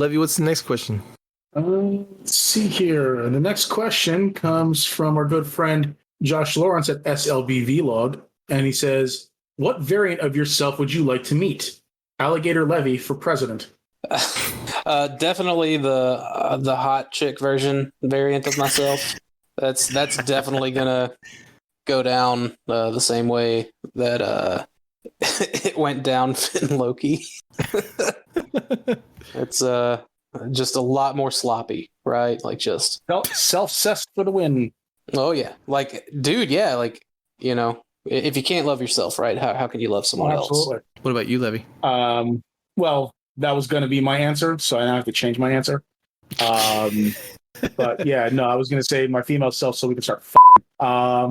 Levy, what's the next question? Let's see here. The next question comes from our good friend Josh Lawrence at SLB Vlog, and he says, "What variant of yourself would you like to meet? Alligator Levy for president." Definitely the hot chick variant of myself. That's definitely gonna go down the same way that it went down in Loki. It's just a lot more sloppy, right? Like just self-cessed for the win. Oh yeah, like dude, yeah, like you know, if you can't love yourself, right? How can you love someone else? What about you, Levy? Well, that was going to be my answer, so I now have to change my answer. But yeah, no, I was going to say my female self, so we can start. But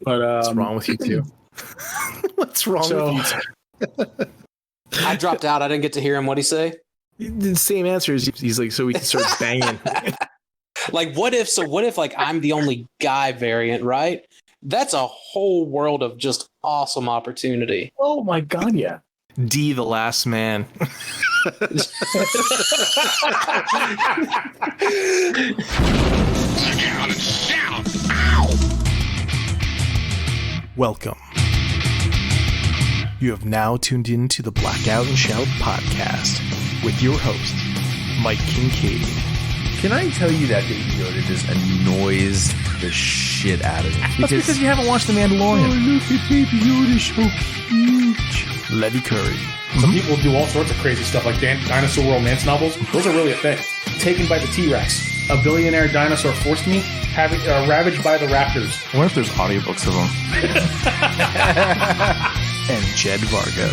what's wrong with you two? What's wrong with you two? I dropped out. I didn't get to hear him. What'd he say? The same answer as he's like, so we can start banging. Like, what if like I'm the only guy variant, right? That's a whole world of just awesome opportunity. Oh my god, yeah. D, the last man. Welcome. You have now tuned in to the Blackout and Shout podcast with your host, Mike Kincaid. Can I tell you that Baby Yoda just annoys the shit out of me? That's because you haven't watched The Mandalorian. Oh, look at Baby Yoda, so cute. Levy Curry. Some people do all sorts of crazy stuff, like dinosaur romance novels. Those are really a thing. Taken by the T-Rex. A billionaire dinosaur forced me, ravaged by the raptors. I wonder if there's audiobooks of them. And Jed Vargo.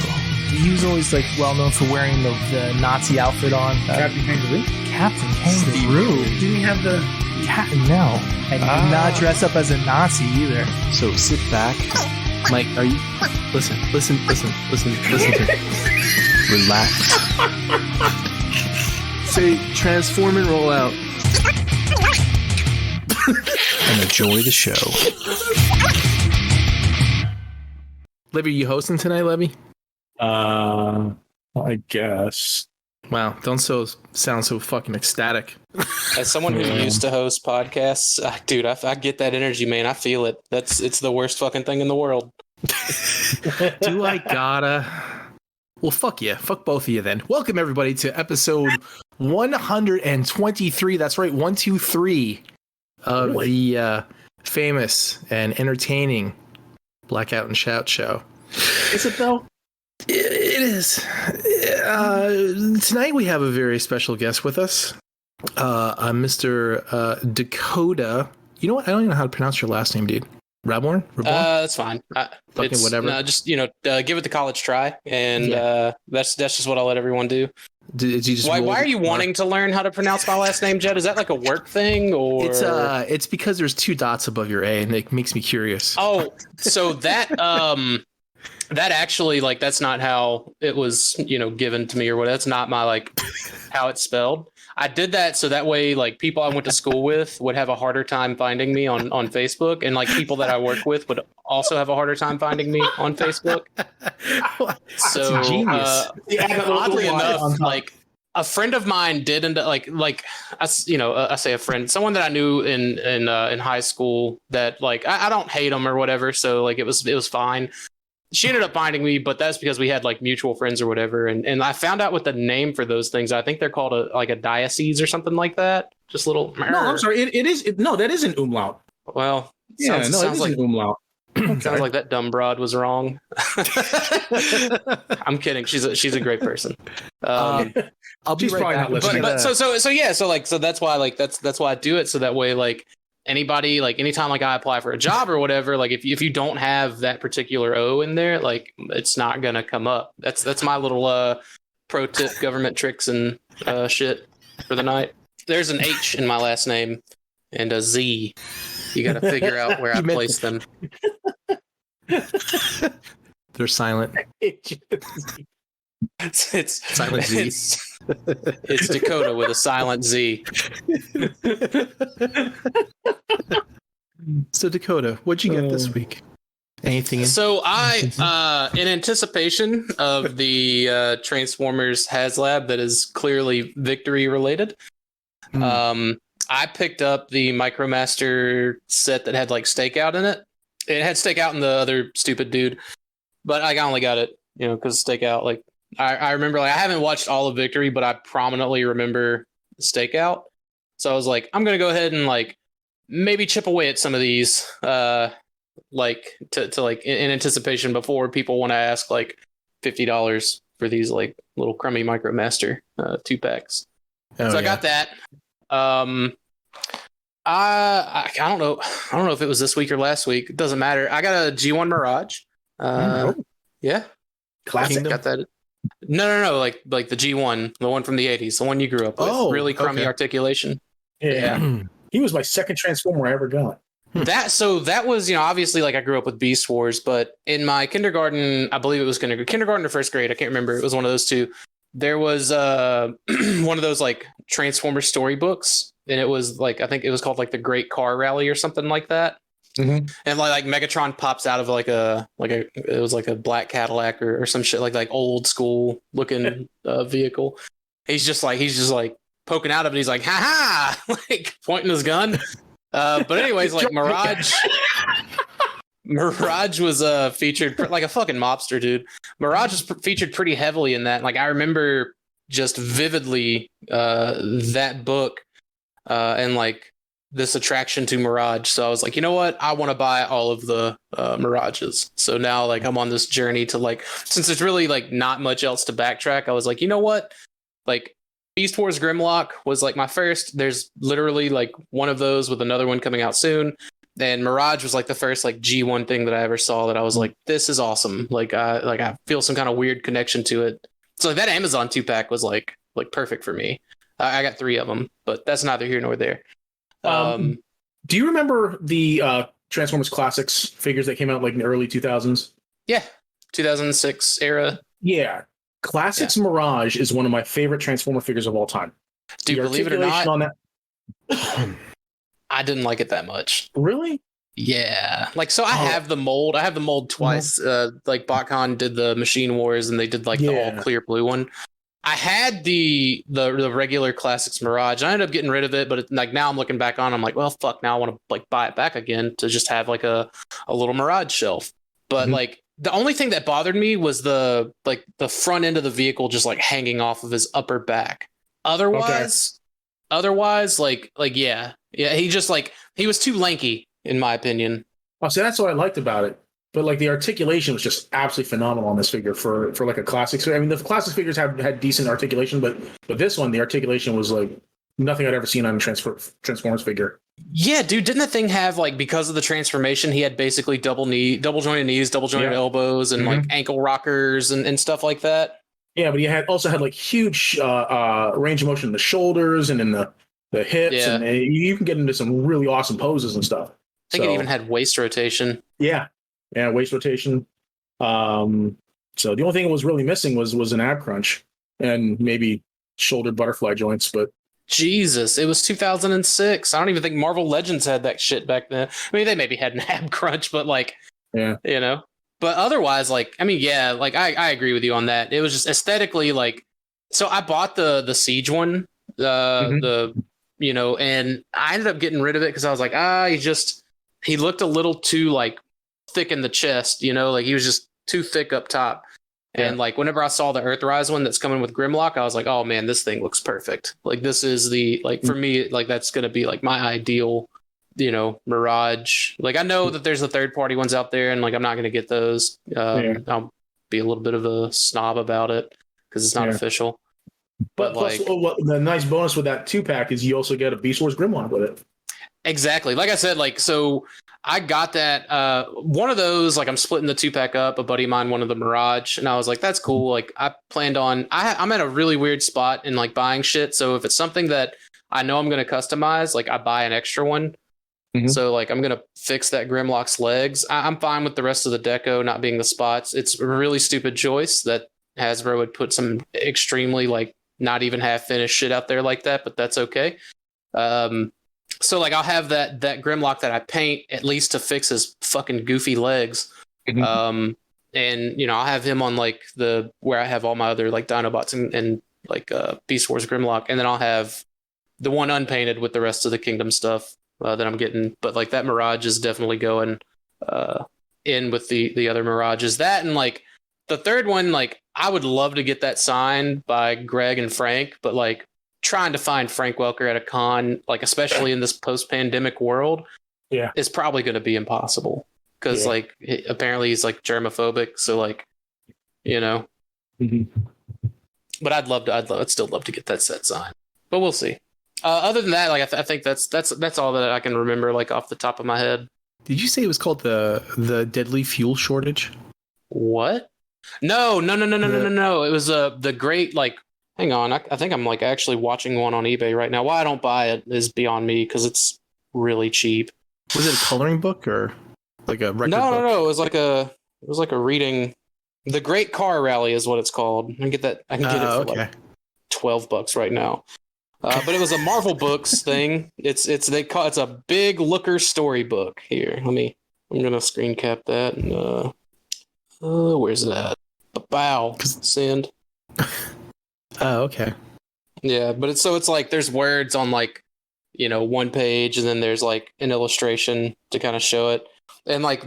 He was always like well known for wearing the Nazi outfit on. Captain Kangaroo? Captain Kangaroo. Didn't he have the... No. And he did not dress up as a Nazi either. So sit back. Mike, are you... Listen to me. Relax. Say, transform and roll out. And enjoy the show. Levy, you hosting tonight, Levy? I guess. Wow, don't sound so fucking ecstatic. As someone who used to host podcasts, dude, I get that energy, man. I feel it. It's the worst fucking thing in the world. Do I gotta? Well, fuck yeah. Fuck both of you then. Welcome everybody to episode 123. That's right, 123 of the famous and entertaining Blackout and Shout show. Is it though? It is. Tonight we have a very special guest with us. Mr. Dakota. You know what? I don't even know how to pronounce your last name, dude. Reborn? That's fine. Fucking whatever. No, just give it the college try, and that's just what I'll let everyone do. Did you just why are you wanting to learn how to pronounce my last name, Jed? Is that like a work thing, or it's because there's 2 dots above your A, and it makes me curious. Oh, so that that actually, like, that's not how it was, given to me or what. That's not my, like, how it's spelled. I did that so that way, like, people I went to school with would have a harder time finding me on Facebook, and like people that I work with would also have a harder time finding me on Facebook. So, genius. Oddly enough, like, a friend of mine did end up I say a friend, someone that I knew in high school that, like, I don't hate him or whatever, so like it was fine. She ended up finding me, but that's because we had like mutual friends or whatever. And I found out what the name for those things. I think they're called a diocese or something like that. Just little. No, I'm sorry. It is. No, that is an umlaut. Well, sounds like an umlaut. Sounds like that dumb broad was wrong. I'm kidding. She's a great person. I'll be right back. But so that's why that's why I do it. So that way, like, anybody, like, anytime like I apply for a job or whatever, like if you don't have that particular O in there, like, it's not gonna come up. That's my little pro tip, government tricks and shit for the night. There's an H in my last name and a Z. You got to figure out where I place them. They're silent. It's silent Z. It's Dakota with a silent Z. So Dakota, what'd you get this week? Anything? So I, in anticipation of the Transformers HasLab that is clearly Victory related, I picked up the MicroMaster set that had like Stakeout in it. It had Stakeout and the other stupid dude, but I only got it, because Stakeout. Like I remember, like I haven't watched all of Victory, but I prominently remember Stakeout. So I was like, I'm gonna go ahead and like maybe chip away at some of these, like to like in anticipation before people want to ask like $50 for these like little crummy MicroMaster 2-packs. I got that. I don't know. I don't know if it was this week or last week. It doesn't matter. I got a G1 Mirage. Yeah. Classic. Got that. No. Like the G1, the one from the 80s, the one you grew up with. Oh, really crummy okay. articulation. Yeah. He was my second Transformer I ever got. That was, obviously like I grew up with Beast Wars, but in my kindergarten, I believe it was kindergarten or first grade. I can't remember. It was one of those two. There was one of those like Transformer storybooks, and it was like, I think it was called like the Great Car Rally or something like that. Mm-hmm. And like Megatron pops out of it was like a black Cadillac or some shit like old school looking vehicle. He's just like poking out of it. He's like, ha ha, like pointing his gun. But anyways, like Mirage was featured like a fucking mobster, dude. Mirage was featured pretty heavily in that. Like I remember just vividly that book and like this attraction to Mirage. So I was like, you know what? I want to buy all of the Mirages. So now like I'm on this journey to like, since there's really like not much else to backtrack, I was like, you know what? Like Beast Wars Grimlock was like my first. There's literally like one of those with another one coming out soon. And Mirage was like the first like G1 thing that I ever saw that I was like, this is awesome. Like I feel some kind of weird connection to it. So that Amazon 2-pack was like perfect for me. I got 3 of them, but that's neither here nor there. Do you remember the Transformers Classics figures that came out like in the early 2000s? Yeah, 2006 era. Yeah. Classics Mirage is one of my favorite Transformer figures of all time. Dude, believe it or not, on that... I didn't like it that much. Really? Yeah. Like, so I have the mold. I have the mold twice. Like BotCon did the Machine Wars and they did like the all clear blue one. I had the regular Classics Mirage. I ended up getting rid of it, but like now I'm looking back on, I'm like, well, fuck, now I want to like buy it back again to just have like a little Mirage shelf. But like the only thing that bothered me was the front end of the vehicle just like hanging off of his upper back. Otherwise, like yeah, he just like he was too lanky in my opinion. Oh, so that's what I liked about it. But like the articulation was just absolutely phenomenal on this figure for like a classic. I mean, the classic figures had decent articulation, but this one, the articulation was like nothing I'd ever seen on a Transformers figure. Yeah, dude, didn't the thing have like, because of the transformation, he had basically double jointed knees, double jointed elbows, and like ankle rockers and stuff like that? Yeah, but he also had like huge range of motion in the shoulders and in the hips, and you can get into some really awesome poses and stuff. I think it even had waist rotation. Yeah, waist rotation. So the only thing it was really missing was an ab crunch and maybe shouldered butterfly joints, but Jesus, it was 2006. I don't even think Marvel Legends had that shit back then. I mean, they maybe had an ab crunch, but like, you know, but otherwise, like, I mean, yeah, like I agree with you on that. It was just aesthetically like, so I bought the Siege one, you know, and I ended up getting rid of it because I was like, he looked a little too like thick in the chest, you know, like he was just too thick up top. And like whenever I saw the Earthrise one that's coming with Grimlock, I was like, oh man, this thing looks perfect. Like this is the, like for me, like that's going to be like my ideal, you know, Mirage. Like I know that there's the third party ones out there and like I'm not going to get those. I'll be a little bit of a snob about it because it's not official. But plus, like, the nice bonus with that 2-pack is you also get a Beast Wars Grimlock with it. Exactly. Like I said, like, so I got that one of those, like I'm splitting the 2-pack up, a buddy of mine wanted the Mirage, and I was like, that's cool. Like I planned on, I'm at a really weird spot in like buying shit. So if it's something that I know I'm going to customize, like I buy an extra one. So like I'm going to fix that Grimlock's legs. I'm fine with the rest of the deco not being the spots. It's a really stupid choice that Hasbro would put some extremely like not even half finished shit out there like that, but that's okay. So like I'll have that Grimlock that I paint at least to fix his fucking goofy legs. And I'll have him on like where I have all my other like Dinobots and like Beast Wars Grimlock, and then I'll have the one unpainted with the rest of the Kingdom stuff that I'm getting. But like that Mirage is definitely going in with the other Mirages. That and like the third one, like I would love to get that signed by Greg and Frank, but like trying to find Frank Welker at a con, like especially in this post-pandemic world, is probably going to be impossible because like apparently he's like germophobic. So like, but I'd still love to get that set signed, but we'll see. Other than that, like I think that's all that I can remember like off the top of my head. Did you say it was called the deadly fuel shortage? What? No. It was the great like. Hang on, I think I'm like actually watching one on eBay right now. Why I don't buy it is beyond me because it's really cheap. Was it a coloring book or like a record book? No. It was like a reading. The Great Car Rally is what it's called. I can get it for like $12 right now. But it was a Marvel Books thing. It's a big looker storybook. Here, I'm gonna screen cap that. And, where's that? Bow. Send. Oh, okay. Yeah, but it's like there's words on like, one page, and then there's like an illustration to kind of show it. And like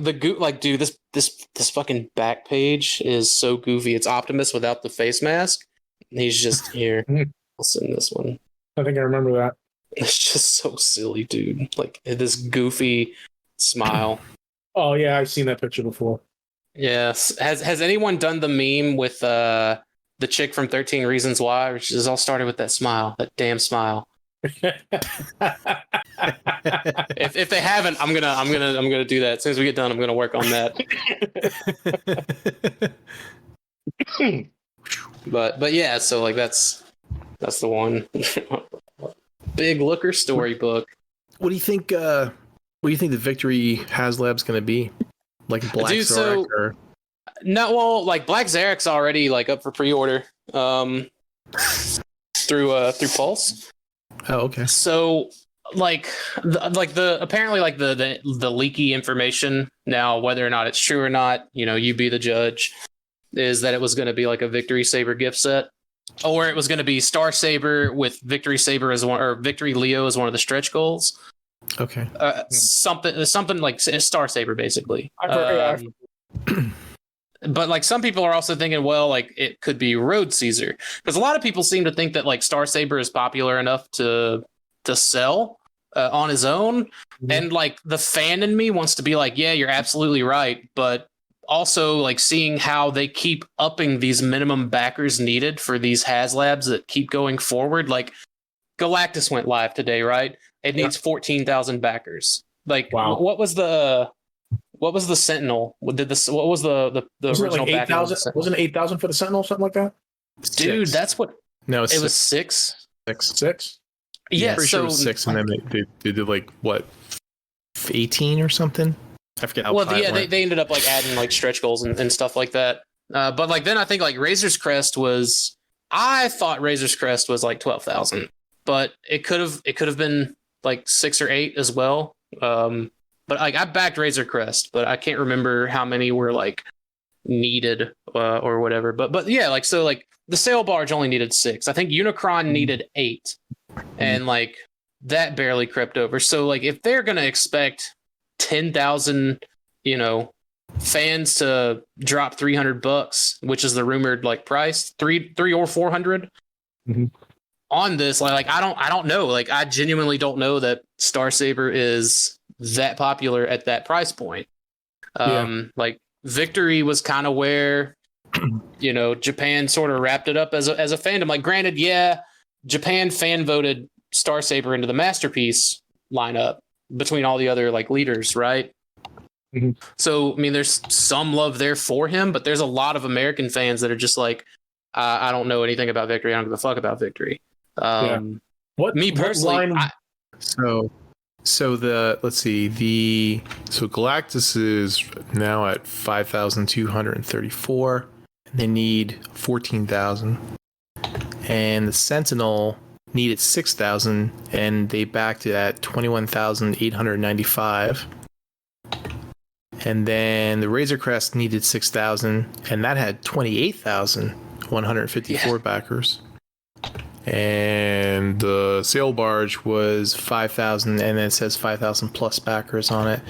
dude, this fucking back page is so goofy. It's Optimus without the face mask. He's just here. I'll send this one. I think I remember that. It's just so silly, dude. Like this goofy smile. Oh yeah, I've seen that picture before. Yes. Has anyone done the meme with the chick from 13 Reasons Why, which is all started with that smile, that damn smile? If they haven't, I'm gonna do that. As soon as we get done, I'm gonna work on that. but yeah, so like that's the one. Big looker storybook. What do you think? What do you think the Victory HasLab's going to be? Like Black Zarek or? No, well, like Black Zarek's already like up for pre-order through Pulse. Oh, okay. So like apparently like the leaky information now, whether or not it's true or not, you be the judge, is that it was going to be like a Victory Saber gift set. Or it was going to be Star Saber with Victory Saber as one, or Victory Leo as one of the stretch goals. Okay. Something like Star Saber, basically. But like some people are also thinking, well, like it could be Road Caesar, because a lot of people seem to think that like Star Saber is popular enough to sell on his own, and like the fan in me wants to be like, yeah, you're absolutely right, but also like seeing how they keep upping these minimum backers needed for these HasLabs that keep going forward. Like Galactus went live today, right? It needs 14,000 backers. Like, wow. What was the Sentinel? What was the original like 8,000? Wasn't it 8,000 for the Sentinel, something like that? Dude, that's what. No, it was 6. 6. Yeah, pretty sure it was 6, and then they did like what, 18 or something. I forget how. Well, yeah, they ended up like adding like stretch goals and stuff like that. But like then I think like Razor's Crest was. I thought Razor's Crest was like 12,000, but it could have been like 6 or 8 as well. But like I backed Razor Crest, but I can't remember how many were like needed or whatever. But yeah, like so like the sail barge only needed 6. I think Unicron needed 8, and like that barely crept over. So like if they're gonna expect 10,000, fans to drop $300, which is the rumored like price, 3 or 400 on this. Like I don't know. Like I genuinely don't know that Star Saber is that popular at that price point. Like Victory was kind of where Japan sort of wrapped it up as a fandom. Like granted, yeah, Japan fan voted Star Saber into the masterpiece lineup between all the other like leaders, right? So I mean there's some love there for him, but there's a lot of American fans that are just like, I don't know anything about Victory, I don't give a fuck about Victory. Me personally, so Galactus is now at 5,234. They need 14,000, and the Sentinel needed 6,000, and they backed it at 21,895. And then the Razor Crest needed 6,000, and that had 28,154 backers. And the Sail Barge was 5,000, and it says 5,000 plus backers on it.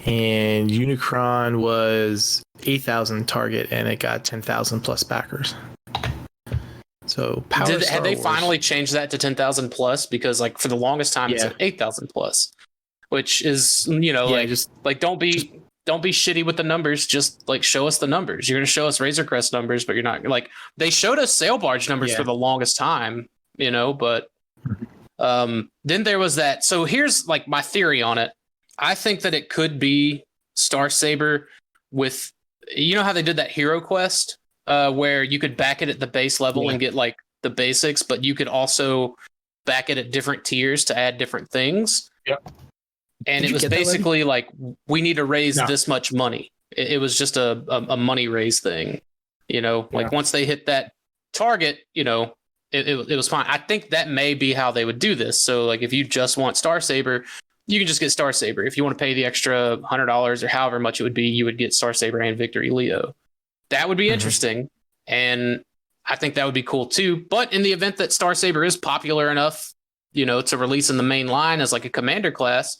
And Unicron was 8,000 target, and it got 10,000 plus backers. So had they finally changed that to 10,000 plus? Because like for the longest time it's at 8,000 plus, which is don't be shitty with the numbers. Just like show us the numbers. You're gonna show us Razor Crest numbers, but you're not like they showed us Sail Barge numbers for the longest time, But then there was that. So here's like my theory on it. I think that it could be Star Saber with how they did that Hero Quest. Where you could back it at the base level and get like the basics, but you could also back it at different tiers to add different things. Yep. And it was basically like, we need to raise this much money. It was just a money raise thing, like once they hit that target, it was fine. I think that may be how they would do this. So like, if you just want Star Saber, you can just get Star Saber. If you want to pay the extra $100 or however much it would be, you would get Star Saber and Victory Leo. That would be interesting, and I think that would be cool too. But in the event that Star Saber is popular enough, to release in the main line as like a commander class,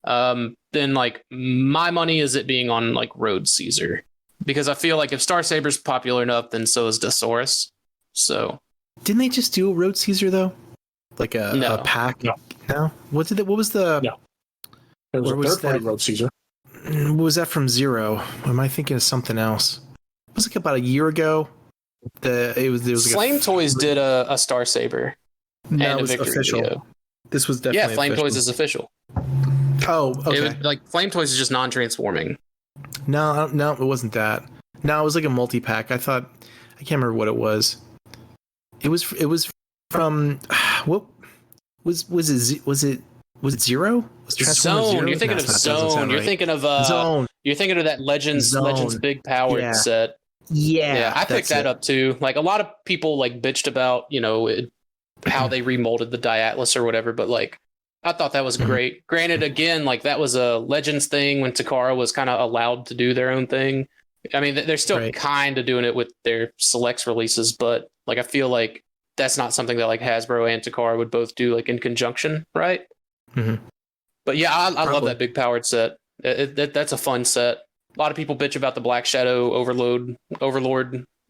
then like my money is it being on like Road Caesar, because I feel like if Star Saber's popular enough, then so is Desaurus. So didn't they just do a Road Caesar though? Like a pack? No. What was the? No. It was a third-party Road Caesar. Was that from Zero? Am I thinking of something else? It was like about a year ago. It was like Flame Toys did a Star Saber. No, and it was official. Video. This was definitely Flame official. Toys is official. Oh, okay. Flame Toys is just non-transforming. No, it wasn't that. No, it was like a multi-pack. I can't remember what it was. It was from what was it Zero? Was Zone. Zero? You're thinking of Zone. You're thinking of Zone. You're thinking of that Legends Big Powered set. Yeah, I picked that up too. Like a lot of people like bitched about, how they remolded the Diatlas or whatever, but like I thought that was great. Granted, again, like that was a Legends thing when Takara was kind of allowed to do their own thing. I mean, they're still kind of doing it with their selects releases, but like I feel like that's not something that like Hasbro and Takara would both do like in conjunction, right? Mm-hmm. But yeah, I love that big powered set. That's a fun set. A lot of people bitch about the Black Shadow Overlord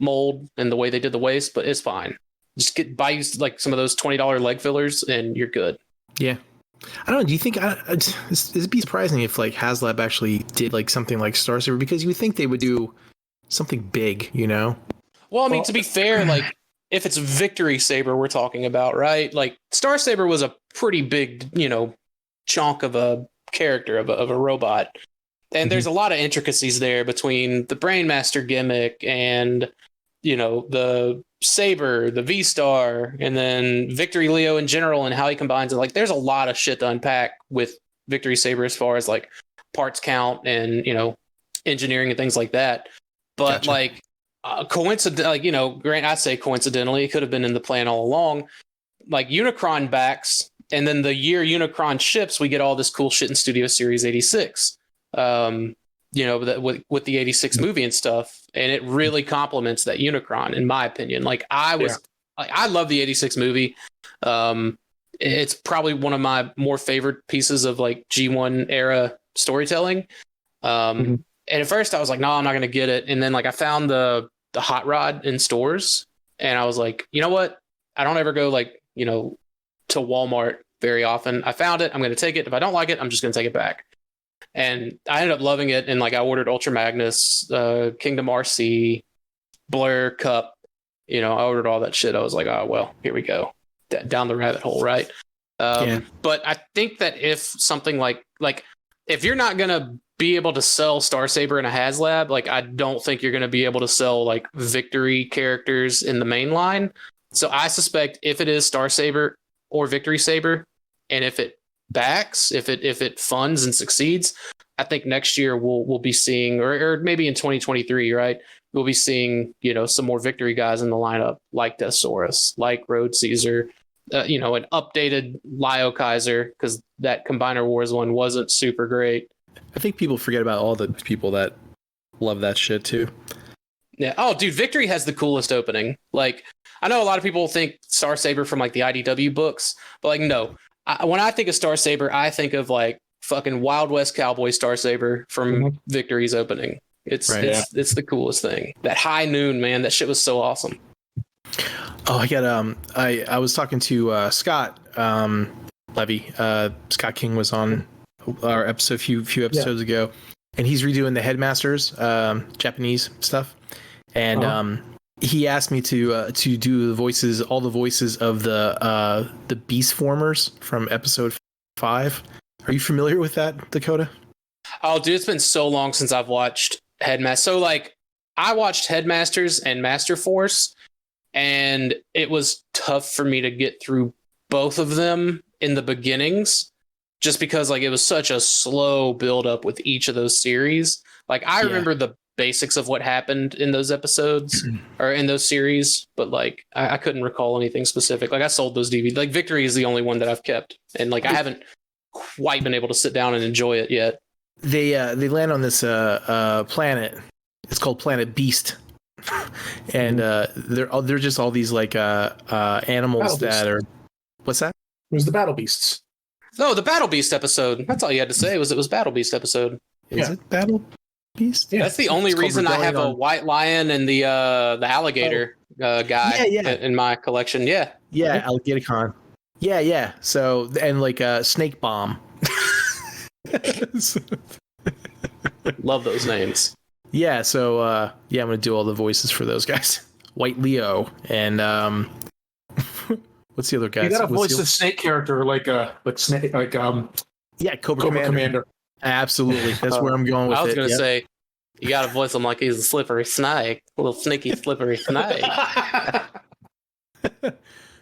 mold and the way they did the waist, but it's fine. Just buy you like some of those $20 leg fillers and you're good. Yeah. I don't know. Do you think it'd be surprising if like HasLab actually did like something like Star Saber, because you would think they would do something big, Well, I mean, to be fair, like if it's Victory Saber we're talking about, right? Like Star Saber was a pretty big, chunk of a character of a robot. And there's a lot of intricacies there between the Brainmaster gimmick and, the Saber, the V-Star, and then Victory Leo in general and how he combines it. Like, there's a lot of shit to unpack with Victory Saber as far as, like, parts count and, engineering and things like that. But, like, coincidentally, I say coincidentally, it could have been in the plan all along. Like, Unicron backs, and then the year Unicron ships, we get all this cool shit in Studio Series 86. With the 86 movie and stuff, and it really complements that Unicron, in my opinion. Like I love the 86 movie. It's probably one of my more favorite pieces of like G1 era storytelling. And at first I was like, no, I'm not going to get it. And then like I found the Hot Rod in stores, and I was like, you know what? I don't ever go like, to Walmart very often. I found it. I'm going to take it. If I don't like it, I'm just going to take it back. And I ended up loving it. And like I ordered Ultra Magnus, Kingdom RC, Blur, Cup. I ordered all that shit. I was like, oh, well, here we go. Down the rabbit hole, right? But I think that if something like if you're not going to be able to sell Star Saber in a HasLab, like I don't think you're going to be able to sell like Victory characters in the main line. So I suspect if it is Star Saber or Victory Saber, and if it backs, if it funds and succeeds, I think next year we'll be seeing, or maybe in 2023, right? We'll be seeing, some more Victory guys in the lineup, like Desaurus, like Road Caesar, an updated Lio Kaiser, because that Combiner Wars one wasn't super great. I think people forget about all the people that love that shit too. Yeah. Oh, dude, Victory has the coolest opening. Like, I know a lot of people think Star Saber from like the IDW books, but like, no. When I think of Star Saber, I think of like fucking Wild West Cowboy Star Saber from Victory's opening. It's the coolest thing. That high noon, man. That shit was so awesome. Oh, I got I was talking to Scott Levy. Scott King was on our episode a few episodes ago, and he's redoing the Headmasters Japanese stuff, and he asked me to do the voices, all the voices of the Beast Formers from episode 5. Are you familiar with that, Dakota? Oh, dude, it's been so long since I've watched Headmaster. So like, I watched Headmasters and Master Force, and it was tough for me to get through both of them in the beginnings, just because like it was such a slow build up with each of those series. Like I remember the basics of what happened in those episodes or in those series, but like I couldn't recall anything specific. Like I sold those DVDs. Like Victory is the only one that I've kept, and like I haven't quite been able to sit down and enjoy it yet. They land on this planet. It's called Planet Beast. And they're just all these like animals that are. What's that? It was the Battle Beasts. No, the Battle Beast episode. That's all you had to say. It was Battle Beast episode. Is it Battle Beast? Yeah. That's the only reason I have a white lion and the alligator guy in my collection. Yeah. Yeah, Alligator Con. Yeah. So and like Snake Bomb. Love those names. Yeah, so I'm gonna do all the voices for those guys. White Leo and what's the other guy? You gotta voice the snake character like Snake, Cobra Commander. Absolutely, that's where I'm going with it. I was gonna say you gotta voice him like he's a slippery snake, a little sneaky slippery snake.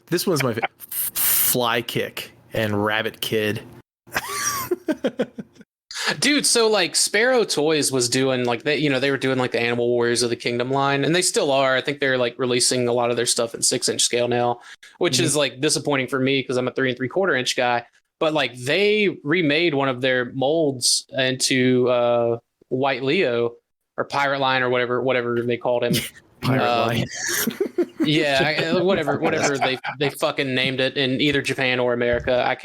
This one's my favorite. Fly Kick and Rabbit Kid. Dude, so like Sparrow Toys was doing like they were doing like the Animal Warriors of the Kingdom line, and they still are. I think they're like releasing a lot of their stuff in 6-inch scale now, which is like disappointing for me because I'm a 3 3/4 inch guy. But like they remade one of their molds into White Leo or Pirate Lion or whatever they called him. Pirate Lion. Yeah, whatever they fucking named it in either Japan or America.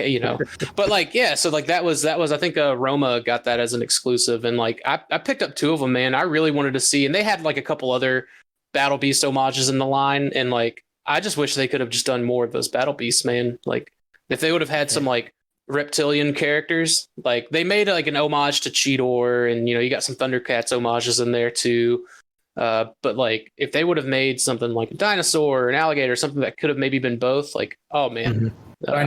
But like, yeah, so like that was I think Roma got that as an exclusive, and like I picked up 2 of them, man. I really wanted to see, and they had like a couple other Battle Beast homages in the line, and like I just wish they could have just done more of those Battle Beasts, man. Like if they would have had some like reptilian characters, like they made like an homage to Cheetor, and you got some Thundercats homages in there too. But like if they would have made something like a dinosaur or an alligator, something that could have maybe been both, like, oh man, I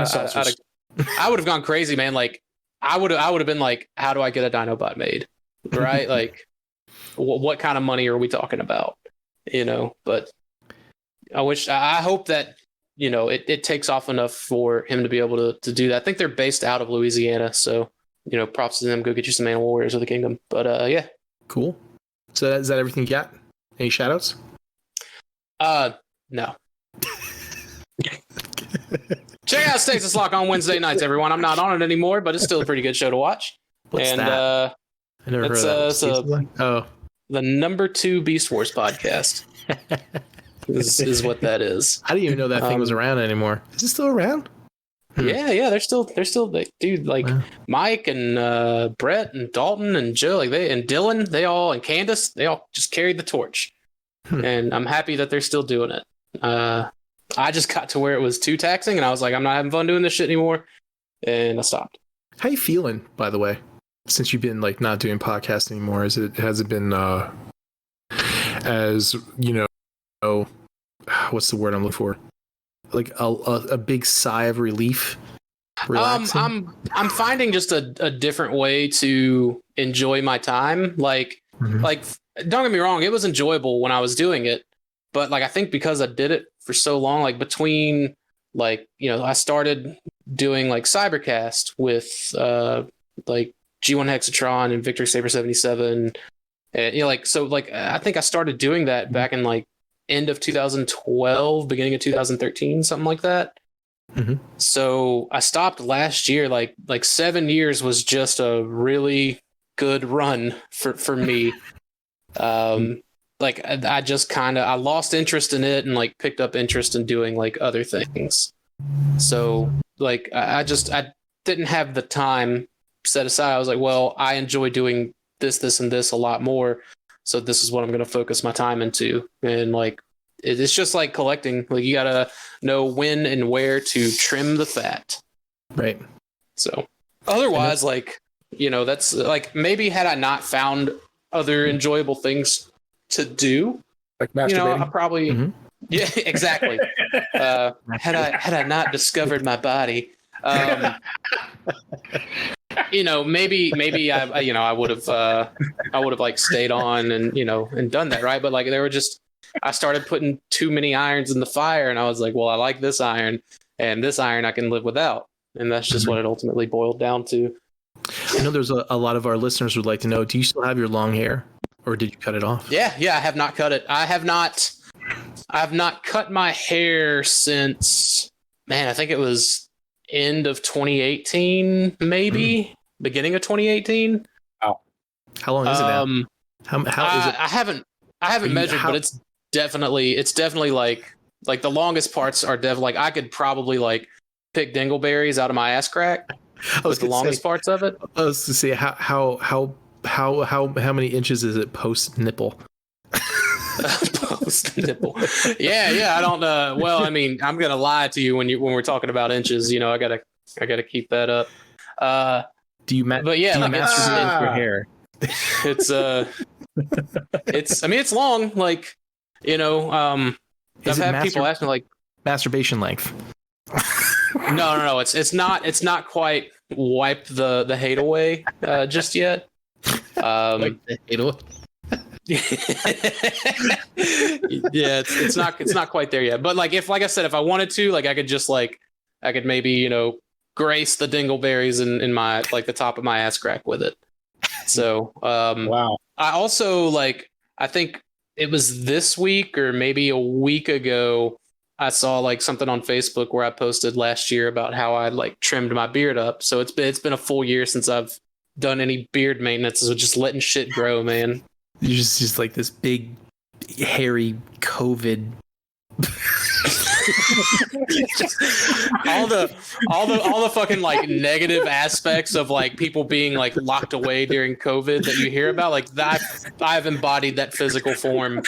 would have gone crazy, man. Like I would have been like, how do I get a Dinobot made? Right? Like what kind of money are we talking about? But I hope that, it takes off enough for him to be able to do that. I think they're based out of Louisiana. So, props to them. Go get you some Animal Warriors of the Kingdom. But yeah. Cool. So is that everything you got? Any shoutouts? No. Check out Stasis Lock on Wednesday nights, everyone. I'm not on it anymore, but it's still a pretty good show to watch. What's that? I never heard of that. The number 2 Beast Wars podcast is what that is. I didn't even know that thing was around anymore. Is it still around? Yeah, they're still dude, like wow. Mike and Brett and Dalton and Joe, like and Dylan, and Candace, they all just carried the torch. And I'm happy that they're still doing it. I just got to where it was too taxing, and I was like, I'm not having fun doing this shit anymore, and I stopped. How you feeling, by the way, since you've been like not doing podcasts anymore? Has it been as what's the word I'm looking for? Like a big sigh of relief? Relaxing? I'm finding just a different way to enjoy my time. Like don't get me wrong, it was enjoyable when I was doing it, but like I think because I did it for so long, like between like I started doing like Cybercast with like G1 Hexatron and Victor Saber 77, and I think I started doing that back in like end of 2012, beginning of 2013, something like that. So I stopped last year. Like 7 years was just a really good run for me. Like I just I lost interest in it and like picked up interest in doing like other things. So like I didn't have the time set aside. I was like, well, I enjoy doing this and this a lot more, so this is what I'm going to focus my time into. And like it's just like collecting. Like you gotta know when and where to trim the fat. Right. So otherwise, like, you know, that's like maybe had I not found other enjoyable things to do, Like masturbating. you know, I probably yeah, exactly. Had I not discovered my body, you know, maybe I would have like stayed on and, you know, and done that, right? But like I started putting too many irons in the fire, and I was like, well, I like this iron, and this iron I can live without, and that's just what it ultimately boiled down to. I know there's a lot of our listeners would like to know, do you still have your long hair, or did you cut it off? Yeah, I have not cut it. I have not cut my hair since, man, I think it was end of 2018, maybe beginning of 2018. Wow. How long is it now? How is it? I haven't measured, but it's definitely like the longest parts are definitely like I could probably like pick dingleberries out of my ass crack. Was the longest parts of it. I was to say how many inches is it post nipple? Post nipple. Yeah. I don't. Well, I mean, I'm gonna lie to you when we're talking about inches. You know, I gotta keep that up. Do you masturbate your hair? I mean, it's long. Like, you know, I've had people ask me like masturbation length. No. It's not quite wipe the hate away just yet. Wipe the hate away. Yeah, it's not quite there yet. But like I said, if I wanted to, like I could maybe, you know, grace the dingleberries in my like the top of my ass crack with it. So wow. I also like I think it was this week or maybe a week ago, I saw like something on Facebook where I posted last year about how I like trimmed my beard up. So it's been a full year since I've done any beard maintenance. So just letting shit grow, man. You're just like this big hairy COVID. all the fucking like negative aspects of like people being like locked away during COVID that you hear about, like that I've embodied that physical form.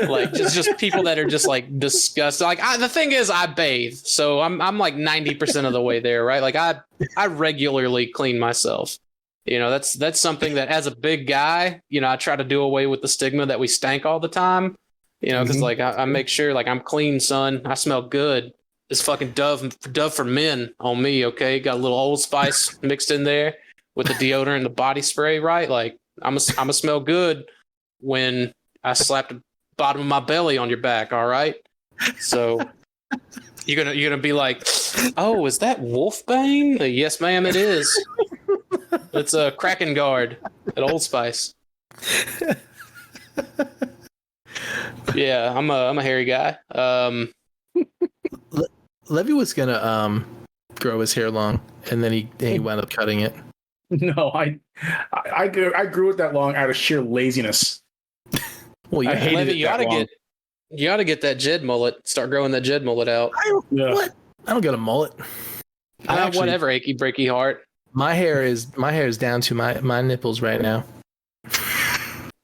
Like just people that are just like disgusting. Like the thing is, I bathe, so I'm like 90% of the way there, right? Like I regularly clean myself. You know, that's something that as a big guy, you know, I try to do away with the stigma that we stank all the time. You know, because like I make sure like I'm clean, son. I smell good. It's fucking Dove for men on me. Okay, got a little Old Spice mixed in there with the deodorant and the body spray, right? Like I'm a smell good when I slap the bottom of my belly on your back. All right, so you're gonna be like, oh, is that Wolfbane? Yes, ma'am, it is. It's a Kraken Guard at Old Spice. Yeah, I'm a hairy guy. Levy was gonna grow his hair long, and then he wound up cutting it. No, I grew it that long out of sheer laziness. Well, I hated Levy, it you that long. You ought to get that Jed mullet. Start growing that Jed mullet out. What? I don't got a mullet. Whatever, achy breaky heart. My hair is down to my nipples right now.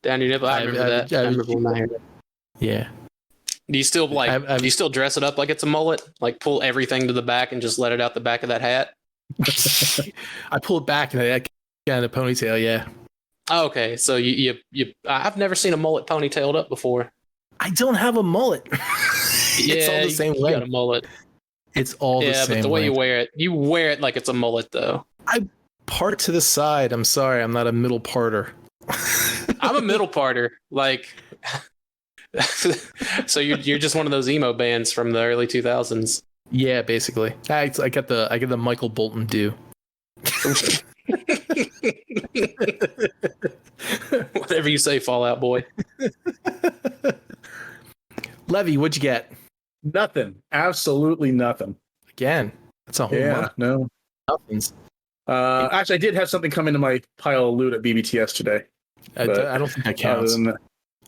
Down your nipple. I remember that. I remember my hair. Yeah. Do you still do you still dress it up like it's a mullet? Like pull everything to the back and just let it out the back of that hat? I pull it back and I got a ponytail. Yeah. Oh, okay, so you I've never seen a mullet ponytailed up before. I don't have a mullet. It's all the same you way. got a mullet. It's all the same. Yeah, but the way you wear it like it's a mullet though. I part to the side. I'm sorry, I'm not a middle parter. I'm a middle parter. Like, so you're just one of those emo bands from the early 2000s. Yeah, basically. I got the Michael Bolton do. Whatever you say, Fallout Boy. Levy, what'd you get? Nothing. Absolutely nothing. Again, that's a home run. No. Nothings. Actually, I did have something come into my pile of loot at BBTS today. I don't think that counts.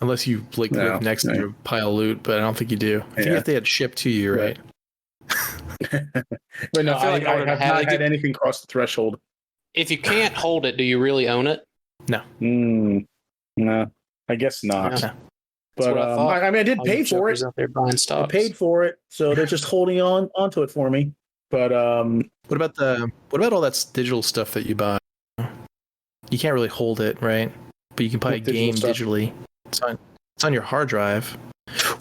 Unless you live next to your pile of loot, but I don't think you do. I think you have to get shipped to you, right? But no, I feel like I in order to have have not it- had anything cross the threshold. If you can't hold it, do you really own it? No. No, I guess not. No. That's But what I thought. I mean, I did All pay you for it. jokers out there buying I stocks. paid for it, so they're just holding onto it for me. But What about all that digital stuff that you buy? You can't really hold it, right? But you can buy a What digital game stuff? digitally. It's on your hard drive.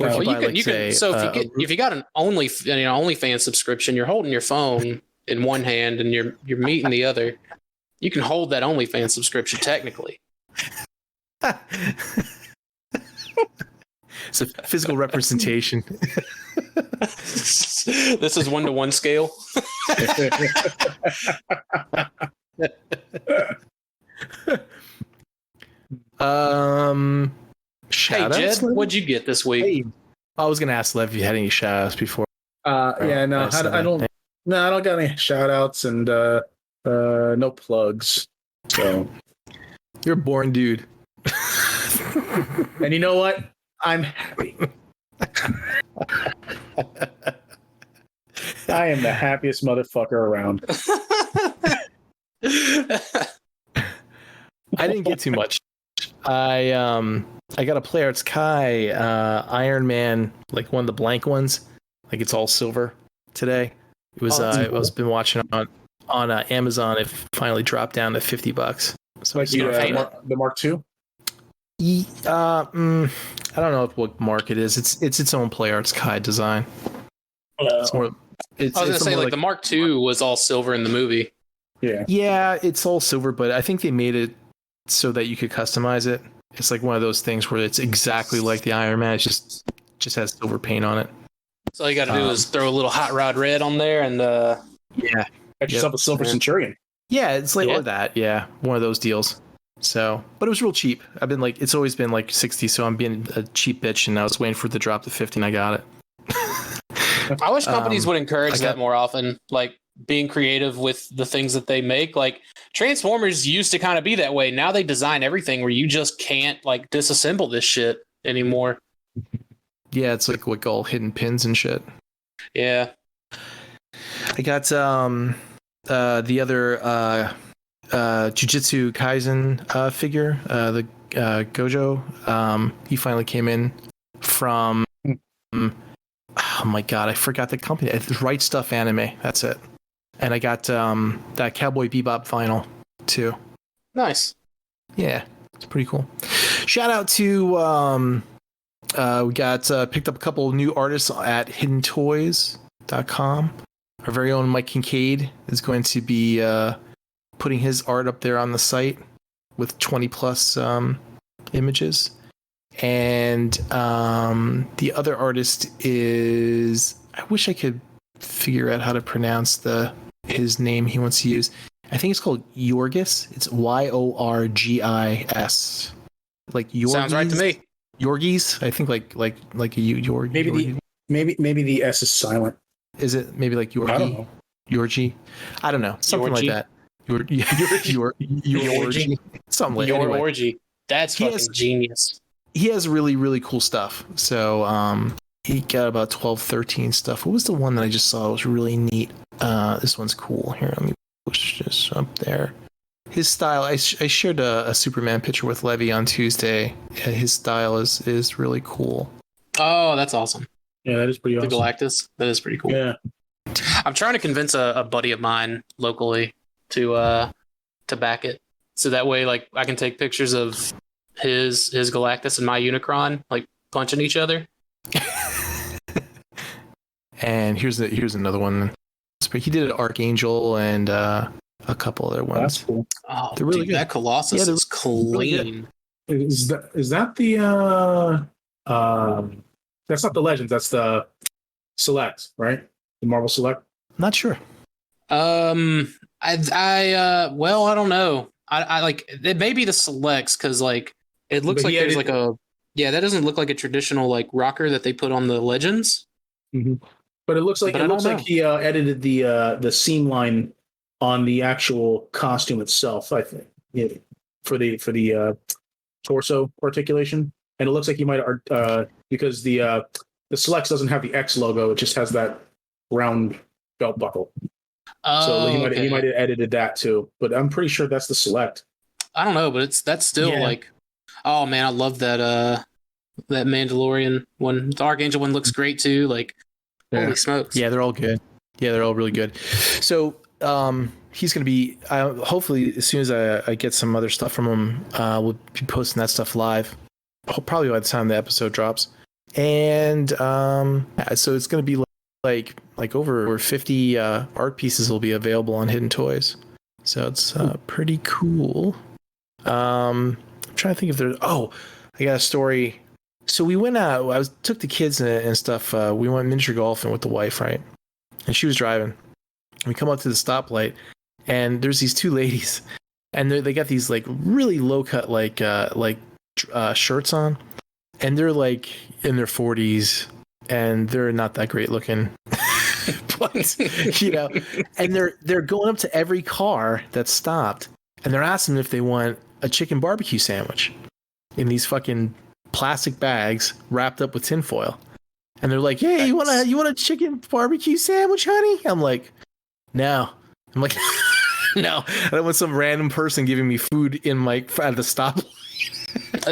Or Well, if you buy, can, you can. So if you got an OnlyFans subscription, you're holding your phone in one hand and your meat in the other. You can hold that OnlyFans subscription technically. It's a physical representation. This is 1-to-1 scale. Hey, Shoutouts, Jed, what'd you get this week? Hey, I was gonna ask Lev if you had any shoutouts before. yeah, no, I don't got any shout outs and no plugs. So You're a boring dude. and you know what? I'm happy. I am the happiest motherfucker around. I didn't get too much. I got a Player Arts Kai Iron Man, like one of the blank ones, like it's all silver today. It was I was been watching on Amazon. It finally dropped down to $50. So Like the Mark II. I don't know what mark it is. It's its own Player Arts Kai design. It's more. It's, I was gonna it's say more like the Mark II was all silver in the movie. Yeah. it's all silver, but I think they made it so that you could customize it. It's like one of those things where it's exactly like the Iron Man. It just has silver paint on it. So all you got to do is throw a little hot rod red on there, and Yeah, Got yourself a Silver Centurion. yeah, it's like Yeah. or that. Yeah, one of those deals. So, but it was real cheap. I've been like, it's always been like 60, so I'm being a cheap bitch, and I was waiting for it to drop to 50, and I got it. I wish companies would encourage I got- that more often, like being creative with the things that they make. Like Transformers used to kind of be that way. Now they design everything where you just can't like disassemble this shit anymore. Yeah, it's like all hidden pins and shit. Yeah. I got the other Jujutsu Kaisen figure, the Gojo. He finally came in from oh my god, I forgot the company. It's Right Stuff Anime. That's it. And I got that Cowboy Bebop vinyl too. Nice. Yeah, it's pretty cool. Shout out to we got picked up a couple of new artists at hiddentoys.com. Our very own Mike Kincaid is going to be putting his art up there on the site with 20 plus images. And the other artist is, I wish I could figure out how to pronounce his name he wants to use. I think it's called Yorgis. It's Yorgis. Like Yorgis. Sounds right to me. Yorgis. I think like a Yorgi. Maybe the S is silent. Is it maybe like Yorgi? I don't know. Yorgi? I don't know. Something like Yorgi? that. Yorgi. Something like Your anyway. orgy. That's He fucking has- genius. He has really, really cool stuff. So he got about 12, 13 stuff. What was the one that I just saw? It was really neat. This one's cool. Here, let me push this up there. His style, I shared a Superman picture with Levy on Tuesday. His style is really cool. Oh, that's awesome. Yeah, that is pretty The awesome. Galactus. That is pretty cool. Yeah. I'm trying to convince a buddy of mine locally to back it. So that way like I can take pictures of his Galactus and my Unicron like punching each other. And here's another one. He did an Archangel and a couple other ones. That's cool. Oh, They're really dude, good. that Colossus Yeah, they're is clean. really Is that the that's not the Legends, that's the Select, right? The Marvel Select. Not sure. Well, I don't know. I like it may be the selects because like it looks But like he there's added- like that doesn't look like a traditional like rocker that they put on the Legends. But it looks like But I don't know. he edited the seam line on the actual costume itself. I think for the torso articulation, and it looks like he might because the Selects doesn't have the X logo; it just has that round belt buckle. So he might have edited that too, but I'm pretty sure that's the Select. I don't know, but that's still like, oh man, I love that that Mandalorian one. The Archangel one looks great too. Like, holy smokes! Yeah, they're all good. Yeah, they're all really good. So he's going to be hopefully as soon as I get some other stuff from him, we'll be posting that stuff live. Probably by the time the episode drops, and so it's going to be like over 50 art pieces will be available on Hidden Toys. So it's pretty cool. I'm trying to think if there's. Oh, I got a story. So we went out. Took the kids and stuff. We went miniature golfing with the wife, right? And she was driving. We come up to the stoplight, and there's these two ladies, and they got these like really low cut shirts on, and they're like in their 40s, and they're not that great looking. But, and they're going up to every car that stopped, and they're asking if they want a chicken barbecue sandwich in these fucking plastic bags wrapped up with tinfoil. And they're like, "Hey, you want a chicken barbecue sandwich, honey?" I'm like, "No." I'm like, "No, I don't want some random person giving me food in at the stoplight."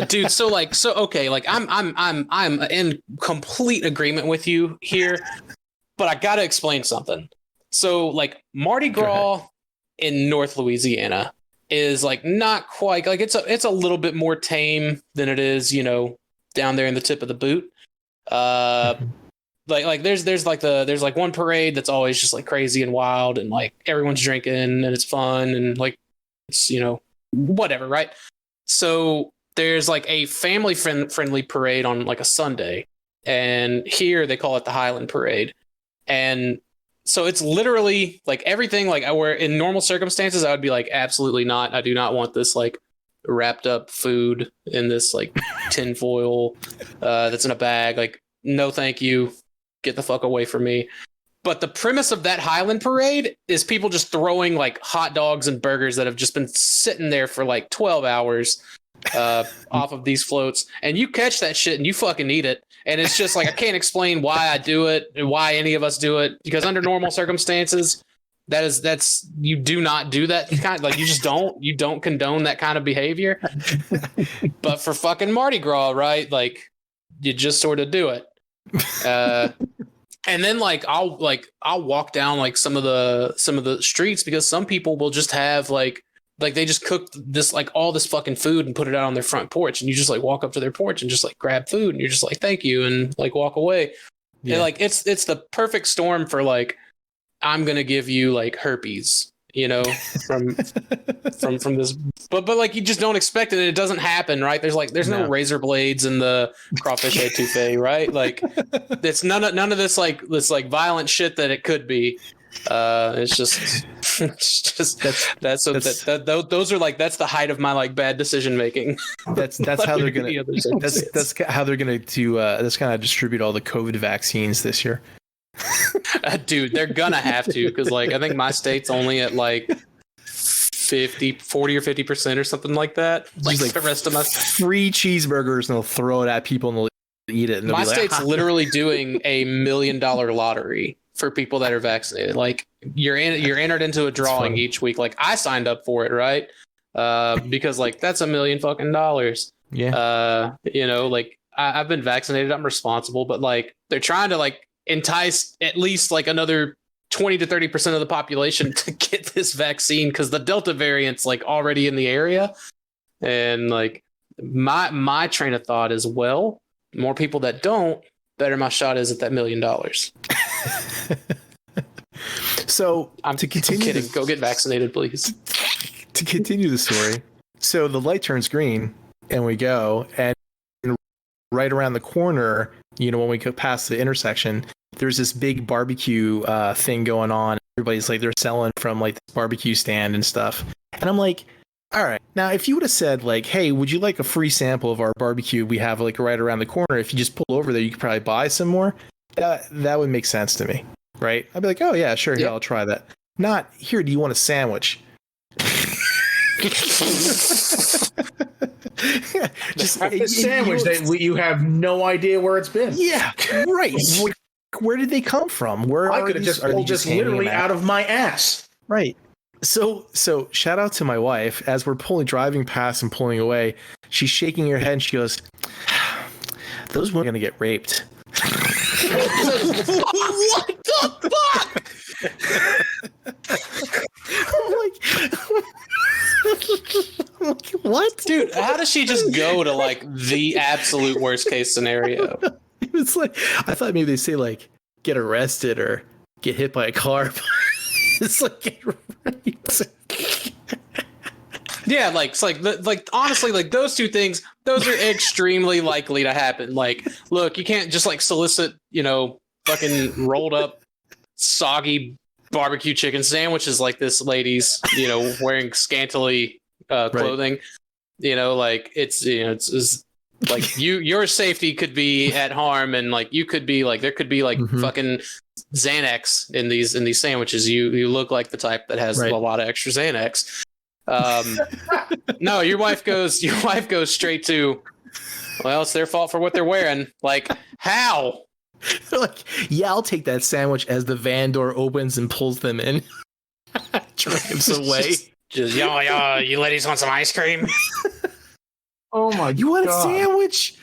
Dude, okay, like I'm in complete agreement with you here, but I gotta explain something. So like Mardi Gras in North Louisiana is like not quite like it's a little bit more tame than it is, down there in the tip of the boot. Like there's one parade that's always just like crazy and wild, and like everyone's drinking and it's fun and like it's whatever, right? So there's like a family friendly parade on like a Sunday, and here they call it the Highland Parade. And so it's literally like everything like where in normal circumstances I would be like, absolutely not. I do not want this like wrapped up food in this like tin foil that's in a bag. Like, no, thank you. Get the fuck away from me. But the premise of that Highland Parade is people just throwing like hot dogs and burgers that have just been sitting there for like 12 hours off of these floats, and you catch that shit and you fucking eat it. And it's just like, I can't explain why I do it and why any of us do it, because under normal circumstances, that's you do not do that kind of, like, you don't condone that kind of behavior. But for fucking Mardi Gras, right? Like, you just sort of do it. And then I'll walk down like some of the streets, because some people will just have like they just cook this like all this fucking food and put it out on their front porch, and you just like walk up to their porch and just like grab food, and you're just like, thank you, and like walk away. Yeah. And like it's the perfect storm for like, I'm gonna give you like herpes, from this, but like you just don't expect it, and it doesn't happen, right? There's no razor blades in the crawfish etouffee, right? Like it's none of this like violent shit that it could be. It's just those are like, that's the height of my like bad decision making. That's how they're gonna that's how they're gonna do that's kind of distribute all the COVID vaccines this year. Dude, they're gonna have to, because like I think my state's only at like 40 or 50% or something like that. Like the rest of my free cheeseburgers, and they'll throw it at people and they'll eat it. And my state's literally doing $1 million lottery for people that are vaccinated. Like you're entered into a drawing each week. Like I signed up for it, right? Because like that's $1 million fucking dollars. Yeah. Like I've been vaccinated. I'm responsible, but like they're trying to like entice at least like another 20 to 30% of the population to get this vaccine, because the Delta variant's like already in the area. And like my train of thought is, well, more people that don't, better my shot is at that $1 million. So I'm kidding. Go get vaccinated, please. To continue the story, so the light turns green and we go, and right around the corner, when we go past the intersection, there's this big barbecue thing going on. Everybody's like, they're selling from like this barbecue stand and stuff. And I'm like, all right, now if you would have said like, hey, would you like a free sample of our barbecue we have like right around the corner? If you just pull over there, you could probably buy some more. That would make sense to me, right? I'd be like, oh yeah, sure, yeah, I'll try that. Not here. Do you want a sandwich? Just a sandwich that you have no idea where it's been. Yeah, right. Where did they come from? Where I are could have these- just are they pulled this literally out of my ass. Right. So shout out to my wife as we're driving past and pulling away. She's shaking her head and she goes, "Those women are gonna get raped." What the fuck? I'm like, what? Dude, how does she just go to like the absolute worst case scenario? It was like, I thought maybe they say like get arrested or get hit by a car. It's like get raped. Yeah, like it's like honestly, like those two things, those are extremely likely to happen. Like, look, you can't just like solicit, fucking rolled up, soggy barbecue chicken sandwiches like this lady's, wearing scantily clothing. Like it's like your safety could be at harm, and like you could be like there could be like fucking Xanax in these sandwiches. You look like the type that has a lot of extra Xanax. No, your wife goes straight to, well, it's their fault for what they're wearing. Like, how? They're like, yeah, I'll take that sandwich as the van door opens and pulls them in. Drives away. Just yo, you ladies want some ice cream? Oh my god. You want a sandwich?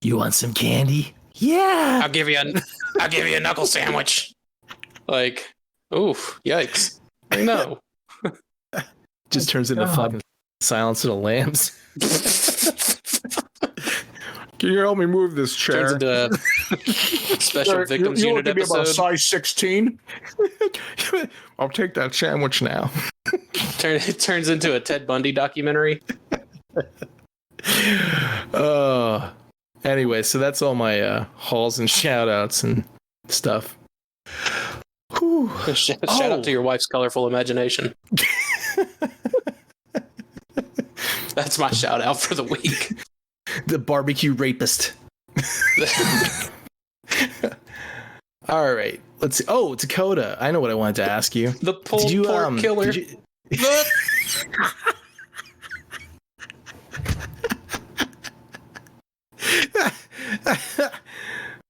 You want some candy? Yeah. I'll give you a knuckle sandwich. Like, oof, yikes. No. Just turns into fucking Silence of the Lambs. Can you help me move this chair? Turns into a special victims unit be about a episode. size 16. I'll take that sandwich now. It turns into a Ted Bundy documentary. Anyway, so that's all my hauls and shout outs and stuff. Whew. Shout out to your wife's colorful imagination. That's my shout out for the week. The barbecue rapist. All right, let's see. Oh, Dakota, I know what I wanted to ask you. The pulled pork killer.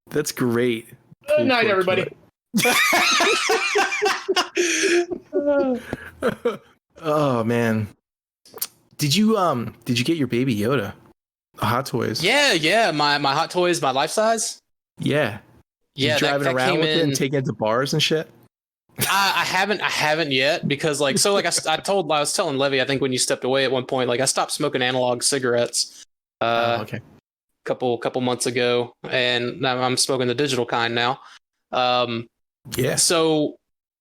That's great. Good night, everybody. Oh man, did you get your baby Yoda? Hot Toys. Yeah. My Hot Toys, my life size. Yeah. Yeah, driving that around came with in. it and taking it to bars and shit. I haven't yet because I was telling Levy, I think when you stepped away at one point, like I stopped smoking analog cigarettes. Okay. Couple months ago, and now I'm smoking the digital kind now. Yeah. So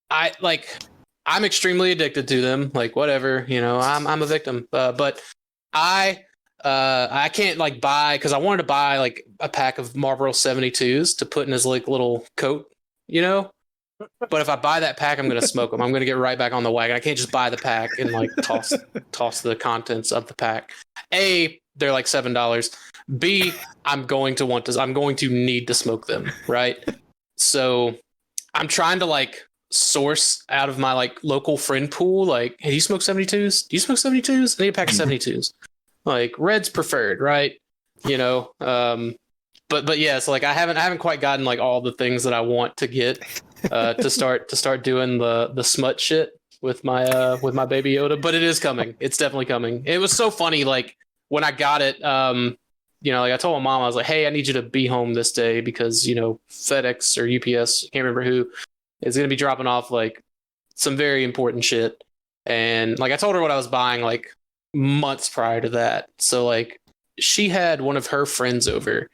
I'm extremely addicted to them. Like whatever, I'm a victim. But I can't like buy, because I wanted to buy like a pack of Marlboro 72s to put in his like little coat, But if I buy that pack, I'm gonna smoke them. I'm gonna get right back on the wagon. I can't just buy the pack and like toss the contents of the pack. A, they're like $7. B, I'm going to need to smoke them, right? So I'm trying to like source out of my like local friend pool. Like, hey, do you smoke 72s? Do you smoke 72s? I need a pack of 72s. Like red's preferred, right? But yeah, so like I haven't quite gotten like all the things that I want to get to start doing the smut shit with my baby Yoda. But it is coming. It's definitely coming. It was so funny, like when I got it, like I told my mom, I was like, hey, I need you to be home this day because, FedEx or UPS, can't remember who, is going to be dropping off like some very important shit. And like I told her what I was buying like months prior to that. So like she had one of her friends over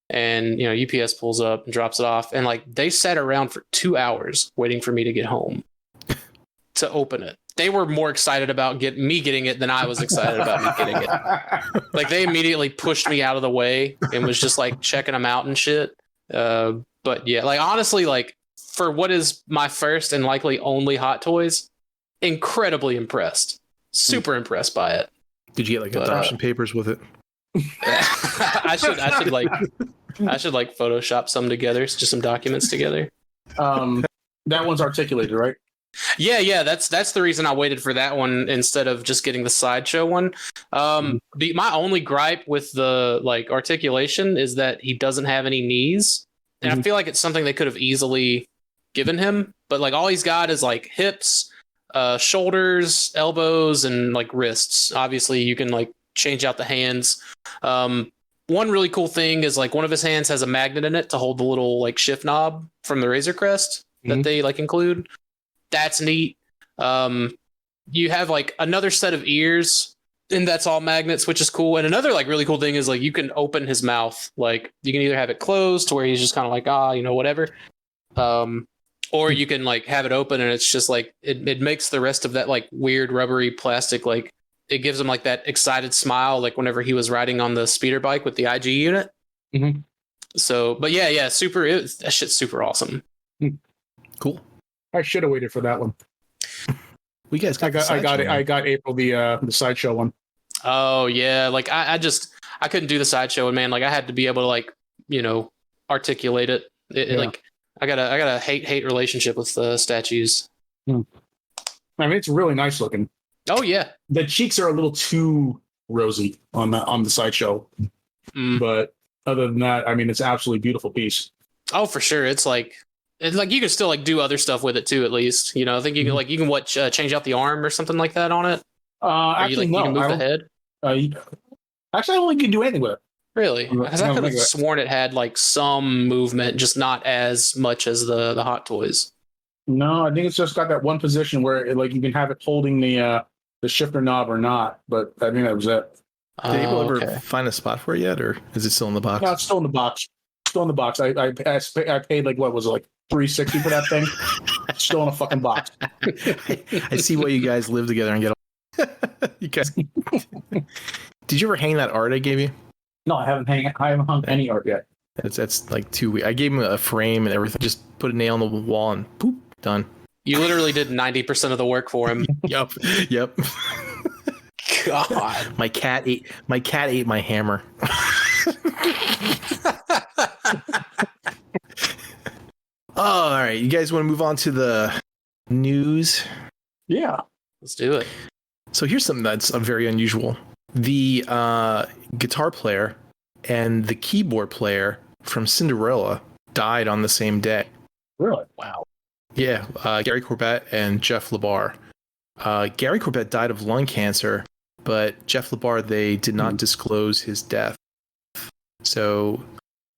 and, UPS pulls up and drops it off. And like they sat around for 2 hours waiting for me to get home to open it. They were more excited about me getting it than I was excited about me getting it. Like they immediately pushed me out of the way and was just like checking them out and shit. But yeah, like honestly, like for what is my first and likely only Hot Toys, incredibly impressed. Super impressed by it. Did you get like adoption papers with it? I should Photoshop some together, just some documents together. That one's articulated, right? Yeah. That's the reason I waited for that one instead of just getting the sideshow one. My only gripe with the like articulation is that he doesn't have any knees, and I feel like it's something they could have easily given him. But like all he's got is like hips, shoulders, elbows, and like wrists. Obviously, you can like change out the hands. One really cool thing is like one of his hands has a magnet in it to hold the little like shift knob from the Razor Crest that they like include. That's neat. You have like another set of ears, and that's all magnets, which is cool. And another like really cool thing is like you can open his mouth. Like you can either have it closed to where he's just kind of like whatever, or you can like have it open and it's just like it makes the rest of that like weird rubbery plastic like it gives him like that excited smile like whenever he was riding on the speeder bike with the IG unit. So, but yeah, that shit's super awesome. Cool. I should have waited for that one. We guys I got April the sideshow one. Oh yeah, like I couldn't do the sideshow, and man, like I had to be able to like articulate it. Like I got a hate relationship with statues. I mean, it's really nice looking. Oh yeah, the cheeks are a little too rosy on the sideshow, but other than that, I mean, it's an absolutely beautiful piece. Oh, for sure, it's like you can still like do other stuff with it too. At least I think you can like you can change out the arm or something like that on it. Actually, no, you can move the head. Actually, I don't think you can do anything with it. Really? Because I could have sworn it had like some movement, just not as much as the Hot Toys. No, I think it's just got that one position where you can have it holding the shifter knob or not. But I think that was it. Did April ever find a spot for it yet, or is it still in the box? No, it's still in the box. Still in the box. I paid like what was it, like $360 for that thing? Still in a fucking box. I see why you guys live together and get. You guys. Did you ever hang that art I gave you? No, I haven't hung any art yet. That's like 2 weeks. I gave him a frame and everything. Just put a nail on the wall and poop, done. You literally did 90% of the work for him. Yep. God, my cat ate my hammer. All right, you guys want to move on to the news? Yeah, let's do it. So here's something that's very unusual. The guitar player and the keyboard player from Cinderella died on the same day. Really? Wow. Yeah, Gary Corbett and Jeff LaBar. Gary Corbett died of lung cancer, but Jeff LaBar, they did not disclose his death. So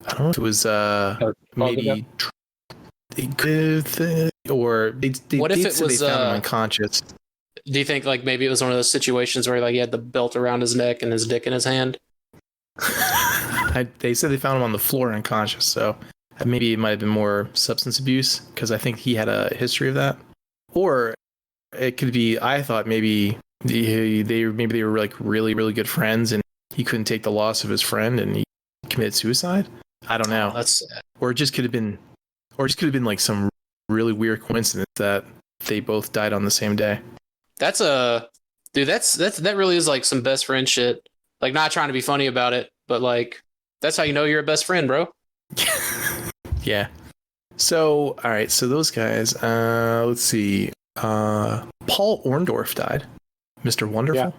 I don't know if it was maybe they could, or they what if it said was they found him unconscious. Do you think like maybe it was one of those situations where like he had the belt around his neck and his dick in his hand? They said they found him on the floor unconscious, so maybe it might have been more substance abuse because I think he had a history of that. Or it could be, I thought maybe they were like really, really good friends and he couldn't take the loss of his friend and he committed suicide. I don't know. That's sad. Or it just could have been like some really weird coincidence that they both died on the same day. That really is like some best friend shit. Like, not trying to be funny about it, but like that's how you know you're a best friend, bro. Yeah. So, all right. So those guys, let's see. Paul Orndorff died. Mr. Wonderful. Yeah.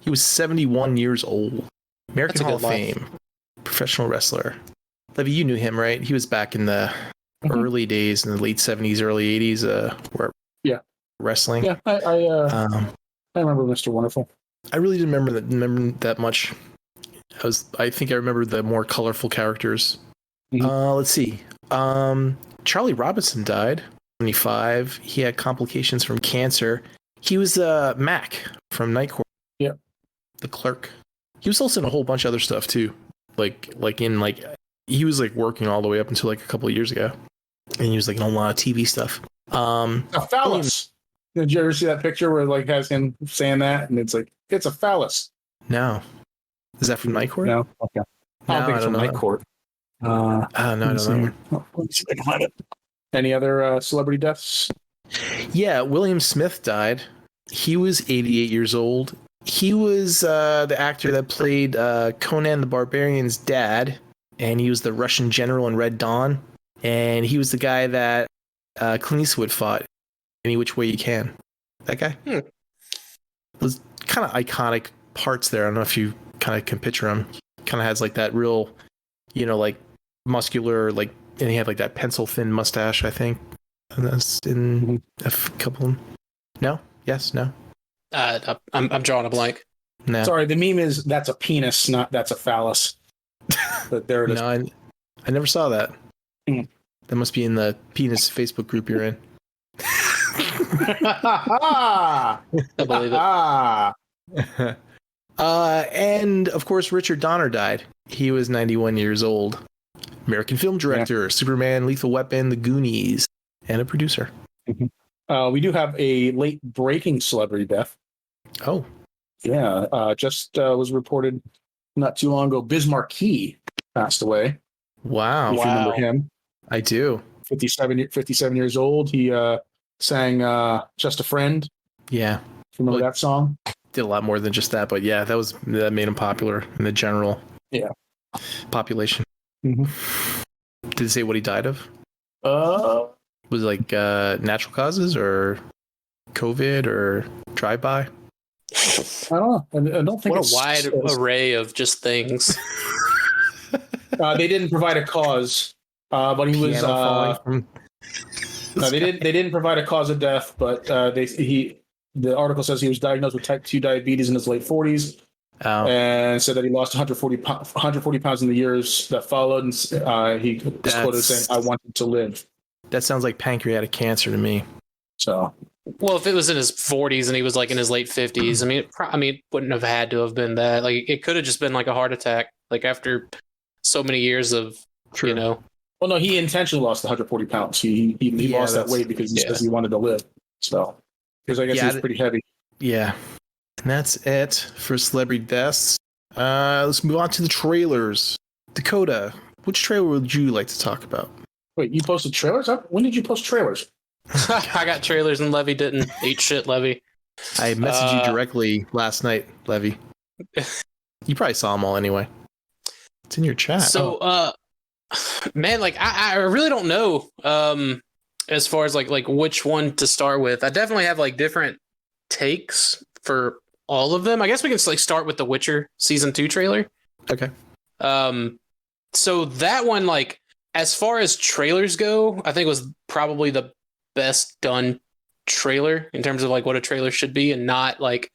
He was 71 years old. American Hall of Fame. Professional wrestler. Levy, you knew him, right? He was back in the early days, in the late 70s, early 80s, where wrestling. Yeah, I remember Mr. Wonderful. I really didn't remember that much. I think I remember the more colorful characters. Let's see. Charlie Robinson died, 75. He had complications from cancer. He was Mac from Night Court. Yeah. The clerk. He was also in a whole bunch of other stuff too. He was like working all the way up until like a couple of years ago. And he was like in a lot of TV stuff. A phallus. Did you ever see that picture where it like has him saying that and it's like it's a phallus? No. Is that from Night Court? No. Okay. I don't think it's from Night Court. No, I don't know. Any other celebrity deaths? Yeah, William Smith died. He was 88 years old. He was the actor that played Conan the Barbarian's dad, and he was the Russian general in Red Dawn. And he was the guy that Clint Eastwood fought Any Which Way You Can. That guy. There's kind of iconic parts there. I don't know if you kind of can picture him. Kind of has like that real, like muscular, like, and he had like that pencil thin mustache, I think. And that's in a couple. No? Yes? No? I'm drawing a blank. No. Sorry, the meme is that's a penis, not that's a phallus. But there it is. No, I never saw that. Mm. That must be in the penis Facebook group you're in. I believe it. And of course, Richard Donner died. He was 91 years old. American film director, Superman, Lethal Weapon, The Goonies, and a producer. We do have a late breaking celebrity death. Oh, yeah. Just was reported not too long ago. Biz Markie passed away. wow. If you remember him. I do. 57 years old. He sang Just a Friend. Yeah. Remember that song? Did a lot more than just that, but yeah, that made him popular in the general population. Mm-hmm. Did it say what he died of? Was it like natural causes or COVID or drive-by? I don't know. I don't think What a wide array of just things. They didn't provide a cause, but he was. No, they didn't provide a cause of death, but the article says he was diagnosed with type 2 diabetes in his late 40s, and said that he lost 140 pounds in the years that followed. And he was quoted saying, "I wanted to live." That sounds like pancreatic cancer to me. So, Well, if it was in his 40s and he was like in his late 50s, it wouldn't have had to have been that. Like, it could have just been like a heart attack. Like after so many years of, Well, no, he intentionally lost 140 pounds. He lost that weight because he says he wanted to live. So, because I guess he was pretty heavy. Yeah. And that's it for celebrity deaths. Let's move on to the trailers. Dakota, which trailer would you like to talk about? Wait, you posted trailers up? When did you post trailers? I got trailers and Levy didn't. Eat shit, Levy. I messaged you directly last night, Levy. You probably saw them all anyway. It's in your chat. So, man, like I really don't know. As far as like which one to start with, I definitely have like different takes for all of them. I guess we can like start with the Witcher season 2 trailer. Okay. So that one, like as far as trailers go, I think was probably the best done trailer in terms of like what a trailer should be, and not like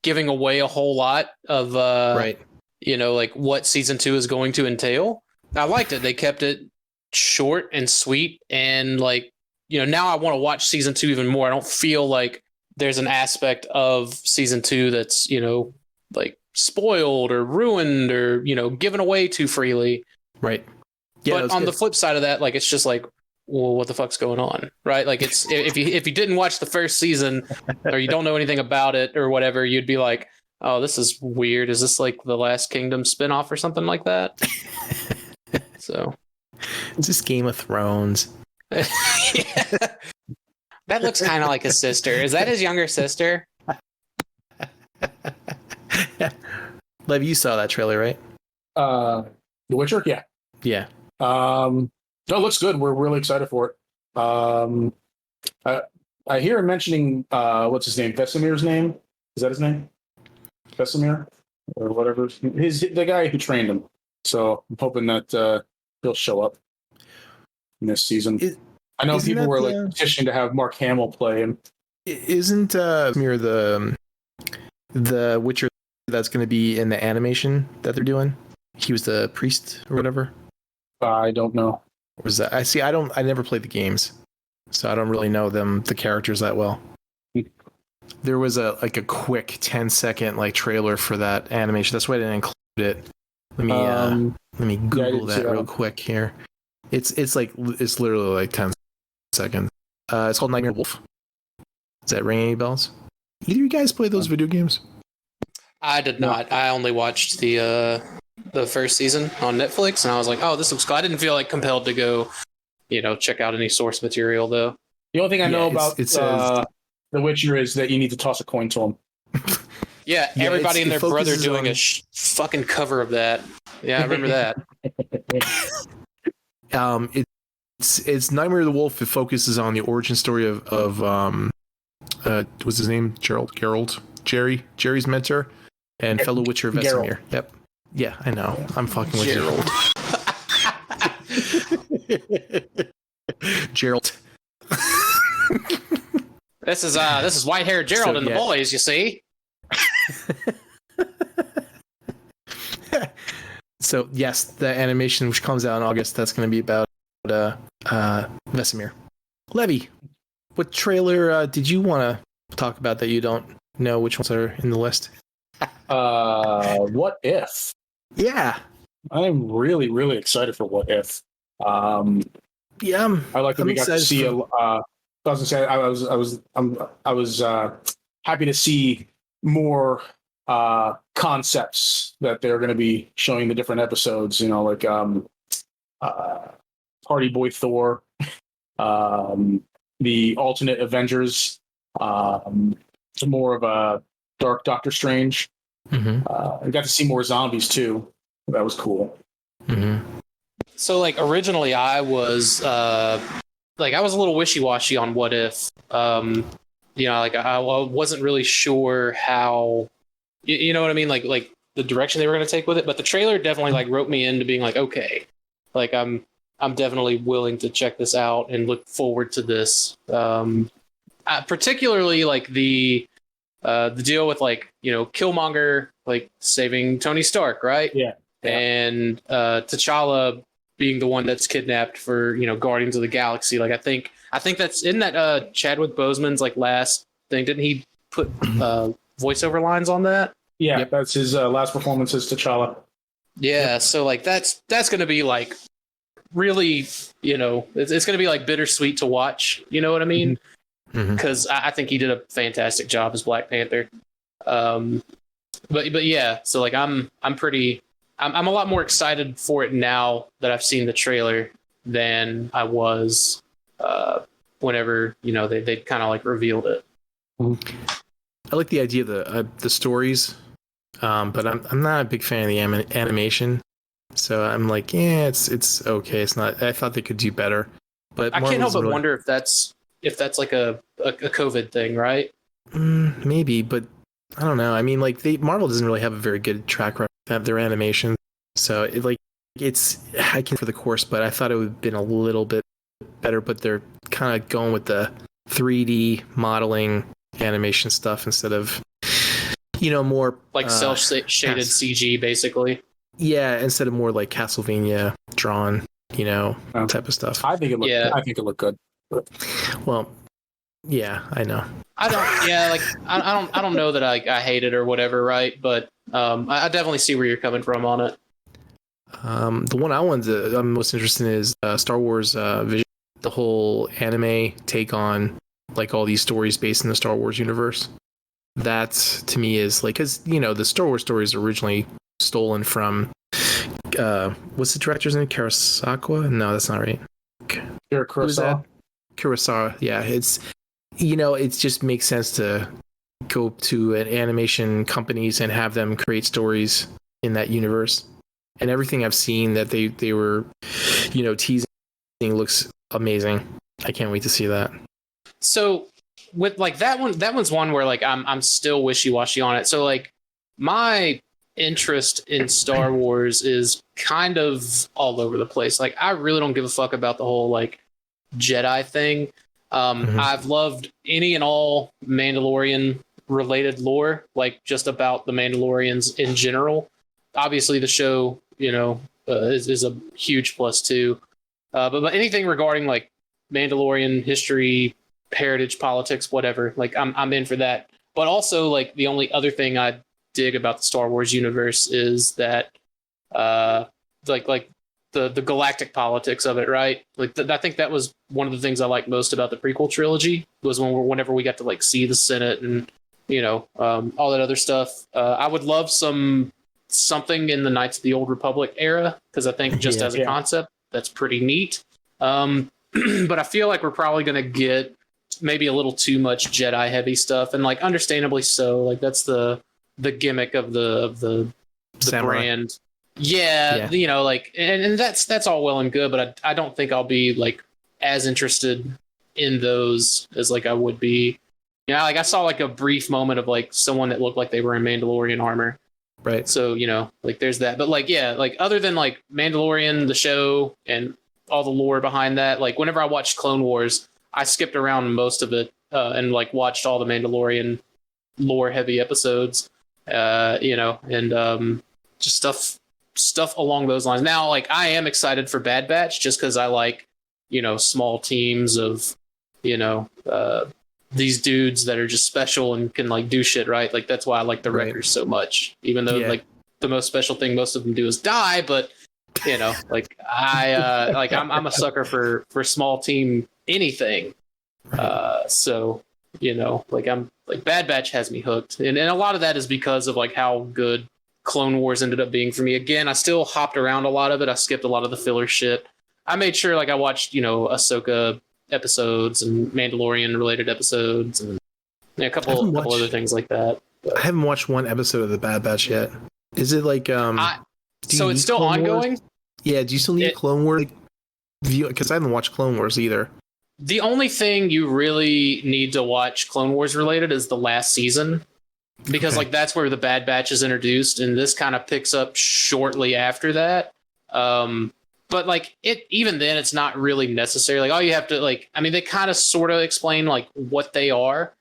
giving away a whole lot of right. Like what season 2 is going to entail. I liked it. They kept it short and sweet, and like, now I want to watch season 2 even more. I don't feel like there's an aspect of season 2 that's, like spoiled or ruined or, given away too freely. Right. Yeah, but on the flip side of that, like, it's just like, well, what the fuck's going on? Right. Like, it's if you didn't watch the first season or you don't know anything about it or whatever, you'd be like, oh, this is weird. Is this like the Last Kingdom spinoff or something like that? So it's just Game of Thrones. Yeah. That looks kind of like his sister. Is that his younger sister? Lev, you saw that trailer, right? The Witcher? Yeah. Yeah. No, it looks good. We're really excited for it. I hear him mentioning what's his name? Vesemir's name? Is that his name? Vesemir? Or whatever. The guy who trained him. So I'm hoping that he'll show up in this season. I know people were like petitioning to have Mark Hamill play him. Isn't Vesemir the Witcher that's going to be in the animation that they're doing? He was the priest or whatever. I don't know. Or was that? I never played the games, so I don't really know the characters that well. There was a quick 10-second like trailer for that animation. That's why I didn't include it. Let me Google that real quick here. It's literally like 10 seconds. It's called Nightmare Wolf. Does that ring any bells? Either of you guys play those video games? I did not. I only watched the first season on Netflix, and I was like, oh, this looks cool. I didn't feel like compelled to go, check out any source material though. The only thing I know about The Witcher is that you need to toss a coin to him. Yeah, everybody and their brother doing a fucking cover of that. Yeah, I remember that. it's Nightmare of the Wolf. It focuses on the origin story of what's his name? Jerry's mentor and fellow Witcher Vesemir. Yep. Yeah, I know. I'm fucking with Gerald. you. Gerald. This is white-haired Gerald and the boys, you see. So yes, the animation which comes out in August, that's going to be about Vesemir. Levy, what trailer did you want to talk about that you don't know which ones are in the list? What If? Yeah, I'm really, really excited for What If. yeah, I like that we got to see I was happy to see more concepts that they're going to be showing the different episodes. You know, like Party Boy Thor, the alternate Avengers, more of a Dark Doctor Strange. Mm-hmm. I got to see more zombies too. That was cool. Mm-hmm. So like originally I was a little wishy-washy on What If. You know, like I wasn't really sure how, you know what I mean? Like the direction they were going to take with it, but the trailer definitely like roped me into being like, okay, like I'm definitely willing to check this out and look forward to this. Particularly like the deal with like, you know, Killmonger like saving Tony Stark, right? Yeah. And T'Challa being the one that's kidnapped for, you know, Guardians of the Galaxy. Like I think that's in that Chadwick Boseman's like last thing. Didn't he put voiceover lines on that? Yeah, Yep. That's his last performance as T'Challa. Yeah, so like that's going to be like really, you know, it's going to be like bittersweet to watch. You know what I mean? Because I think he did a fantastic job as Black Panther. But yeah, so like I'm a lot more excited for it now that I've seen the trailer than I was whenever, you know, they kind of like revealed it. I like the idea of the stories, but I'm not a big fan of the animation. So I'm like, yeah, it's okay. It's not. I thought they could do better, but I can't help but wonder if that's like a COVID thing, right? Maybe, but I don't know. I mean, like Marvel doesn't really have a very good track record of their animation, so I can for the course, but I thought it would have been a little bit better. But they're kind of going with the 3D modeling animation stuff instead of, you know, more like cel-shaded CG, basically. Yeah, instead of more like Castlevania drawn, you know, type of stuff. I think it looked good. Well, yeah, I know. I don't know that I hate it or whatever, right? But I definitely see where you're coming from on it. The one I'm most interested in is Star Wars Vision, the whole anime take on like all these stories based in the Star Wars universe. That to me is like, because you know the Star Wars stories originally stolen from what's the director's name? Kurosawa? No, that's not right. Kurosawa. Yeah, it's, you know, it just makes sense to go to an animation companies and have them create stories in that universe. And everything I've seen that they were, you know, teasing looks amazing. I can't wait to see that. So with like that one's one where like I'm still wishy-washy on it. So like my interest in Star Wars is kind of all over the place. Like I really don't give a fuck about the whole like Jedi thing. I've loved any and all Mandalorian related lore, like just about the Mandalorians in general. Obviously the show, you know, is a huge plus too. But anything regarding like Mandalorian history, heritage, politics, whatever, like I'm in for that. But also like the only other thing I dig about the Star Wars universe is that like the galactic politics of it, right? Like I think that was one of the things I liked most about the prequel trilogy was whenever we got to like see the Senate and, you know, all that other stuff. I would love something in the Knights of the Old Republic era, because I think just as a concept, that's pretty neat. But I feel like we're probably going to get maybe a little too much Jedi heavy stuff, and like understandably so. Like that's the gimmick of the brand. Yeah, you know, like, and that's all well and good, but I don't think I'll be like as interested in those as like I would be. You know, like I saw like a brief moment of like someone that looked like they were in Mandalorian armor. Right. So, you know, like there's that. But like, yeah, like other than like Mandalorian, the show, and all the lore behind that, like whenever I watched Clone Wars, I skipped around most of it and like watched all the Mandalorian lore heavy episodes, you know, and just stuff along those lines. Now, like I am excited for Bad Batch just because I like, you know, small teams of, you know, these dudes that are just special and can like do shit, right? Like that's why I like the Wreckers so much, even though like the most special thing most of them do is die. But you know, like I'm a sucker for small team anything. So you know, like I'm like Bad Batch has me hooked, and a lot of that is because of like how good Clone Wars ended up being for me. Again, I still hopped around a lot of it. I skipped a lot of the filler shit. I made sure like I watched, you know, Ahsoka episodes and Mandalorian related episodes and a couple other things like that. But I haven't watched one episode of the Bad Batch yet. Is it like so it's still ongoing? Wars? Yeah, do you still need Clone Wars? Because I haven't watched Clone Wars either. The only thing you really need to watch Clone Wars related is the last season, because like that's where the Bad Batch is introduced, and this kind of picks up shortly after that. But like it, even then, it's not really necessary. Like all you have to like, I mean, they kind of sort of explain like what they are,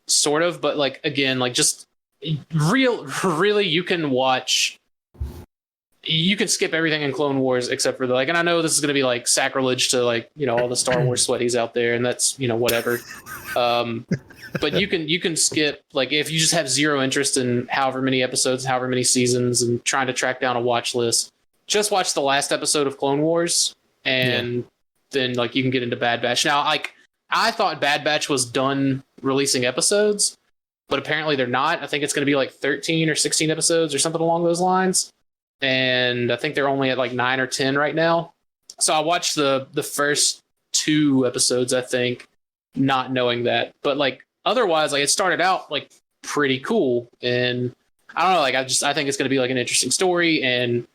sort of. But like again, like just really, you can watch. You can skip everything in Clone Wars except for the like, and I know this is going to be like sacrilege to like, you know, all the Star Wars sweaties out there, and that's, you know, whatever. But you can skip, like if you just have zero interest in however many episodes, however many seasons, and trying to track down a watch list. Just watch the last episode of Clone Wars, and then like you can get into Bad Batch. Now, like I thought Bad Batch was done releasing episodes, but apparently they're not. I think it's going to be like 13 or 16 episodes or something along those lines. And I think they're only at like 9 or 10 right now. So I watched the first 2 episodes, I think, not knowing that. But like otherwise, like it started out like pretty cool, and I don't know, like I think it's going to be like an interesting story, and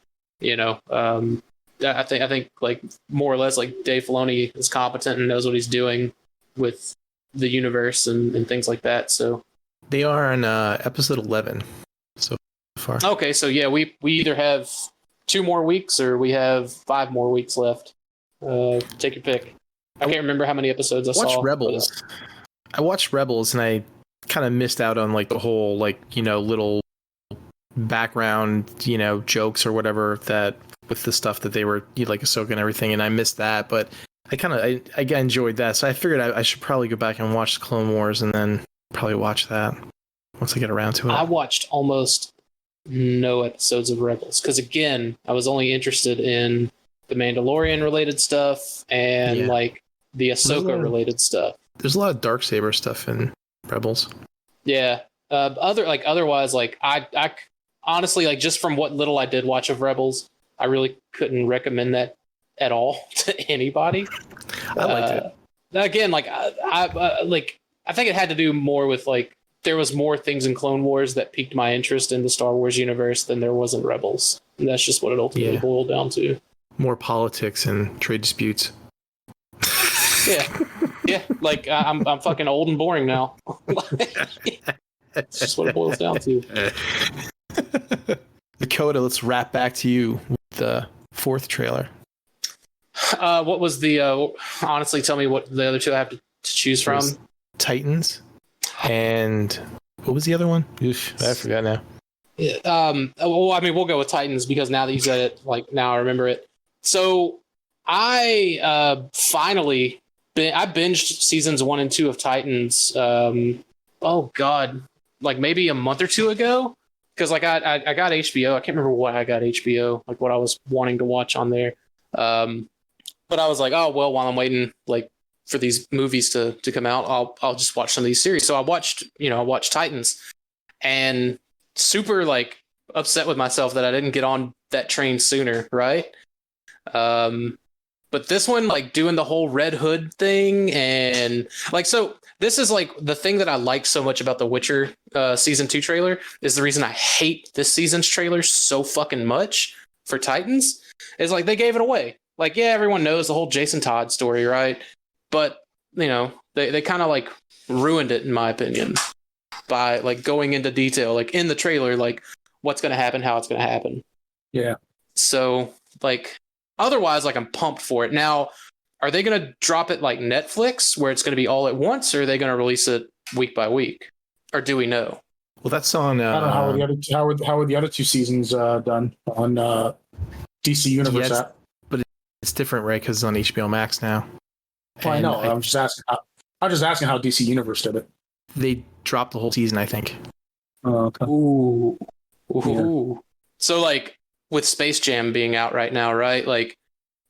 you know, I think like more or less like Dave Filoni is competent and knows what he's doing with the universe and things like that. So they are on episode 11 so far. Okay, so yeah, we either have 2 more weeks or we have 5 more weeks left. Take your pick. I can't remember how many episodes I saw. Rebels. I watched Rebels and I kind of missed out on like the whole like, you know, little background, you know, jokes or whatever that with the stuff that they were like Ahsoka and everything, and I missed that, but I enjoyed that, so I figured I should probably go back and watch Clone Wars and then probably watch that once I get around to it. I watched almost no episodes of Rebels because again, I was only interested in the Mandalorian related stuff and like the Ahsoka related stuff. There's a lot of Darksaber stuff in Rebels. Yeah. Otherwise, like I honestly, like just from what little I did watch of Rebels, I really couldn't recommend that at all to anybody. I liked it. Again, like I think it had to do more with like there was more things in Clone Wars that piqued my interest in the Star Wars universe than there was in Rebels, and that's just what it ultimately boiled down to. More politics and trade disputes. Yeah. Like I'm fucking old and boring now. That's just what it boils down to. Dakota, let's wrap back to you with the 4th trailer. What was the? Honestly, tell me what the other 2 I have to choose from. Titans, and what was the other one? Oof, I forgot now. Yeah. Well, I mean, we'll go with Titans because now that you said it, like now I remember it. So I finally I binged seasons 1 and 2 of Titans. Oh God, like maybe a month or 2 ago. Because like I got HBO. I can't remember why I got HBO. Like what I was wanting to watch on there. But I was like, oh well, while I'm waiting like for these movies to come out, I'll just watch some of these series. So I watched Titans, and super like upset with myself that I didn't get on that train sooner, right? But this one, like doing the whole Red Hood thing, and like so. This is like the thing that I like so much about the Witcher season 2 trailer is the reason I hate this season's trailer so fucking much for Titans is like they gave it away. like, yeah, everyone knows the whole Jason Todd story, right? But, you know, they kind of like ruined it, in my opinion, by like going into detail, like in the trailer, like what's going to happen, how it's going to happen. Yeah. So, like, otherwise, like, I'm pumped for it. Now, are they going to drop it like Netflix, where it's going to be all at once, or are they going to release it week by week? Or do we know? Well, that's on. I don't know how were the other two seasons done on DC Universe app. But it's different, right? Because it's on HBO Max now. Well, I know. I'm just asking. I'm just asking how DC Universe did it. They dropped the whole season, I think. Oh, okay. Ooh. Yeah. So, like, with Space Jam being out right now, right? Like,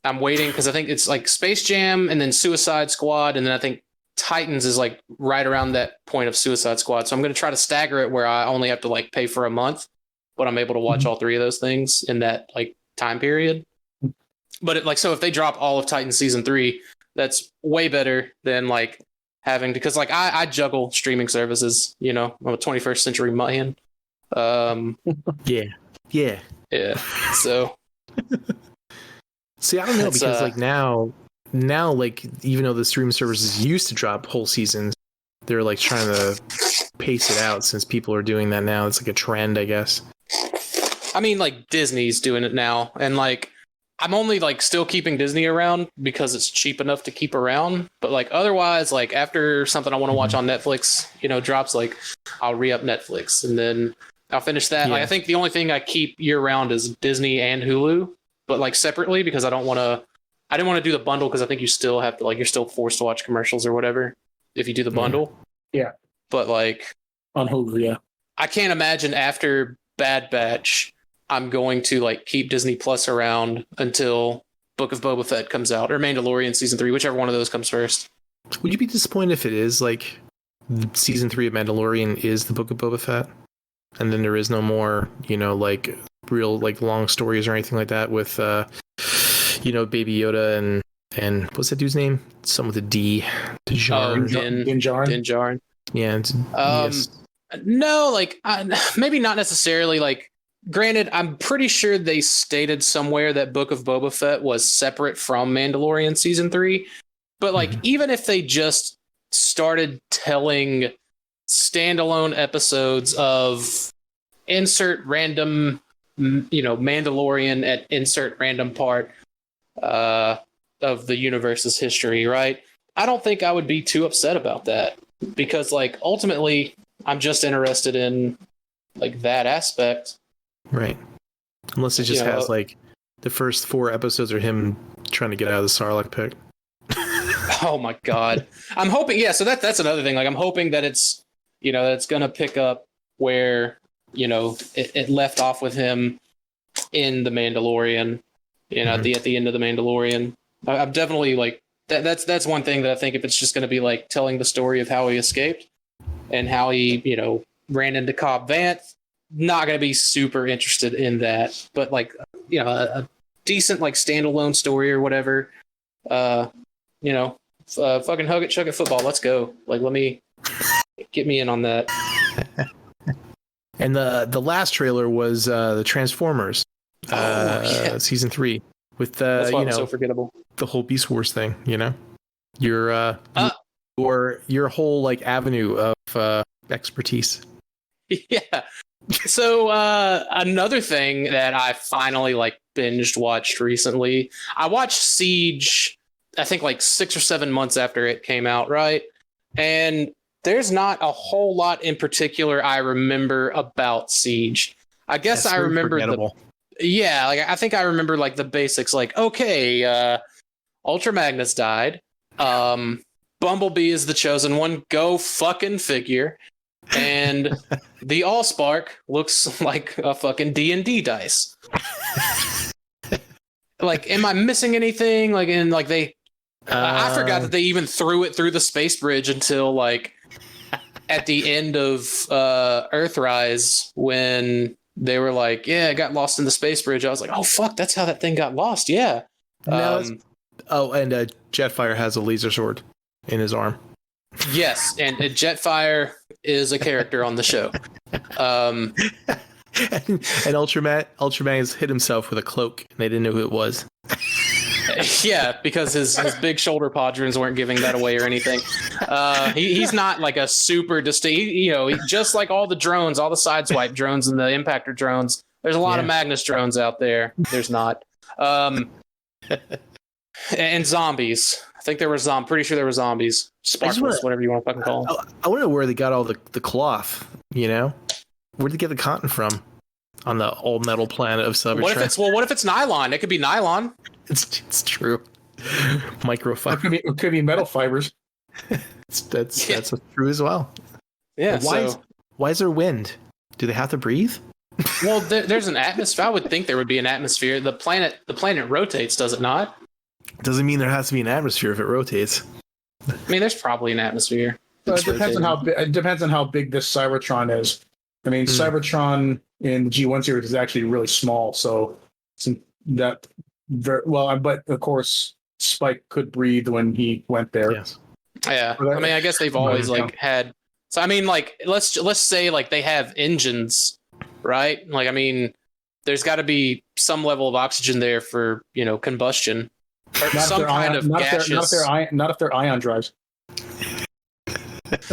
I'm waiting because I think it's like Space Jam and then Suicide Squad, and then I think Titans is like right around that point of Suicide Squad. So I'm going to try to stagger it where I only have to like pay for a month, but I'm able to watch all three of those things in that like time period. But it, like, so if they drop all of Titans season 3, that's way better than like having to, because like I juggle streaming services, you know, I'm a 21st century man. Yeah. So see, I don't know, because like now, like, even though the streaming services used to drop whole seasons, they're like trying to pace it out since people are doing that now. It's like a trend, I guess. I mean, like, Disney's doing it now, and like I'm only like still keeping Disney around because it's cheap enough to keep around. But like otherwise, like after something I want to watch on Netflix, you know, drops, like I'll re-up Netflix and then I'll finish that. Yeah. Like, I think the only thing I keep year round is Disney and Hulu, but like separately, because I didn't want to do the bundle, because I think you still have to, like, you're still forced to watch commercials or whatever if you do the bundle. Yeah. But like On Hulu, yeah. I can't imagine after Bad Batch I'm going to like keep Disney Plus around until Book of Boba Fett comes out, or Mandalorian season 3, whichever one of those comes first. Would you be disappointed if it is like season 3 of Mandalorian is the Book of Boba Fett, and then there is no more, you know, like real like long stories or anything like that with you know, Baby Yoda and what's that dude's name? Some with a D. Din Djarin. Yeah. Yes. No, like maybe not necessarily. Like, granted, I'm pretty sure they stated somewhere that Book of Boba Fett was separate from Mandalorian season 3. But like, even if they just started telling standalone episodes of insert random, you know, Mandalorian at insert random part of the universe's history, right? I don't think I would be too upset about that, because like ultimately I'm just interested in like that aspect. Right. Unless it just has like the first 4 episodes are him trying to get out of the Sarlacc pit. Oh my God. I'm hoping, yeah, so that's another thing. Like, I'm hoping that it's, you know, it's going to pick up where, you know, it left off with him in The Mandalorian, you know, at the end of The Mandalorian. I'm definitely like, that's one thing that I think, if it's just going to be like telling the story of how he escaped and how he, you know, ran into Cobb Vanth, not going to be super interested in that. But like, you know, a decent like standalone story or whatever, you know, fucking hug it, chug it, football. Let's go. Like, get me in on that. And the last trailer was the Transformers season 3 with That's why you it was know, so forgettable. The whole Beast Wars thing. You know, your whole like avenue of expertise. Yeah. So another thing that I finally like binged watched recently, I watched Siege, I think like 6 or 7 months after it came out, right? And there's not a whole lot in particular I remember about Siege. I guess I remember like I think I remember like the basics, like, okay, Ultra Magnus died. Bumblebee is the chosen one. Go fucking figure. And the Allspark looks like a fucking D&D dice. Like, am I missing anything? Like, in like they, I forgot that they even threw it through the space bridge until like at the end of Earthrise, when they were like, yeah, it got lost in the space bridge. I was like, oh fuck, that's how that thing got lost. Yeah. And Jetfire has a laser sword in his arm. Yes, and Jetfire is a character on the show. And Ultraman has hit himself with a cloak, and they didn't know who it was. Yeah, because his big shoulder podrons weren't giving that away or anything. He's not like a super distinct, just like all the drones, all the sideswipe drones and the impactor drones. There's a lot of Magnus drones out there. There's not. And zombies. I think there were pretty sure there were zombies. Sparklers, whatever you want to fucking call them. I wonder where they got all the cloth, Where'd they get the cotton from on the all metal planet of Cybertron? What if it's nylon? It could be nylon. It's true. Microfiber. It could be metal fibers. That's true as well. Yeah. Why is there wind? Do they have to breathe? Well, there's an atmosphere. I would think there would be an atmosphere. The planet rotates, does it not? Doesn't mean there has to be an atmosphere if it rotates. I mean, there's probably an atmosphere. So it depends on how big this Cybertron is. I mean, Cybertron in the G1 series is actually really small, so but of course Spike could breathe when he went there. Yes. Yeah, I mean, I guess they've always had. So I mean, let's say they have engines, right? I mean, there's got to be some level of oxygen there for combustion. Or some kind of gaseous. Not if they're ion drives.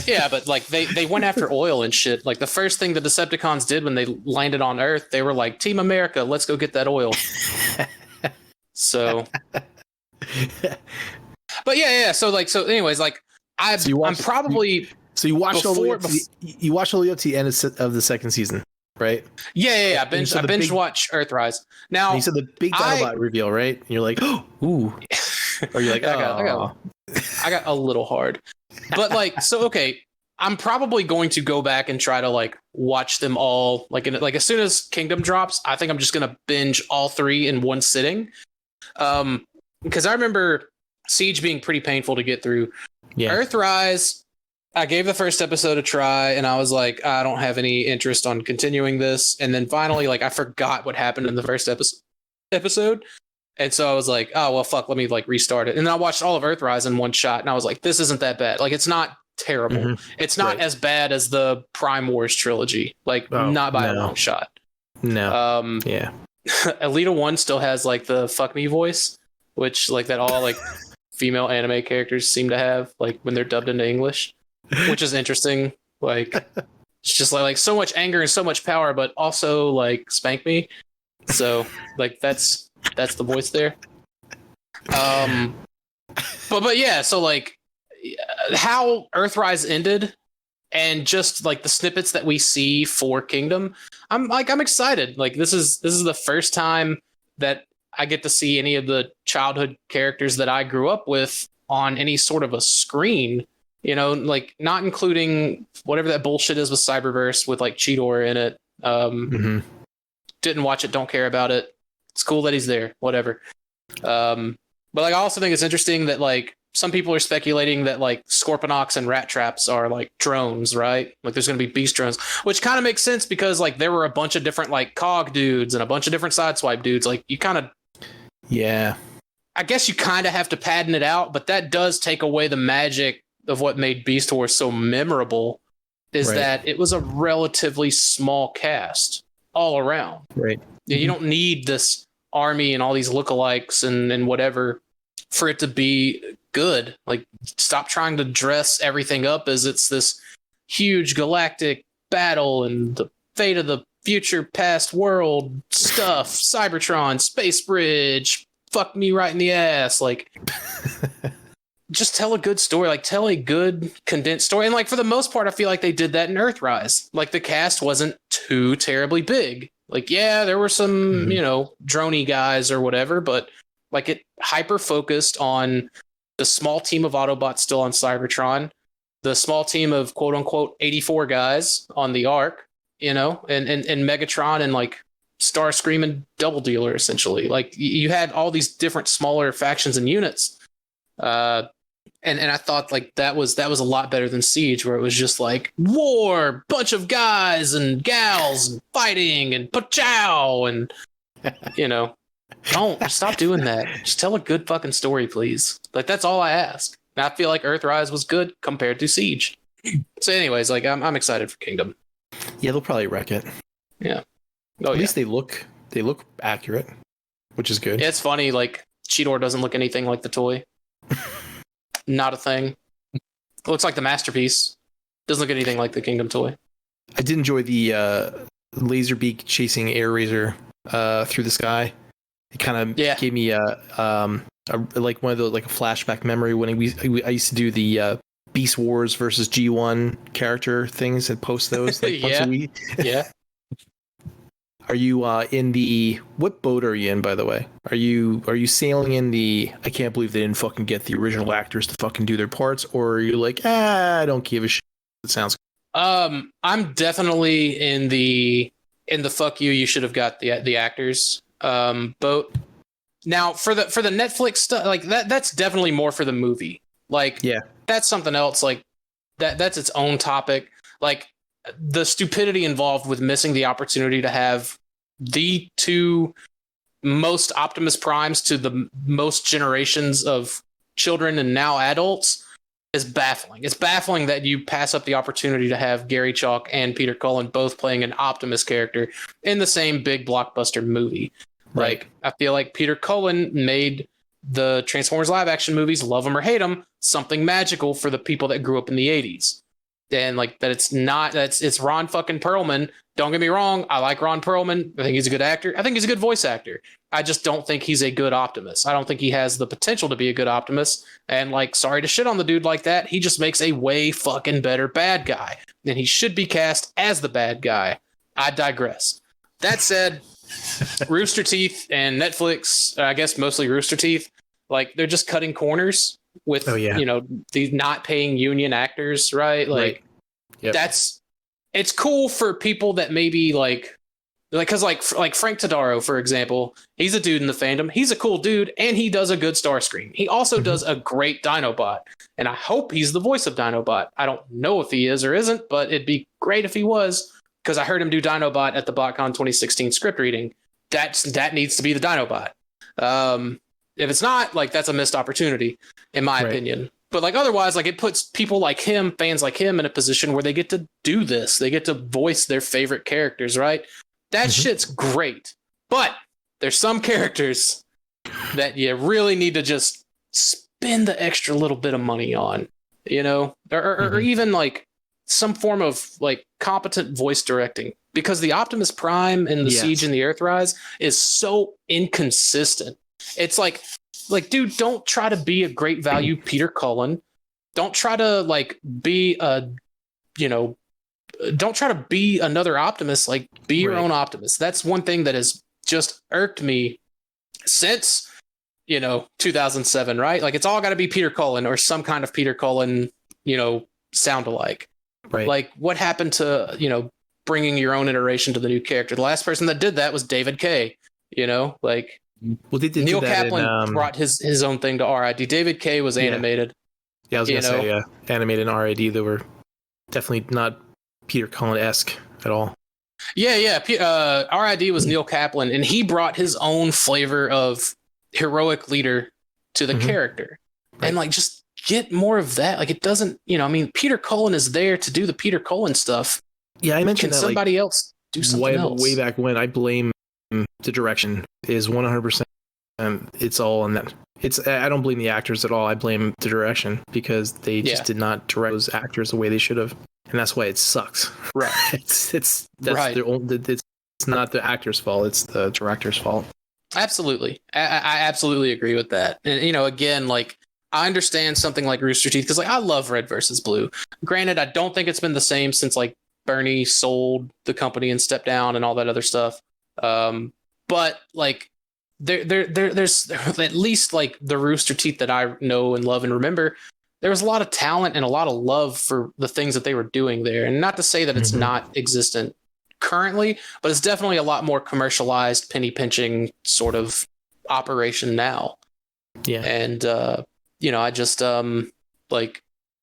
Yeah, but they went after oil and shit. Like the first thing the Decepticons did when they landed on Earth, they were like, "Team America, let's go get that oil." So, but yeah. So anyways, I'm probably. So you watched all the way up to the end of the second season, right? Yeah. I binge watch Earthrise. Now you said the big Autobot reveal, right? And you're like, oh, ooh, or you're like, I got a little hard, but okay. I'm probably going to go back and try to watch them all. As soon as Kingdom drops, I think I'm just gonna binge all three in one sitting. Because I remember Siege being pretty painful to get through. Yeah. Earthrise, I gave the first episode a try, and I was like, I don't have any interest on continuing this. And then finally, I forgot what happened in the first episode. And so I was like, oh, well, fuck, let me restart it. And then I watched all of Earthrise in one shot, and I was like, this isn't that bad. It's not terrible. Mm-hmm. It's not as bad as the Prime Wars trilogy. Not by a long shot. No. Yeah. Alita 1 still has the fuck me voice, which that all female anime characters seem to have when they're dubbed into English, which is interesting. It's just so much anger and so much power, but also spank me. So that's the voice there. But yeah, so how Earthrise ended and just the snippets that we see for Kingdom, I'm excited. This is the first time that I get to see any of the childhood characters that I grew up with on any sort of a screen, not including whatever that bullshit is with Cyberverse with Cheetor in it. Didn't watch it, don't care about it. It's cool that he's there, whatever. But I also think it's interesting that some people are speculating that Scorponok and Rat Traps are drones, right? There's going to be beast drones, which kind of makes sense because there were a bunch of different cog dudes and a bunch of different sideswipe dudes. You kind of, yeah, I guess you kind of have to pattern it out, but that does take away the magic of what made Beast Wars so memorable. Is that it was a relatively small cast all around. Right. You don't need this army and all these lookalikes and whatever for it to be good. Stop trying to dress everything up as it's this huge galactic battle and the fate of the future past world stuff. Cybertron, Space Bridge, fuck me right in the ass. Just tell a good story. Tell a good condensed story. And for the most part, I feel like they did that in Earthrise. The cast wasn't too terribly big. Yeah, there were some, droney guys or whatever, but it hyper focused on the small team of Autobots still on Cybertron, the small team of quote unquote 84 guys on the Ark, and Megatron and Starscream and Double Dealer, essentially. You had all these different smaller factions and units. And I thought that was a lot better than Siege, where it was just war, bunch of guys and gals and fighting and pachow and don't stop doing that. Just tell a good fucking story, please. That's all I ask. And I feel like Earthrise was good compared to Siege. So anyways, I'm excited for Kingdom. Yeah, they'll probably wreck it. Yeah. At least they look accurate, which is good. Yeah, it's funny. Cheetor doesn't look anything like the toy. Not a thing. It looks like the masterpiece. Doesn't look anything like the Kingdom toy. I did enjoy the laser beak chasing Air Razor through the sky. It kind of gave me like one of the like a flashback memory when I used to do the Beast Wars versus G1 character things and post those like once a week. Yeah. Are you in the what boat are you in, by the way? Are you sailing in the I can't believe they didn't fucking get the original actors to fucking do their parts, or are you like, I don't give a shit? It sounds I'm definitely in the fuck you should have got the actors boat. Now for the Netflix stuff, like that's definitely more for the movie. Like that's something else. Like that's its own topic. Like the stupidity involved with missing the opportunity to have the two most Optimus Primes to the most generations of children and now adults is baffling. It's baffling that you pass up the opportunity to have Gary Chalk and Peter Cullen both playing an Optimus character in the same big blockbuster movie. Right. Like, I feel like Peter Cullen made the Transformers live action movies, love them or hate them, something magical for the people that grew up in the 80s. And like that it's Ron fucking Perlman. Don't get me wrong, I like Ron Perlman. I think he's a good actor. I think he's a good voice actor. I just don't think he's a good Optimus. I don't think he has the potential to be a good Optimus. And like, sorry to shit on the dude like that, he just makes a way fucking better bad guy. And he should be cast as the bad guy. I digress. That said, Rooster Teeth and Netflix, I guess mostly Rooster Teeth, like they're just cutting corners with these not paying union actors, right? Like it's cool for people that maybe like because like Frank Tadaro, for example, he's a dude in the fandom. He's a cool dude, and he does a good Starscream. He also does a great Dinobot, and I hope he's the voice of Dinobot. I don't know if he is or isn't, but it'd be great if he was, because I heard him do Dinobot at the BotCon 2016 script reading. That needs to be the Dinobot. If it's not, like, that's a missed opportunity, in my opinion. But like otherwise, like it puts people like him, fans like him, in a position where they get to do this. They get to voice their favorite characters, right? That shit's great. But there's some characters that you really need to just spend the extra little bit of money on, you know, or even like some form of like competent voice directing, because the Optimus Prime and the Siege and the Earthrise is so inconsistent. It's like, dude, don't try to be a great value Peter Cullen. Don't try to like be don't try to be another Optimus. Like, be your own Optimus. That's one thing that has just irked me since 2007, right? Like, it's all got to be Peter Cullen or some kind of Peter Cullen, sound alike. Right. Like, what happened to bringing your own iteration to the new character? The last person that did that was David Kaye. Like. Well, they did Neil do that Kaplan brought his own thing to RID. David Kaye was animated. Yeah, I was going to say animated and RID. They were definitely not Peter Cullen-esque at all. Yeah. RID was Neil Kaplan, and he brought his own flavor of heroic leader to the character. Right. And like, just get more of that. Like, it doesn't, Peter Cullen is there to do the Peter Cullen stuff. Yeah, I mentioned that somebody else do something else. Way back when, I blame the direction is 100%. It's all on that. I don't blame the actors at all. I blame the direction, because they just did not direct those actors the way they should have, and that's why it sucks. Right. It's right. It's not the actor's fault. It's the director's fault. Absolutely. I absolutely agree with that. And again, like, I understand something like Rooster Teeth, because like, I love Red versus Blue. Granted, I don't think it's been the same since like Bernie sold the company and stepped down and all that other stuff. But like, there's at least like the Rooster Teeth that I know and love and remember, there was a lot of talent and a lot of love for the things that they were doing there. And not to say that it's not existent currently, but it's definitely a lot more commercialized, penny pinching sort of operation now. Yeah. And, I just, I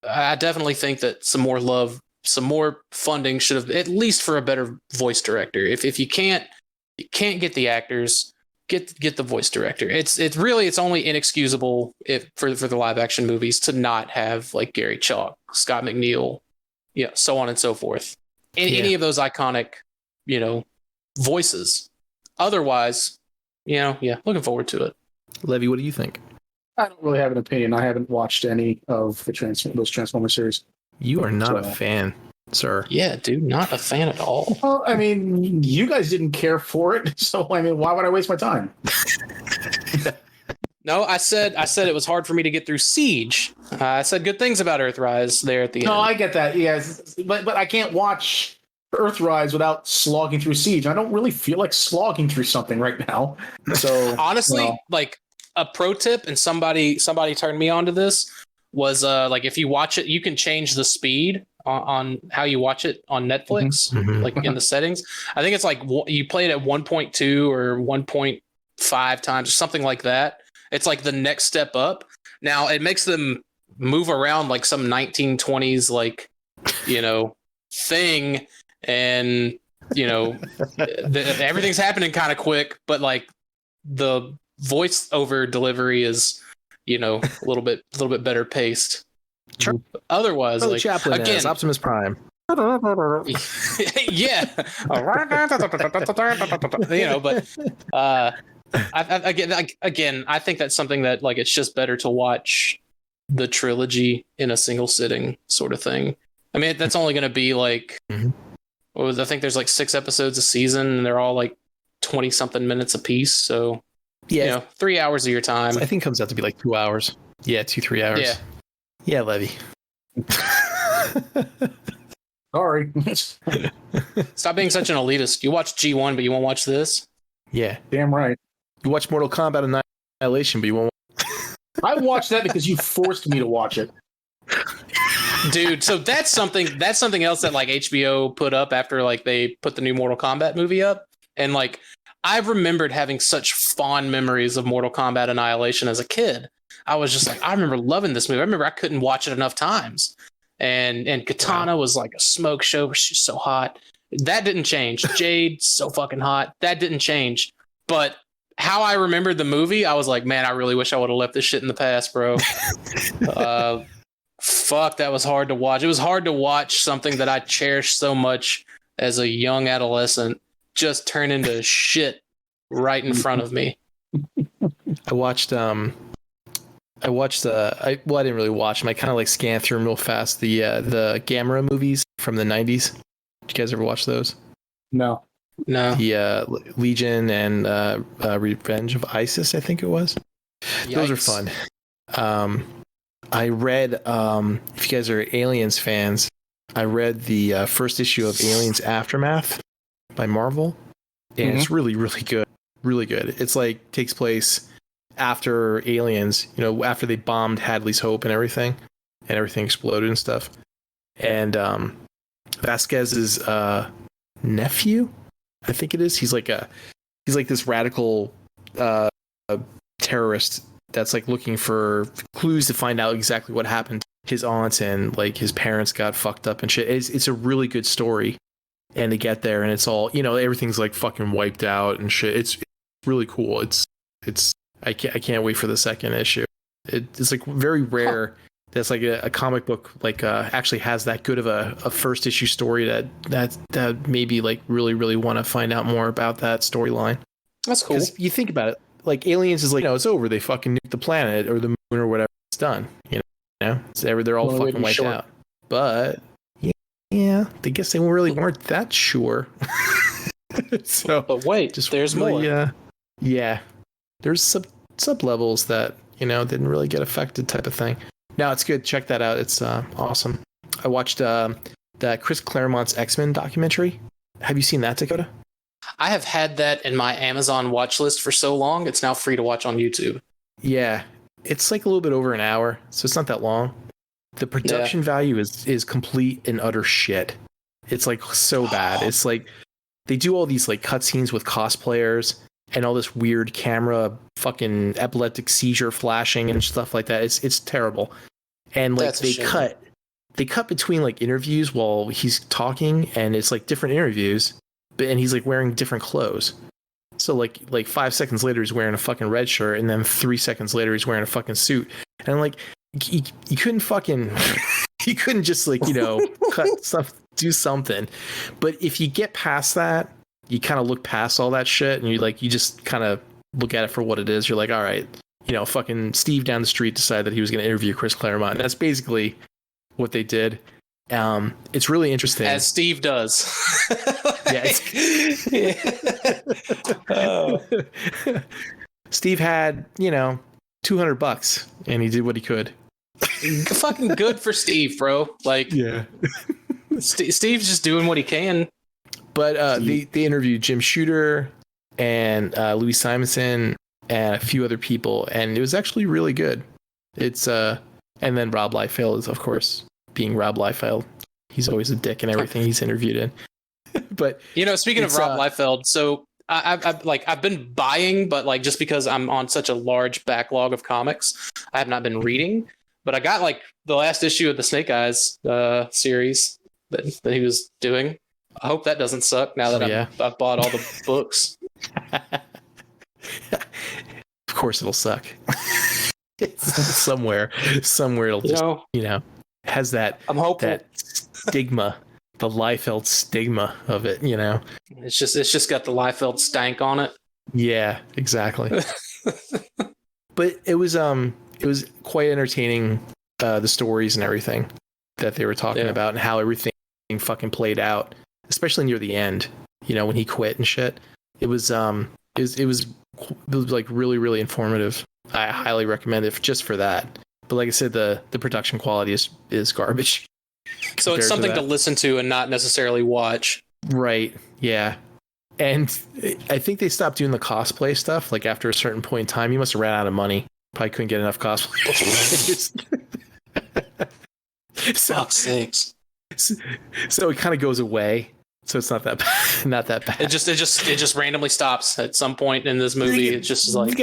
definitely think that some more love, some more funding should have, at least for a better voice director. If you can't get the actors, get the voice director. It's only inexcusable for the live action movies to not have like Gary Chalk, Scott McNeil, so on and so forth. Any of those iconic, voices. Otherwise, looking forward to it. Levy, what do you think? I don't really have an opinion. I haven't watched any of those Transformer series. You are not a fan, sir. Yeah, dude, not a fan at all. Well, I mean, you guys didn't care for it, so I mean, why would I waste my time? No, I said it was hard for me to get through Siege. I said good things about Earthrise there at the end. No, I get that. Yes, but I can't watch Earthrise without slogging through Siege. I don't really feel like slogging through something right now. So honestly, like a pro tip, and somebody turned me onto this, was like if you watch it, you can change the speed on how you watch it on Netflix, like in the settings. I think it's like you play it at 1.2 or 1.5 times or something like that. It's like the next step up. Now it makes them move around like some 1920s, like, you know, thing. And, you know, everything's happening kind of quick, but like the voice over delivery is, you know, a little bit better paced. Otherwise, like Chaplin again, as Optimus Prime. yeah, you know, but I think that's something that like it's just better to watch the trilogy in a single sitting sort of thing. I mean, that's only going to be like, I think there's like 6 episodes a season, and they're all like 20 something minutes a piece. So Yeah, you know, 3 hours of your time. I think it comes out to be like 2 hours. Yeah, 2-3 hours. Yeah, Levy. sorry. Stop being such an elitist. You watch G1, but you won't watch this. Yeah, Damn right. you watch Mortal Kombat Annihilation, but you won't. I watched that because you forced me to watch it. Dude, so that's something else that like HBO put up after like they put the new Mortal Kombat movie up. And like I've remembered having such fond memories of Mortal Kombat Annihilation as a kid. I was just like, I remember loving this movie. I remember I couldn't watch it enough times. And Katana was like a smoke show, but she's so hot. That didn't change. Jade, so fucking hot. That didn't change. But how I remembered the movie, I was like, man, I really wish I would have left this shit in the past, bro. Fuck, that was hard to watch. It was hard to watch something that I cherished so much as a young adolescent just turn into shit right in front of me. I didn't really watch them. I kind of like scanned through them real fast. The Gamera movies from the 90s. Did you guys ever watch those? No. The Legion and Revenge of Isis, I think it was. Yikes. Those are fun. I read, if you guys are Aliens fans, I read the first issue of Aliens Aftermath by Marvel, and it's really, really good. Really good. It's like takes place after Aliens, you know, after they bombed Hadley's Hope and everything exploded and stuff. And Vasquez's nephew, I think it is. He's like this radical terrorist that's like looking for clues to find out exactly what happened to his aunts, and like his parents got fucked up and shit. It's a really good story, and they get there and it's all, you know, everything's like fucking wiped out and shit. It's really cool. I can't wait for the second issue. It's like very rare that's like a comic book like actually has that good of a first issue story that maybe like really want to find out more about that storyline. That's cool. Because you think about it, like Aliens is like, you know, it's over. They fucking nuked the planet or the moon or whatever. It's done. You know, they're all fucking wiped out. But yeah, I guess they really weren't that sure. So, but wait, there's more. Yeah, there's sub levels that, you know, didn't really get affected type of thing. No, it's good. Check that out. It's awesome. I watched that Chris Claremont's X-Men documentary. Have you seen that, Dakota? I have had that in my Amazon watch list for so long. It's now free to watch on YouTube. Yeah, it's like a little bit over an hour, so it's not that long. The production value is complete and utter shit. It's like so bad. It's like they do all these like cutscenes with cosplayers and all this weird camera fucking epileptic seizure flashing and stuff like that. It's terrible. And like they cut between like interviews while he's talking, and it's like different interviews, and he's like wearing different clothes. So like 5 seconds later he's wearing a fucking red shirt, and then 3 seconds later he's wearing a fucking suit. And I'm like, you couldn't fucking you couldn't just like, you know, cut stuff, do something. But if you get past that, you kind of look past all that shit, and you just kind of look at it for what it is. You're like, all right, fucking Steve down the street decided that he was going to interview Chris Claremont. And that's basically what they did. It's really interesting. As Steve does. Yeah. Steve had, $200 and he did what he could. Fucking good for Steve, bro. Like, yeah. Steve's just doing what he can. But they interviewed Jim Shooter and Louis Simonson and a few other people, and it was actually really good. It's and then Rob Liefeld is, of course, being Rob Liefeld. He's always a dick in everything he's interviewed in. But speaking of Rob Liefeld, so I've been buying, but like just because I'm on such a large backlog of comics, I have not been reading. But I got like the last issue of the Snake Eyes series that he was doing. I hope that doesn't suck now that I've bought all the books. Of course it'll suck. somewhere it'll just, has that, I'm hopeful. that stigma, the Liefeld stigma of it, It's just got the Liefeld stank on it. Yeah, exactly. But it was quite entertaining, the stories and everything that they were talking about and how everything fucking played out, especially near the end, when he quit and shit. It was like really, really informative. I highly recommend it just for that. But like I said, the production quality is garbage. So it's something to listen to and not necessarily watch. Right. Yeah. And I think they stopped doing the cosplay stuff. Like after a certain point in time, he must have ran out of money. Probably couldn't get enough cosplay. Fuck's sakes. So it kind of goes away. So it's not that bad. Not that bad. It just randomly stops at some point in this movie. It's just like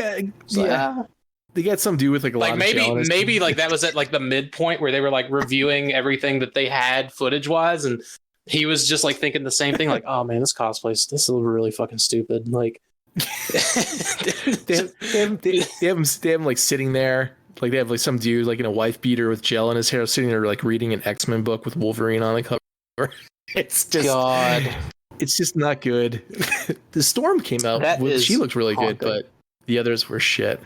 they got some do with like a lot of maybe like that was at like the midpoint where they were like reviewing everything that they had footage wise, and he was just like thinking the same thing, like, oh man, this is really fucking stupid. Like they have him like sitting there, like they have like some dude like in a wife beater with gel in his hair sitting there like reading an X-Men book with Wolverine on the cover. It's just it's just not good. The Storm came out. She looked really good, but the others were shit.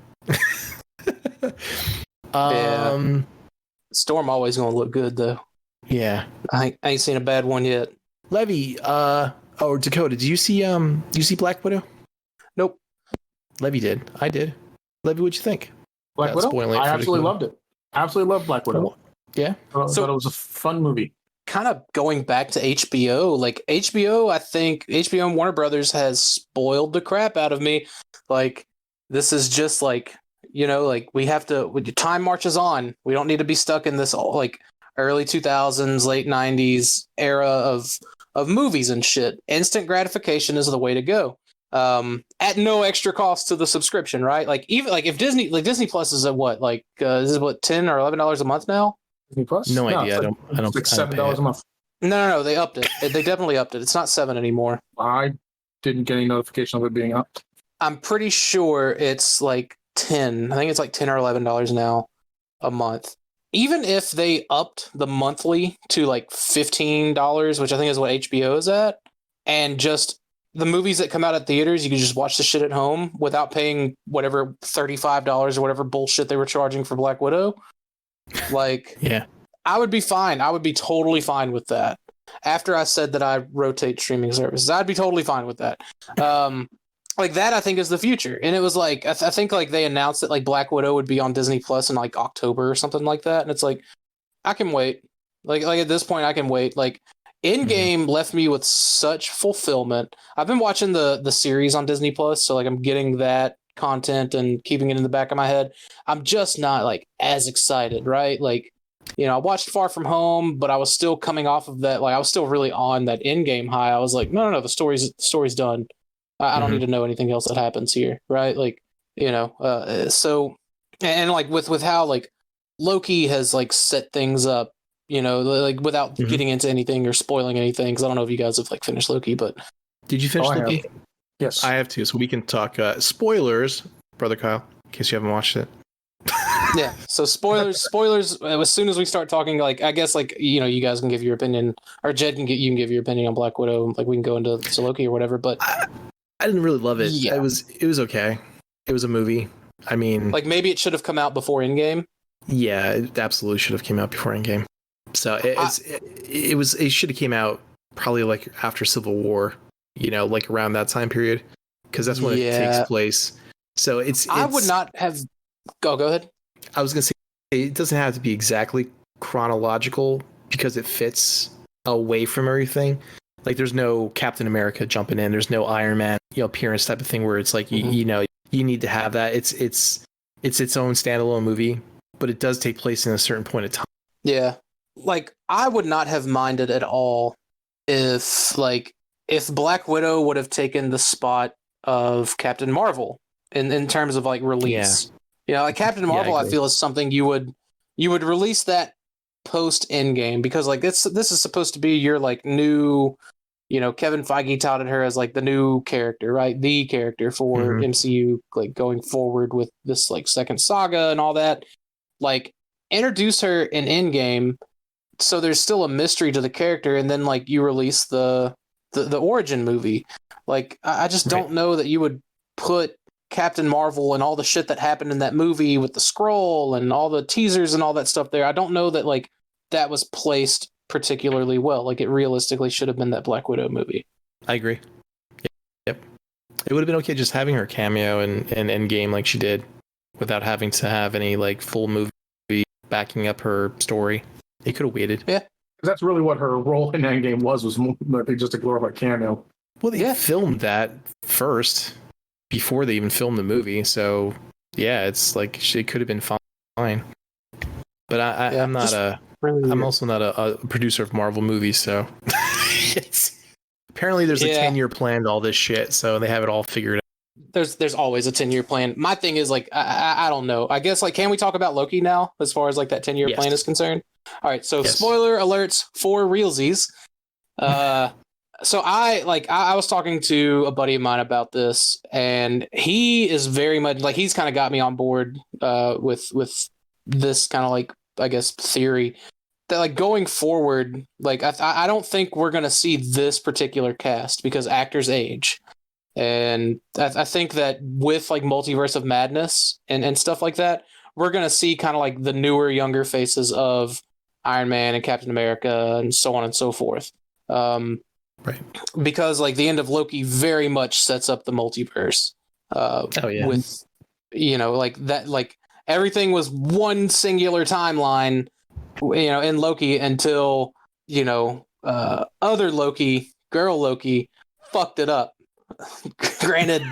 Storm always gonna look good though. Yeah, I ain't seen a bad one yet. Levy, or Dakota, do you see Black Widow? Nope. Levy did. I did. Levy, what'd you think? Black Widow? I absolutely loved it. Absolutely loved Black Widow. Yeah. I thought it was a fun movie. Kind of going back to HBO, like HBO, I think HBO and Warner Brothers has spoiled the crap out of me. Like this is just like, like we have to, when time marches on, we don't need to be stuck in this like early 2000s, late 90s era of movies and shit. Instant gratification is the way to go. At no extra cost to the subscription, right? Like even like if Disney Plus is at what, like this is what $10 or $11 a month now? Disney Plus? No idea. Like, I don't. It's like $7 a month. No, they upped it. They definitely upped it. It's not 7 anymore. I didn't get any notification of it being upped. I'm pretty sure it's like 10. I think it's like $10 or $11 now a month. Even if they upped the monthly to like $15, which I think is what HBO is at, and just the movies that come out at theaters, you can just watch the shit at home without paying whatever $35 or whatever bullshit they were charging for Black Widow. Like, yeah, I would be fine. I would be totally fine with that. After I said that I rotate streaming services, I'd be totally fine with that. Like that, I think is the future. And it was like, I think like they announced that like Black Widow would be on Disney Plus in like October or something like that. And it's like, I can wait. Like at this point, I can wait. Like Endgame left me with such fulfillment. I've been watching the series on Disney Plus, so like I'm getting that content and keeping it in the back of my head. I'm just not like as excited, right? Like, I watched Far From Home, but I was still coming off of that. Like I was still really on that Endgame high. I was like, no, the story's done. I don't need to know anything else that happens here, right? Like, so, and like with how like Loki has like set things up, like without getting into anything or spoiling anything, because I don't know if you guys have like finished Loki, but did you finish Loki? Yes, I have too. So we can talk spoilers, brother Kyle, in case you haven't watched it. Yeah. So spoilers. As soon as we start talking, like I guess like you guys can give your opinion, or Jed can give your opinion on Black Widow. Like we can go into Loki or whatever. But I didn't really love it. Yeah. It was okay. It was a movie. I mean, Like maybe it should have come out before Endgame. yeah, it absolutely should have came out before Endgame. So it should have came out probably like after Civil War, like around that time period, because that's when it takes place. So I would not have. Go ahead. I was gonna say it doesn't have to be exactly chronological because it fits away from everything. Like there's no Captain America jumping in, there's no Iron Man, appearance type of thing where it's like you need to have that. It's its own standalone movie, but it does take place in a certain point of time. Yeah. Like I would not have minded at all if Black Widow would have taken the spot of Captain Marvel in terms of like release. Like Captain Marvel, I feel is something you would release that post Endgame because like this is supposed to be your like new, Kevin Feige touted her as like the new character, right? The character for MCU, like going forward with this like second saga and all that. Like introduce her in Endgame, so there's still a mystery to the character, and then like you release the origin movie. Like I just don't know that you would put Captain Marvel and all the shit that happened in that movie with the scroll and all the teasers and all that stuff there. I don't know that like that was placed particularly well. Like it realistically should have been that Black Widow movie. I agree. Yep. It would have been okay just having her cameo in Endgame like she did without having to have any like full movie backing up her story. They could have waited. Yeah. That's really what her role in Endgame was just a glorified cameo. Well, they filmed that first before they even filmed the movie. So, yeah, it's like it could have been fine. But I'm not I'm also not a producer of Marvel movies, so apparently there's a 10-year plan to all this shit, so they have it all figured out. There's always a 10-year plan. My thing is like I don't know. I guess like can we talk about Loki now as far as like that 10-year plan is concerned? All right, so spoiler alerts for realsies. So I was talking to a buddy of mine about this, and he is very much like he's kind of got me on board with this kind of like I guess theory that like going forward, like I don't think we're gonna see this particular cast because actors age. And I think that with like Multiverse of Madness and stuff like that, we're going to see kind of like the newer, younger faces of Iron Man and Captain America and so on and so forth. Because like the end of Loki very much sets up the multiverse. With, like that, like everything was one singular timeline, in Loki until, other Loki, girl Loki, fucked it up. Granted,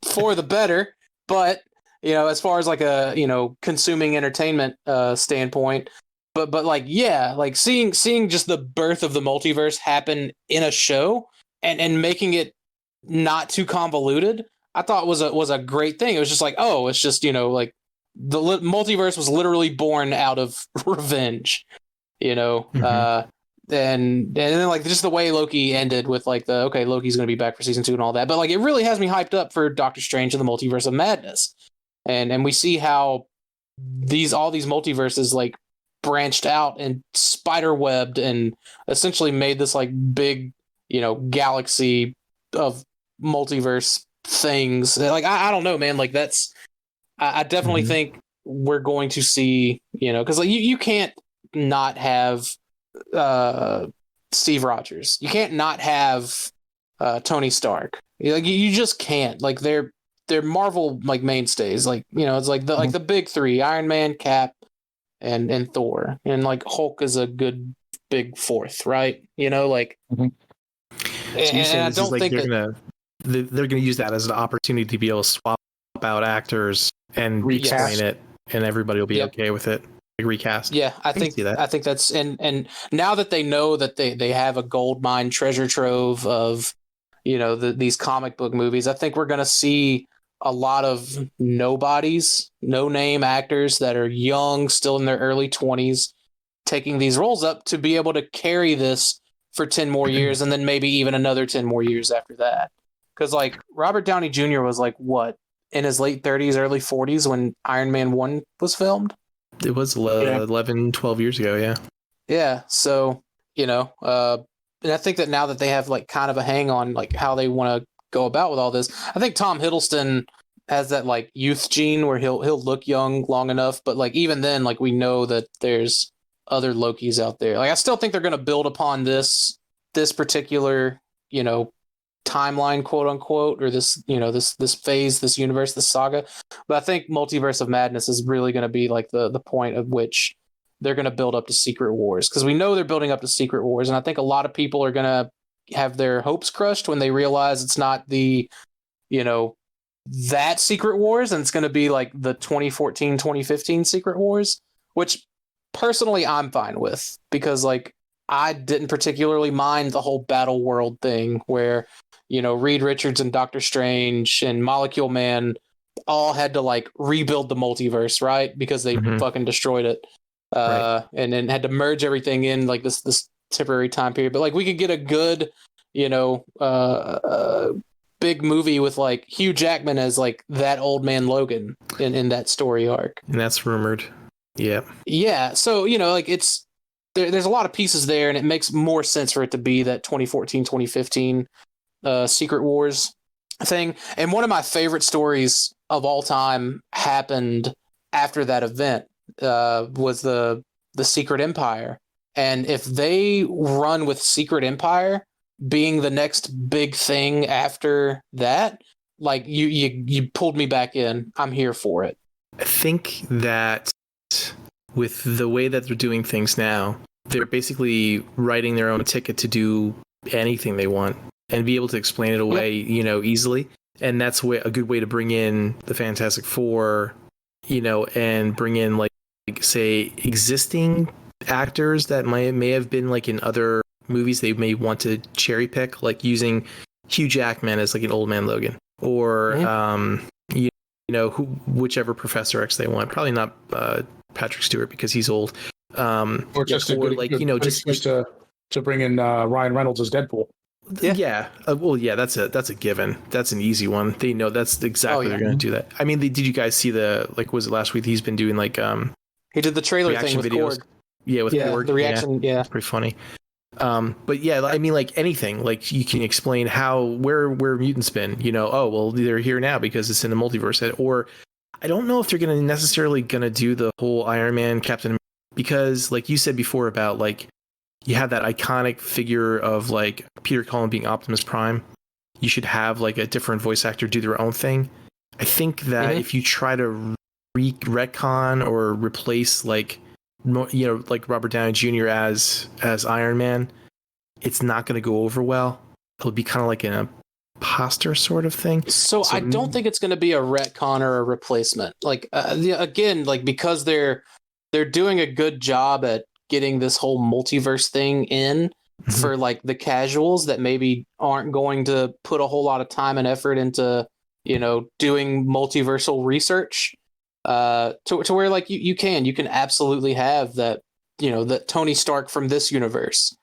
for the better, but as far as like a consuming entertainment standpoint, but like like seeing just the birth of the multiverse happen in a show and making it not too convoluted, I thought was a great thing. It was just like, oh, it's just like the multiverse was literally born out of revenge, and then like just the way Loki ended with like Loki's going to be back for season 2 and all that. But like it really has me hyped up for Doctor Strange and the Multiverse of Madness. And we see how all these multiverses like branched out and spider webbed and essentially made this like big, galaxy of multiverse things. Like I don't know, man, like that's I definitely think we're going to see, because like you can't not have Steve Rogers. You can't not have Tony Stark. Like you just can't. Like they're Marvel like mainstays. Like it's like the big three: Iron Man, Cap, and Thor. And like Hulk is a good big fourth, right? Like. So and I don't think they're gonna use that as an opportunity to be able to swap out actors and explain it, and everybody will be okay with it. Recast. Yeah, I think that's and now that they know that they have a gold mine treasure trove of these comic book movies, I think we're gonna see a lot of nobodies, no name actors that are young, still in their early 20s, taking these roles up to be able to carry this for 10 more years, and then maybe even another 10 more years after that. Because like Robert Downey Jr. was like what in his late 30s, early 40s when Iron Man 1 was filmed. It was 11, 12 years ago, yeah. Yeah, so, and I think that now that they have like kind of a hang on like how they want to go about with all this, I think Tom Hiddleston has that like youth gene where he'll look young long enough, but like even then, like we know that there's other Lokis out there. Like I still think they're going to build upon this particular, timeline, quote unquote, or this phase, this universe, this saga. But I think Multiverse of Madness is really going to be like the point of which they're going to build up to Secret Wars, because we know they're building up to Secret Wars, and I think a lot of people are going to have their hopes crushed when they realize it's not the that Secret Wars, and it's going to be like the 2014 2015 Secret Wars, which personally I'm fine with, because like I didn't particularly mind the whole Battle World thing where Reed Richards and Doctor Strange and Molecule Man all had to like rebuild the multiverse, right? Because they fucking destroyed it. Right. And then had to merge everything in like this temporary time period. But like we could get a good, big movie with like Hugh Jackman as like that old man Logan in that story arc. And that's rumored. Yeah. Yeah. So, like it's there's a lot of pieces there, and it makes more sense for it to be that 2014, 2015 Secret Wars thing. And one of my favorite stories of all time happened after that event, was the Secret Empire. And if they run with Secret Empire being the next big thing after that, like you pulled me back in. I'm here for it. I think that with the way that they're doing things now, they're basically writing their own ticket to do anything they want and be able to explain it away, easily. And that's a good way to bring in the Fantastic Four, and bring in like say existing actors that may have been like in other movies they may want to cherry pick, like using Hugh Jackman as like an old man Logan, or whichever Professor X they want. Probably not Patrick Stewart because he's old. Or just just to bring in Ryan Reynolds as Deadpool. Yeah. That's a given. That's an easy one. They know that's exactly they're going to do that. I mean, did you guys see was it last week? He's been doing like he did the trailer thing with videos. Korg. Yeah, with Korg. The reaction. Yeah, it's pretty funny. But yeah, I mean, like anything, like you can explain where mutants been. They're here now because it's in the multiverse. Or I don't know if they're going to necessarily do the whole Iron Man, Captain America, because like you said before about like you have that iconic figure of like Peter Cullen being Optimus Prime. You should have like a different voice actor do their own thing. I think that if you try to retcon or replace like Robert Downey Jr. as Iron Man, it's not going to go over well. It'll be kind of like an imposter sort of thing. So I don't think it's going to be a retcon or a replacement. Like again, like because they're doing a good job at getting this whole multiverse thing in for like the casuals that maybe aren't going to put a whole lot of time and effort into doing multiversal research. To where like you can absolutely have that that Tony Stark from this universe,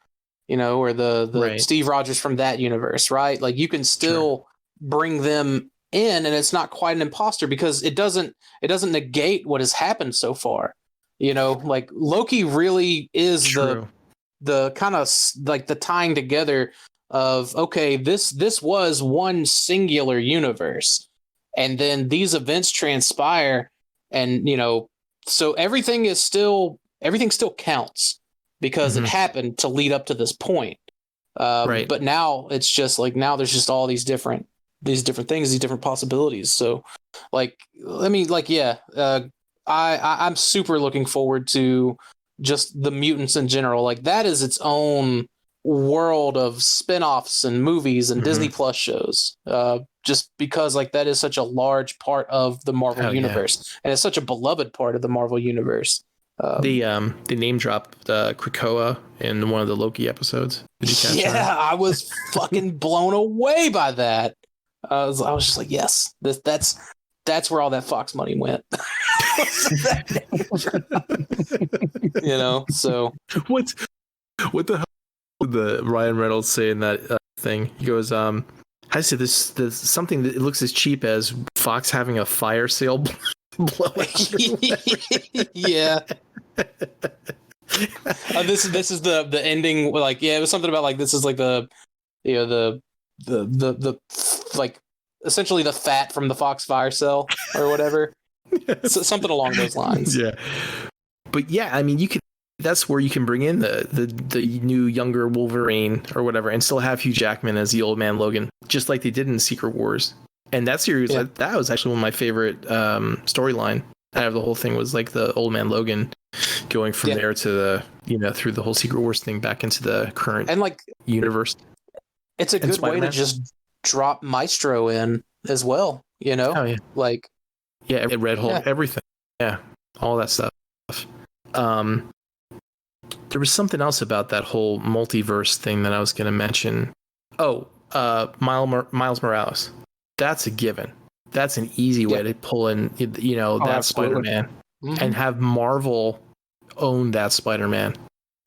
or the right. Steve Rogers from that universe, right? Like you can still bring them in, and it's not quite an imposter because it doesn't negate what has happened so far. Like Loki really is the kind of like the tying together of, okay, this was one singular universe, and then these events transpire. And, so everything still counts because it happened to lead up to this point. Right. But now it's just like, now there's just all these different things, these different possibilities. So like, I'm super looking forward to just the mutants in general. Like that is its own world of spin-offs and movies and Disney Plus shows. Just because like that is such a large part of the Marvel universe, and it's such a beloved part of the Marvel universe. They name dropped Krakoa in one of the Loki episodes. Did you catch that? I was fucking blown away by that. I was just like, yes, that's where all that Fox money went. So what the hell did the Ryan Reynolds say in that thing? He goes, I said this something that looks as cheap as Fox having a fire sale blowout. Yeah. This is the ending. Like, yeah, it was something about like this is like the like essentially the fat from the Foxfire cell or whatever. So, something along those lines. Yeah. But yeah, I mean, you could. That's where you can bring in the new younger Wolverine or whatever, and still have Hugh Jackman as the old man Logan, just like they did in Secret Wars. And that series, that was actually one of my favorite storyline out of the whole thing, was like the old man Logan going from there to the, through the whole Secret Wars thing back into the current and like universe. It's a good way to just drop Maestro in as well, Oh yeah, like Red Hulk, everything, all that stuff. There was something else about that whole multiverse thing that I was going to mention. Oh, Miles Morales. That's a given. That's an easy way to pull in, that Spider-Man, and have Marvel own that Spider-Man,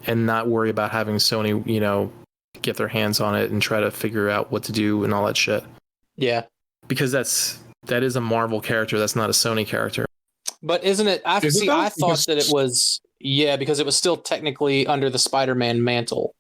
and not worry about having Sony, get their hands on it and try to figure out what to do and all that shit. Yeah, because that is a Marvel character. That's not a Sony character. But isn't it? I thought that it was. Yeah, because it was still technically under the Spider-Man mantle.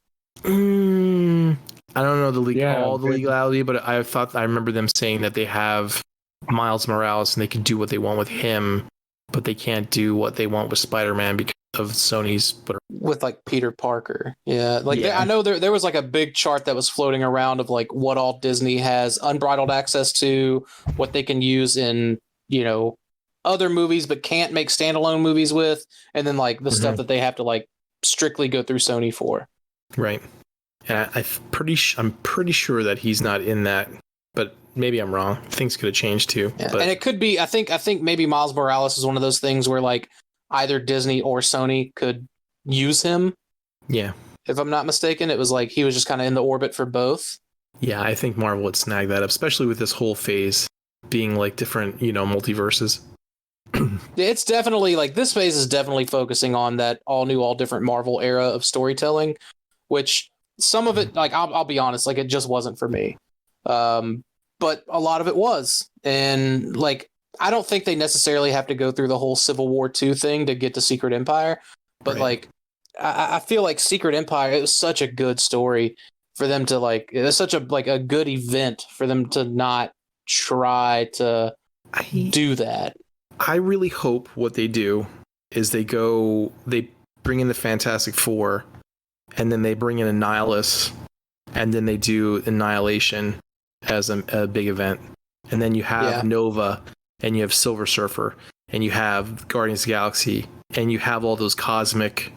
I don't know the legality, but I remember them saying that they have Miles Morales and they can do what they want with him, but they can't do what they want with Spider-Man because of Sony's. With like Peter Parker. Yeah. I know there was like a big chart that was floating around of like what all Disney has unbridled access to, what they can use in, other movies but can't make standalone movies with, and then like the stuff that they have to like strictly go through Sony for. Right. And I'm pretty sure that he's not in that, but maybe I'm wrong. Things could have changed too. Yeah. And it could be, I think maybe Miles Morales is one of those things where like either Disney or Sony could use him. Yeah. If I'm not mistaken, it was like he was just kind of in the orbit for both. Yeah, I think Marvel would snag that up, especially with this whole phase being like different, multiverses. It's definitely like this phase is definitely focusing on that all new, all different Marvel era of storytelling, which some of it, like I'll be honest, like it just wasn't for me. But a lot of it was. And like, I don't think they necessarily have to go through the whole Civil War II thing to get to Secret Empire. But like, I feel like Secret Empire, it was such a good story for them to like, it's such a good event for them to not try to do that. I really hope what they do is they bring in the Fantastic Four, and then they bring in Annihilus, and then they do Annihilation as a big event. And then you have Nova, and you have Silver Surfer, and you have Guardians of the Galaxy, and you have all those cosmic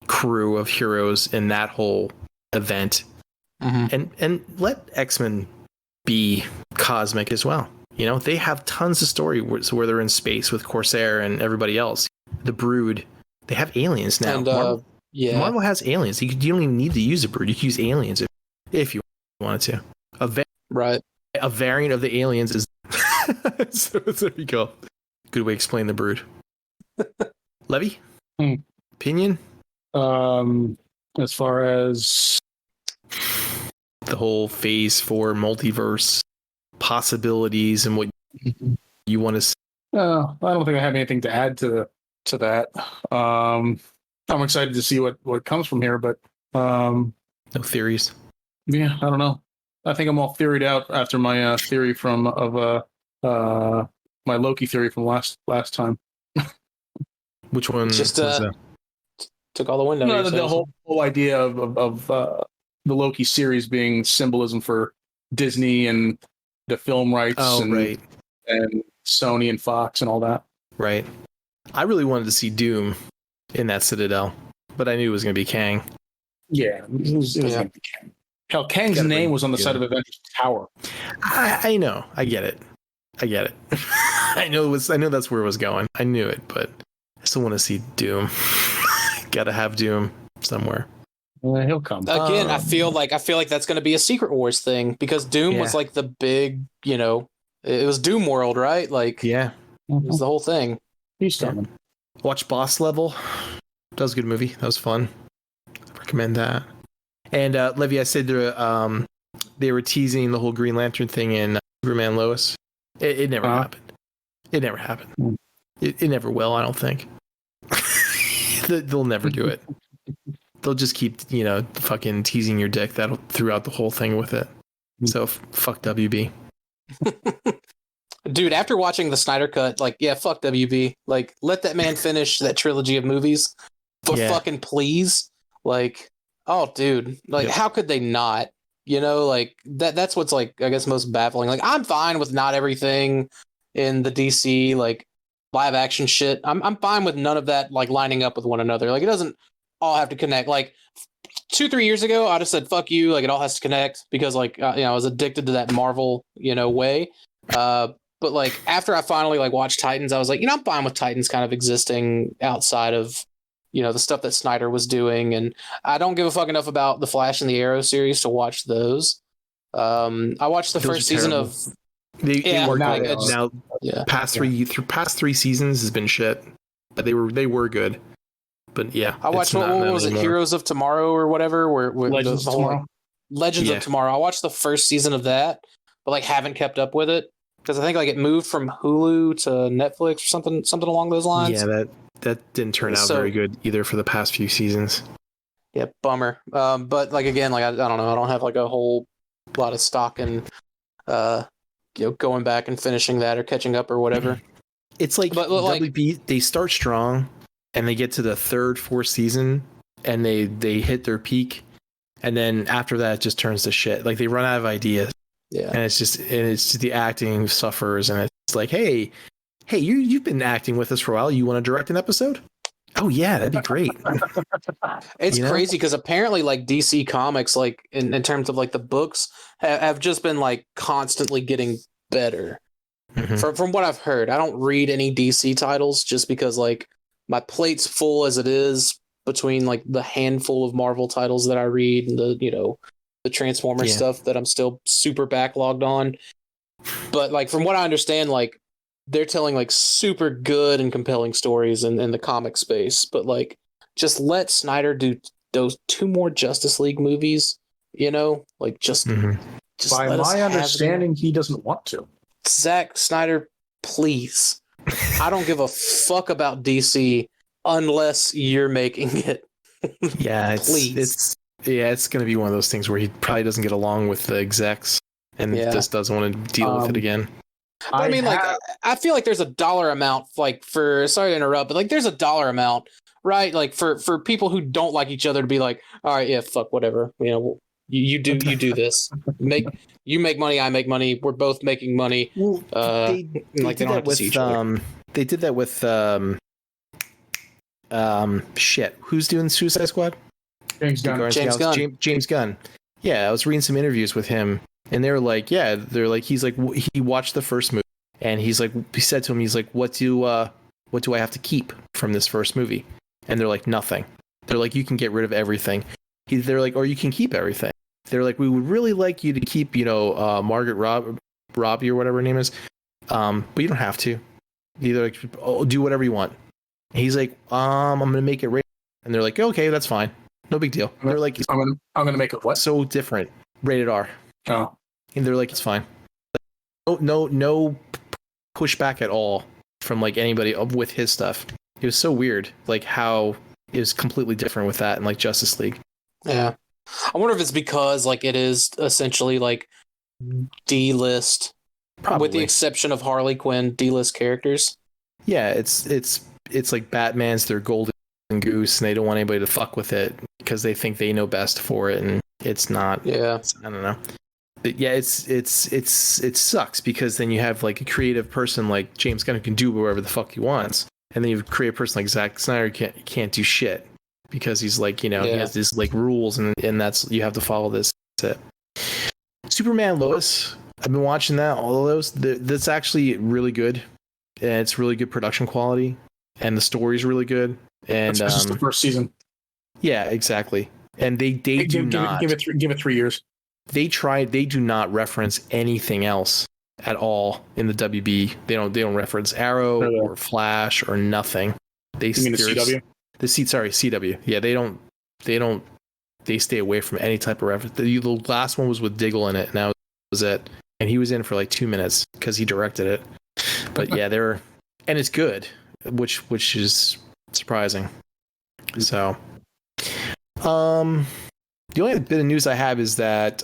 crew of heroes in that whole event. And let X-Men be cosmic as well. They have tons of story where they're in space with Corsair and everybody else. The Brood, they have aliens now. And, Marvel has aliens. You don't even need to use a Brood. You can use aliens if you wanted to. A variant of the aliens is. So there you go. Good way to explain the Brood. Levy? Opinion? As far as the whole Phase 4 multiverse possibilities and what you want to see. I don't think I have anything to add to that. I'm excited to see what comes from here, but no theories. Yeah, I don't know. I think I'm all theoried out after my theory my Loki theory from last time. Which one? Just took all the wind out. No, the whole idea of the Loki series being symbolism for Disney and the film rights and Sony and Fox and all that. Right. I really wanted to see Doom in that Citadel, but I knew it was going to be Kang. Yeah, it was going to be Kang. Hell, Kang's name was on the side of Avengers Tower. I know. I get it. I know that's where it was going. I knew it, but I still want to see Doom. Got to have Doom somewhere. He'll come again. I feel like that's going to be a Secret Wars thing because Doom was like the big, it was Doom World, right? Like, it was the whole thing. He's coming. Watch Boss Level. That was a good movie. That was fun. I recommend that. And Levy, I said they were teasing the whole Green Lantern thing in Superman Lois. It never happened. It never happened. It never will. I don't think. They'll never do it. They'll just keep, fucking teasing your dick throughout the whole thing with it. So fuck WB. Dude, after watching the Snyder Cut, like, yeah, fuck WB. Like, let that man finish that trilogy of movies. For fucking please. Like, oh, dude. Like, how could they not? You know, like, that's what's, like, I guess most baffling. Like, I'm fine with not everything in the DC, like, live action shit. I'm fine with none of that, like, lining up with one another. Like, it doesn't all have to connect. Like, 2-3 years ago, I'd have said, fuck you. Like, it all has to connect because, like, I was addicted to that Marvel, way. But like after I finally like watched Titans, I was like, I'm fine with Titans kind of existing outside of, the stuff that Snyder was doing. And I don't give a fuck enough about the Flash and the Arrow series to watch those. I watched the first season of. They were good. Now, past three seasons has been shit, but they were good. But yeah, I watched what was it, Heroes of Tomorrow or whatever, where Legends of Tomorrow. Legends of Tomorrow. I watched the first season of that, but like haven't kept up with it. Because I think like it moved from Hulu to Netflix or something along those lines. Yeah, that didn't turn out very good either for the past few seasons. Yeah, bummer. But like again, like I don't know, I don't have like a whole lot of stock in, going back and finishing that or catching up or whatever. It's like WB, they start strong and they get to the third, fourth season and they hit their peak, and then after that it just turns to shit. Like they run out of ideas. Yeah, and it's just the acting suffers, and it's like, hey, you've been acting with us for a while. You want to direct an episode? Oh yeah, that'd be great. It's crazy because apparently, like DC Comics, like in terms of like the books, have just been like constantly getting better. Mm-hmm. From what I've heard, I don't read any DC titles just because like my plate's full as it is between like the handful of Marvel titles that I read and the Transformers stuff that I'm still super backlogged on. But like from what I understand, like they're telling like super good and compelling stories in the comic space, but like just let Snyder do those 2 more Justice League movies, like just by my understanding he doesn't want to. Zack Snyder, please. I don't give a fuck about DC unless you're making it. Yeah, please. It's going to be one of those things where he probably doesn't get along with the execs and just doesn't want to deal with it again. But I mean, I feel like there's a dollar amount, like sorry to interrupt, but like there's a dollar amount, right? Like for people who don't like each other to be like, all right, yeah, fuck, whatever. You do this. You make money, I make money. We're both making money. Well, they did that with they did that with shit. Who's doing Suicide Squad? James Gunn. James Gunn. Yeah, I was reading some interviews with him, and they're like, he's like, he watched the first movie, and he said to him, he's like, what do I have to keep from this first movie? And they're like, nothing. They're like, you can get rid of everything. They're like, or you can keep everything. They're like, we would really like you to keep, Margaret Robbie or whatever her name is, but you don't have to. Either like, do whatever you want. And he's like, I'm gonna make it rated. And they're like, okay, that's fine. No big deal. They're like, I'm gonna make it what? So different. Rated R. Oh. And they're like, it's fine. No pushback at all from like anybody with his stuff. It was so weird, like how it was completely different with that and like Justice League. Yeah. I wonder if it's because like it is essentially like D-list, with the exception of Harley Quinn, D-list characters. Yeah, it's like Batman's their golden goose, and they don't want anybody to fuck with it because they think they know best for it, and it's not. Yeah, I don't know. But yeah, it sucks because then you have like a creative person like James Gunn who can do whatever the fuck he wants, and then you create a person like Zack Snyder can't do shit because he's like he has these like rules and that's you have to follow this. That's it. Superman Lois, I've been watching that, all of those. That's actually really good, and it's really good production quality, and the story's really good. And that's just the first season. Yeah, exactly. And they do not give it 3 years. They do not reference anything else at all in the WB. They don't reference Arrow or Flash or nothing. You mean the CW? CW. Yeah, they stay away from any type of reference. The last one was with Diggle in it, and that was it. And he was in for like 2 minutes because he directed it. But yeah, and it's good, which is surprising. So, the only bit of news I have is that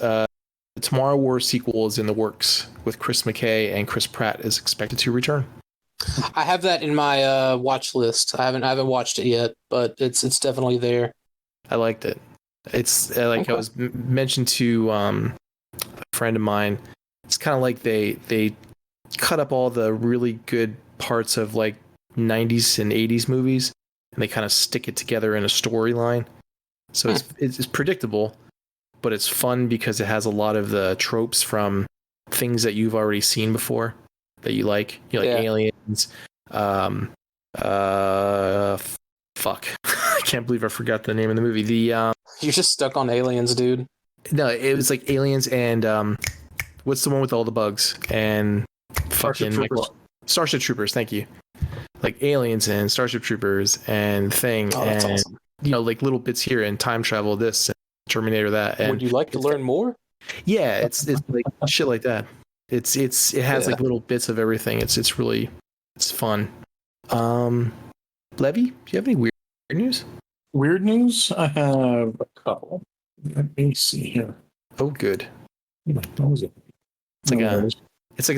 Tomorrow War sequel is in the works with Chris McKay, and Chris Pratt is expected to return. I have that in my watch list. I haven't watched it yet, but it's definitely there. I liked it. It's like I was mentioned to a friend of mine. It's kind of like they cut up all the really good parts of like 90s and 80s movies, and they kind of stick it together in a storyline. So it's predictable, but it's fun because it has a lot of the tropes from things that you've already seen before that you like. You know, like Aliens. Fuck. I can't believe I forgot the name of the movie. You're just stuck on Aliens, dude. No, it was like Aliens and what's the one with all the bugs and fucking Starship Troopers. Thank you. Like Aliens and Starship Troopers and Thing and awesome. You know, like little bits here and time travel this and Terminator that. And would you like to learn more? Yeah, it's like shit like that. It has like little bits of everything. It's fun. Levy, do you have any weird news? Weird news? I have a couple. Let me see here. Oh, good. What was it? It's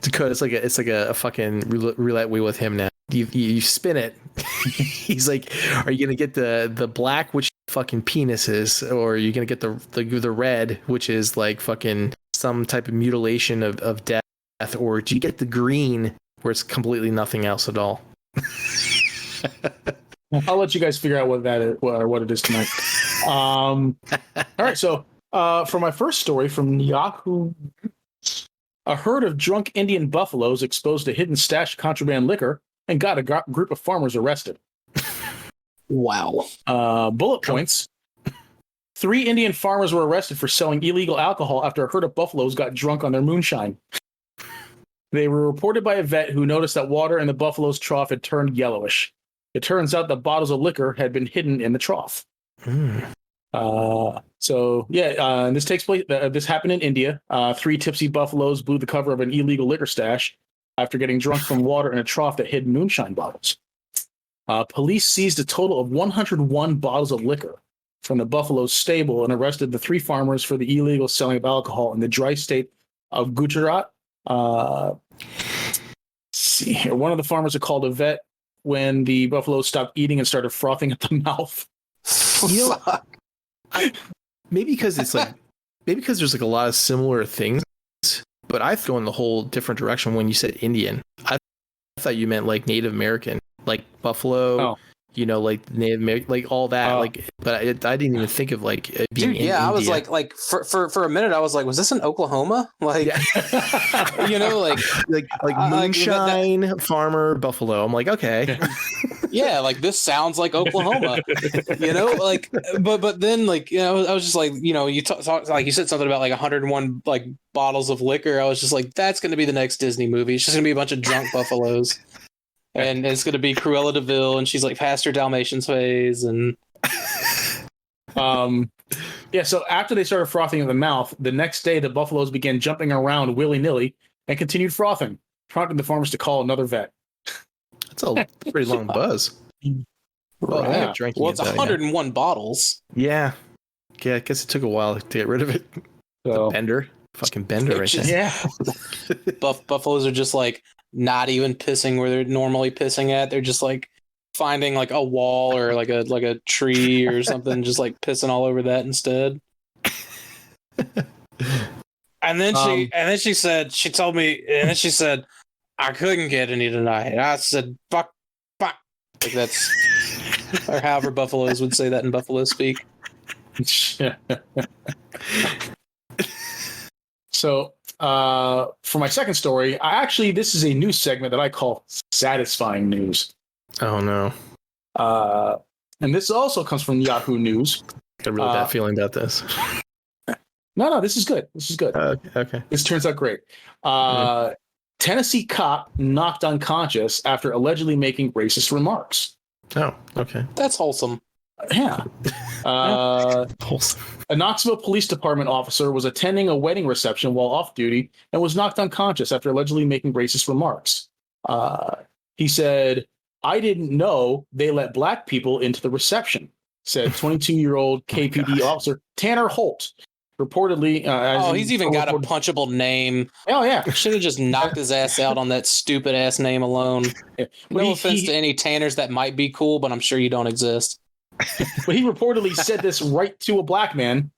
Dakota. It's like a fucking roulette wheel with him now. You spin it. He's like, are you gonna get the black, which fucking penis is, or are you gonna get the red, which is like fucking some type of mutilation of death, or do you get the green, where it's completely nothing else at all? I'll let you guys figure out what that is, or what it is tonight. All right, so for my first story from Yahoo, a herd of drunk Indian buffaloes exposed a hidden stash of contraband liquor and got a group of farmers arrested. Wow. Bullet points. 3 Indian farmers were arrested for selling illegal alcohol after a herd of buffaloes got drunk on their moonshine. They were reported by a vet who noticed that water in the buffalo's trough had turned yellowish. It turns out the bottles of liquor had been hidden in the trough. This takes place. This happened in India. 3 tipsy buffaloes blew the cover of an illegal liquor stash after getting drunk from water in a trough that hid moonshine bottles. Police seized a total of 101 bottles of liquor from the buffalo's stable and arrested the 3 farmers for the illegal selling of alcohol in the dry state of Gujarat. See here. One of the farmers had called a vet when the buffaloes stopped eating and started frothing at the mouth. You know, maybe because there's like a lot of similar things, but I've gone the whole different direction when you said Indian. I thought you meant like Native American, like buffalo. Oh. You know, like Native American, like all that. But I didn't even think of like it being. Dude, I was like for a minute, I was like, was this in Oklahoma? Like, you know, like moonshine farmer buffalo. I'm like, okay. Yeah, like this sounds like Oklahoma, you know, like, but then like, you know, I was just like, you know, you talk like you said something about like 101 like bottles of liquor. I was just like, that's going to be the next Disney movie. It's just going to be a bunch of drunk buffaloes. And it's going to be Cruella DeVille, and she's like past her Dalmatians phase, and So after they started frothing in the mouth, the next day the buffaloes began jumping around willy nilly and continued frothing, prompting the farmers to call another vet. That's a pretty long buzz. Well, yeah. Well, it's 101 bottles. Yeah, I guess it took a while to get rid of it. So, fucking bender, right there. Yeah. Buffaloes are just like not even pissing where they're normally pissing at. They're just like finding like a wall or like a tree or something, just like pissing all over that instead. And then she told me, I couldn't get any tonight. I said, fuck. Like that's, or however buffaloes would say that in buffalo speak. So, for my second story, this is a news segment that I call Satisfying News. Oh, no. And this also comes from Yahoo News. Got a really bad feeling about this. No, this is good. Okay. This turns out great. Tennessee cop knocked unconscious after allegedly making racist remarks. Oh, okay. That's wholesome. Yeah. Wholesome. A Knoxville Police Department officer was attending a wedding reception while off duty and was knocked unconscious after allegedly making racist remarks. He said, "I didn't know they let black people into the reception," said 22-year-old KPD officer Tanner Holt, reportedly. He's even got a punchable name. Oh yeah, Should have just knocked his ass out on that stupid ass name alone. Yeah. No offense to any Tanners that might be cool, but I'm sure you don't exist. But he reportedly said this right to a black man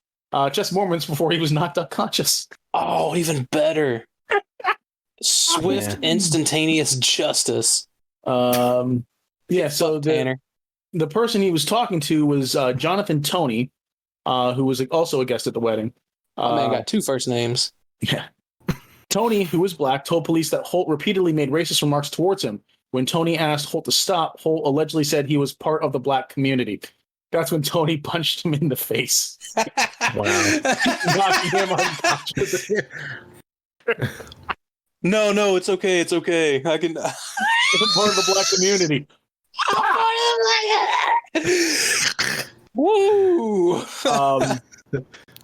just moments before he was knocked unconscious. Oh, even better. Swift, instantaneous justice. Yeah, so the person he was talking to was Jonathan Toney, who was also a guest at the wedding. Man got 2 first names. Yeah. Tony, who was black, told police that Holt repeatedly made racist remarks towards him. When Tony asked Holt to stop, Holt allegedly said he was part of the black community. That's when Tony punched him in the face. Wow. Knocking him unconscious. No, it's okay. It's okay. I can. I'm part of the black community. Woo!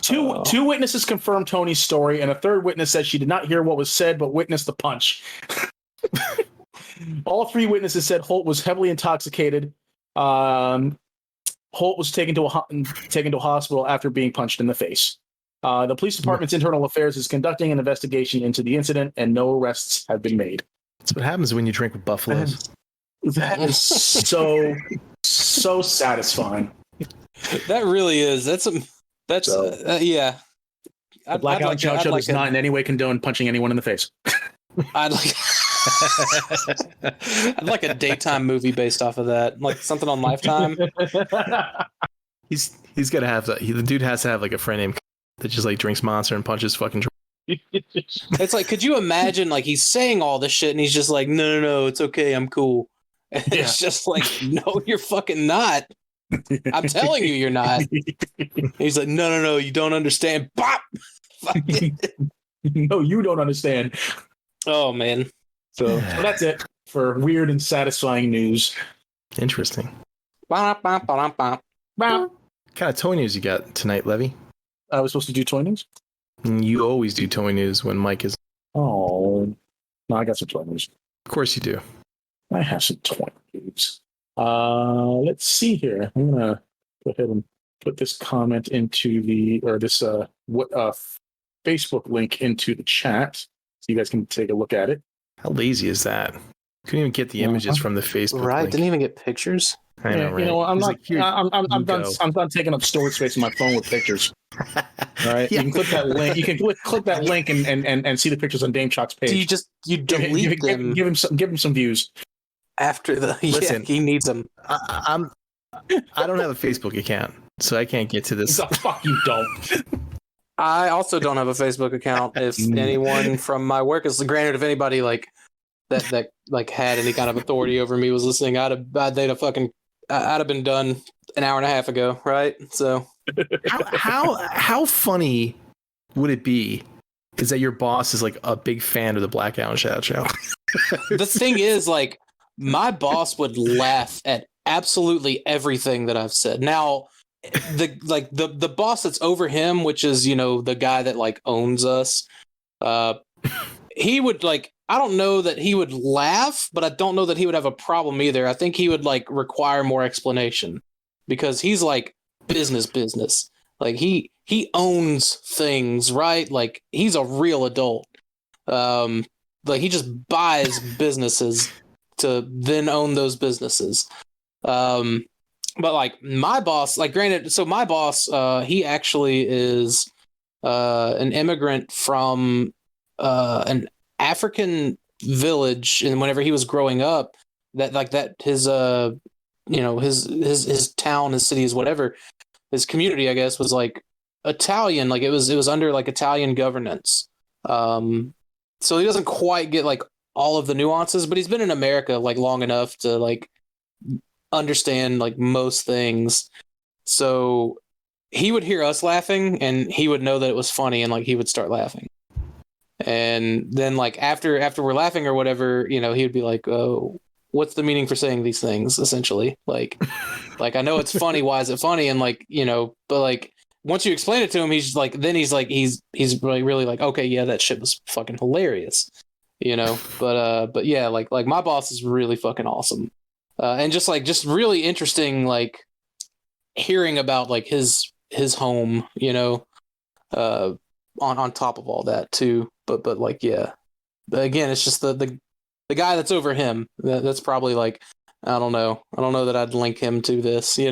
Two witnesses confirmed Tony's story, and a third witness said she did not hear what was said, but witnessed the punch. All 3 witnesses said Holt was heavily intoxicated. Holt was taken to a hospital after being punched in the face. The police department's internal affairs is conducting an investigation into the incident, and no arrests have been made. That's what happens when you drink with buffaloes. That is so satisfying. That really is. Yeah. The Blackout Show does not in any way condone punching anyone in the face. I'd like a daytime movie based off of that, like something on Lifetime. He's got to have the dude has to have like a friend named that just like drinks Monster and punches fucking. It's like, could you imagine like he's saying all this shit and he's just like, no, it's okay, I'm cool. And it's just like, no, you're fucking not. I'm telling you, you're not. He's like, no, you don't understand. Bop! No, you don't understand. Oh, man. So that's it for weird and satisfying news. Interesting. Bop, bop, bop, bop. What kind of toy news you got tonight, Levy? I was supposed to do toy news? You always do toy news when Mike is... Oh. No, I got some toy news. Of course you do. I have some toy news. Let's see here. I'm going to go ahead and put this comment into this Facebook link into the chat so you guys can take a look at it. How lazy is that? Couldn't even get the images from the Facebook right, link. Didn't even get pictures. I know, right? You know, I'm like, done taking up storage space on my phone with pictures. All right, you can click that link. You can click that link and see the pictures on Dame Chalk's page. Do you delete them? Give him some views. After Listen, he needs them. I don't have a Facebook account, so I can't get to this. The fuck you don't. I also don't have a Facebook account. If anyone from my work is granted, if anybody like that like had any kind of authority over me was listening, I'd have been done an hour and a half ago, right? So how funny would it be is that your boss is like a big fan of the Blackout Shout Show? The thing is, like, my boss would laugh at absolutely everything that I've said. Now, the boss that's over him, which is, you know, the guy that like owns us, he would like, I don't know that he would laugh, but I don't know that he would have a problem either. I think he would like require more explanation because he's like business. Like he owns things, right? Like he's a real adult. Like he just buys businesses to then own those businesses. But like my boss, like granted, so my boss, he actually is an immigrant from an African village, and whenever he was growing up, his his town, his city, is whatever, his community, I guess, was like Italian, like it was under like Italian governance. So he doesn't quite get like all of the nuances, but he's been in America like long enough to like understand like most things. So he would hear us laughing and he would know that it was funny, and like he would start laughing. And then like after we're laughing or whatever, you know, he would be like, "Oh, what's the meaning for saying these things?" Essentially, like I know it's funny. Why is it funny? And like, you know, but like once you explain it to him, he's really like, okay, yeah, that shit was fucking hilarious, you know. But yeah, like my boss is really fucking awesome, and just really interesting, like hearing about like his home, you know. on top of all that too. But like, yeah. But again, it's just the guy that's over him. That's probably like, I don't know that I'd link him to this. Like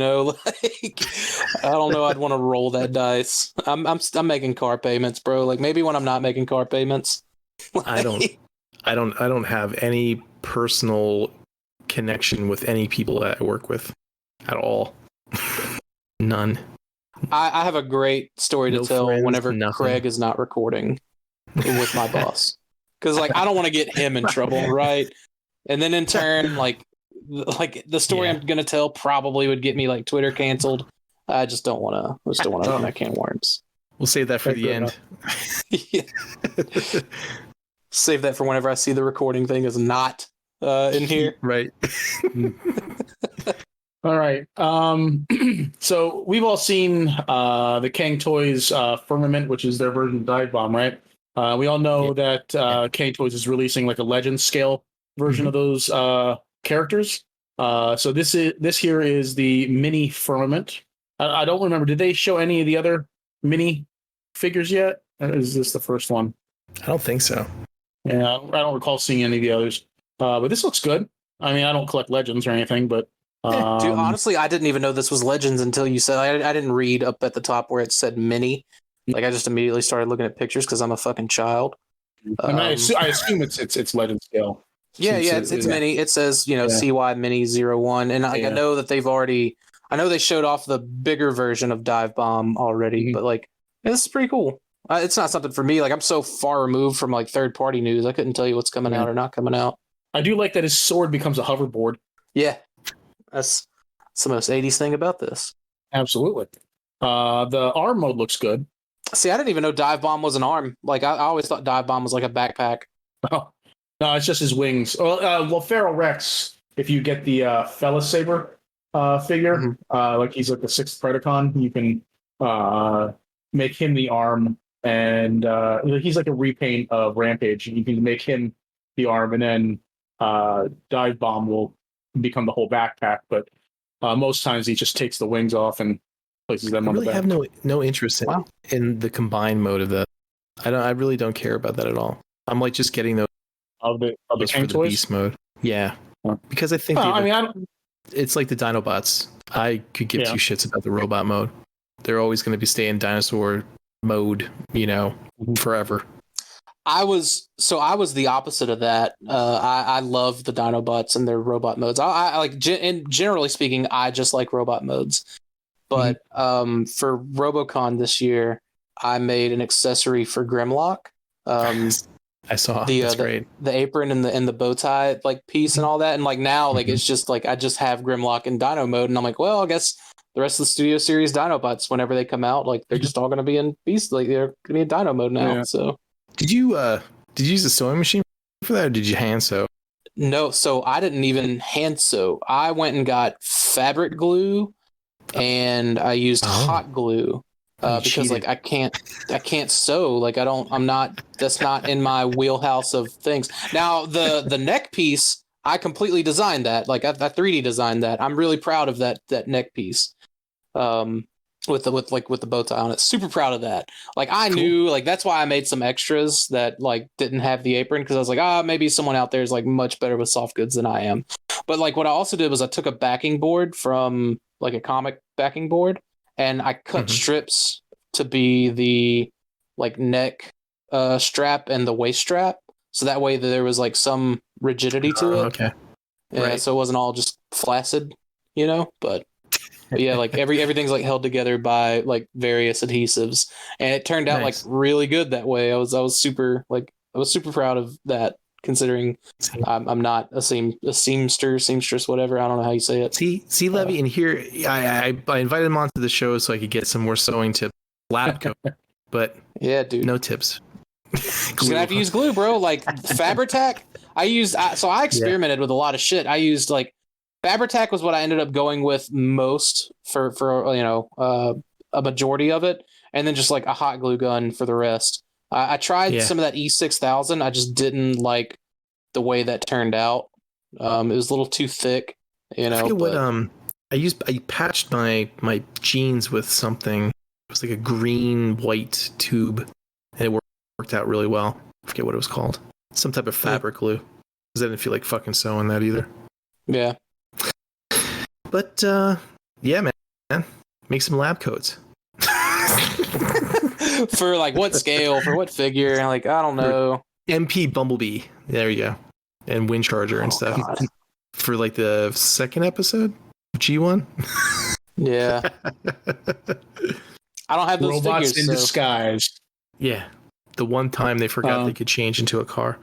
I don't know. I'd want to roll that dice. I'm making car payments, bro. Like maybe when I'm not making car payments. I don't have any personal connection with any people that I work with at all. None. I have a great story to tell friends, whenever nothing. Craig is not recording with my boss. Because like I don't want to get him in trouble, right? And then in turn, like the story I'm gonna tell probably would get me like Twitter canceled. I just don't want to. Open that can of worms. We'll save that for the end. Yeah. Save that for whenever I see the recording thing is not in here. Right. All right. So we've all seen the Kang Toys Firmament, which is their version of Dive Bomb, right? We all know that Kang Toys is releasing like a Legend scale version of those characters. So this here is the mini Firmament. I don't remember. Did they show any of the other mini figures yet? Or is this the first one? I don't think so. Yeah, I don't recall seeing any of the others. But this looks good. I mean, I don't collect Legends or anything, but Dude, honestly, I didn't even know this was Legends until you said. I didn't read up at the top where it said mini. Like I just immediately started looking at pictures because I'm a fucking child. I mean, I assume it's Legend scale. Yeah, it's mini. It says CY Mini 01, and I know that they've already. I know they showed off the bigger version of Dive Bomb already, but like this is pretty cool. It's not something for me. Like I'm so far removed from like third party news, I couldn't tell you what's coming out or not coming out. I do like that his sword becomes a hoverboard. Yeah, that's the most 80s thing about this. Absolutely. The arm mode looks good. See, I didn't even know Dive Bomb was an arm. Like I always thought Dive Bomb was like a backpack. Oh, no, it's just his wings. Well, Feral Rex, if you get the Fellas Saber figure, like he's like the 6th Predacon, you can make him the arm, and he's like a repaint of Rampage. You can make him the arm, and then Dive Bomb will become the whole backpack. But most times he just takes the wings off and places them on the back. I really have no interest in the combined mode of that. I really don't care about that at all. I'm like just getting those of the for the beast mode. Yeah, because I think it's like the Dinobots. I could give two shits about the robot mode. They're always going to be staying dinosaur mode, forever. I was the opposite of that. I love the Dinobots and their robot modes. I like, and generally speaking, I just like robot modes. But for RoboCon this year, I made an accessory for Grimlock. I saw that's great. The apron and the bow tie like piece and all that, and like now like it's just like I just have Grimlock in Dino mode, and I'm like, well, I guess the rest of the Studio Series Dinobots, whenever they come out, like they're just all going to be in Beast, like they're going to be in Dino mode now. Yeah. So did you use a sewing machine for that, or did you hand sew? No, so I didn't even hand sew. I went and got fabric glue, and I used hot glue. Because like I can't sew, like that's not in my wheelhouse of things. Now the neck piece, I completely designed that. Like I 3D designed that. I'm really proud of that neck piece. With the bow tie on it. Super proud of that. Like I knew, like that's why I made some extras that like didn't have the apron, because I was like, maybe someone out there is like much better with soft goods than I am. But like what I also did was I took a backing board from like a comic backing board, and I cut strips to be the like neck strap and the waist strap, so that way there was like some rigidity to it. Okay. Yeah, right. So it wasn't all just flaccid, But yeah, like everything's like held together by like various adhesives, and it turned out like really good that way. I was super proud of that, considering I'm not a seamstress, whatever. I don't know how you say it. See, Levy, and here I invited him onto the show so I could get some more sewing tips, lab coat, but yeah, dude, no tips. Just gonna have to use glue, bro. Like Fabri-Tac, I experimented with a lot of shit. I used like Fabri-Tac was what I ended up going with most for a majority of it, and then just like a hot glue gun for the rest. I tried some of that E6000. I just didn't like the way that turned out. It was a little too thick, I forget what I used. I patched my jeans with something. was like a green white tube, and it worked out really well. I forget what it was called. Some type of fabric glue. Because I didn't feel like fucking sewing that either. Yeah. But yeah, man, make some lab coats. For like what scale? For what figure? Like I don't know. MP Bumblebee. There you go. And Wind Charger and stuff. God. For like the second episode of G1. Yeah. I don't have those Robots figures. in So. disguise. Yeah. The one time they forgot they could change into a car.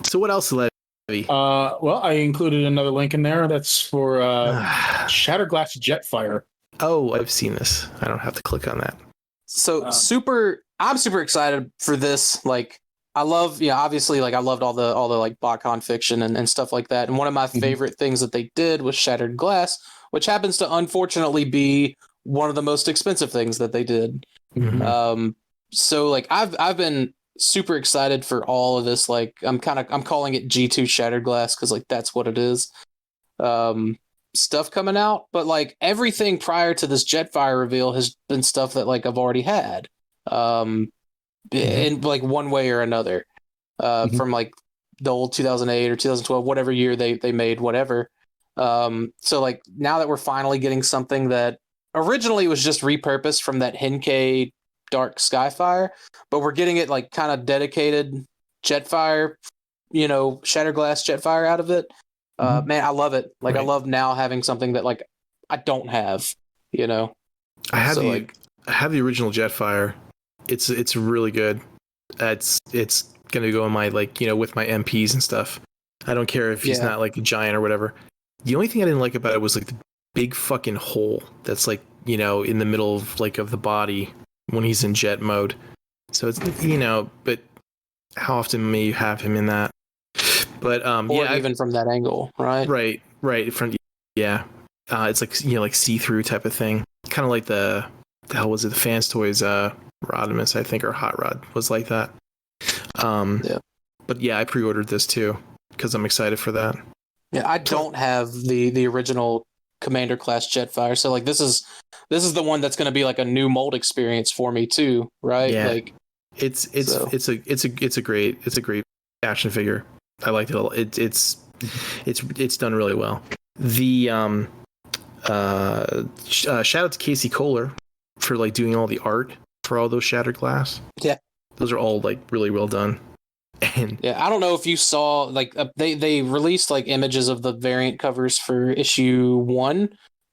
So what else, Levi? Well, I included another link in there. That's for Shatterglass Jetfire. Oh, I've seen this. I don't have to click on that. So I'm super excited for this. Like I love, obviously like I loved all the like BotCon fiction and stuff like that. And one of my favorite things that they did was Shattered Glass, which happens to unfortunately be one of the most expensive things that they did. Mhm. So like I've been super excited for all of this. Like I'm calling it G2 Shattered Glass because like that's what it is. Stuff coming out, but like everything prior to this Jetfire reveal has been stuff that like I've already had. In like one way or another. From like the old 2008 or 2012, whatever year they made whatever. So like now that we're finally getting something that originally was just repurposed from that Henkei Dark Skyfire, but we're getting it like kind of dedicated Jetfire, Shatterglass Jetfire out of it. Man, I love it. Like I love now having something that like I don't have, I have so, I have the original Jetfire. It's really good. It's gonna go in my with my MPs and stuff. I don't care if he's not like a giant or whatever. The only thing I didn't like about it was like the big fucking hole that's like in the middle of the body when he's in jet mode. So it's but how often may you have him in that? But even from that angle, right? Right from it's like see-through type of thing, kind of like the hell was it, the Fans Toys Rodimus, I think, or Hot Rod was like that. But yeah, I pre-ordered this too because I'm excited for that. Yeah, I don't have the original Commander class Jetfire, so like this is the one that's going to be like a new mold experience for me too, right? Yeah. Like it's a great action figure. I liked it a lot. It's done really well. The shout out to Casey Kohler for like doing all the art for all those Shattered Glass. Yeah, those are all like really well done. And yeah, I don't know if you saw like they released like images of the variant covers for issue 1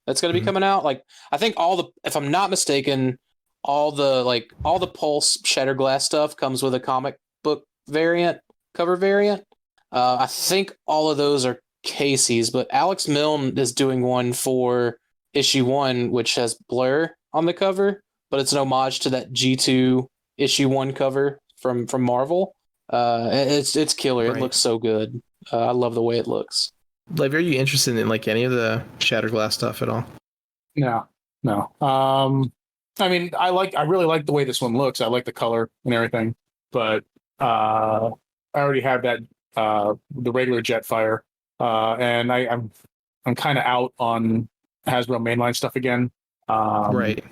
that's going to be coming out. Like I think if I'm not mistaken, all the Pulse Shattered Glass stuff comes with a comic book cover variant. I think all of those are Casey's, but Alex Milne is doing one for issue 1, which has Blur on the cover, but it's an homage to that G2 issue 1 cover from Marvel. It's killer. It looks so good. I love the way it looks. Like, are you interested in like any of the Shattered Glass stuff at all? No. I mean, I really like the way this one looks. I like the color and everything, but I already have that the regular Jetfire, and I'm kind of out on Hasbro mainline stuff again. Right.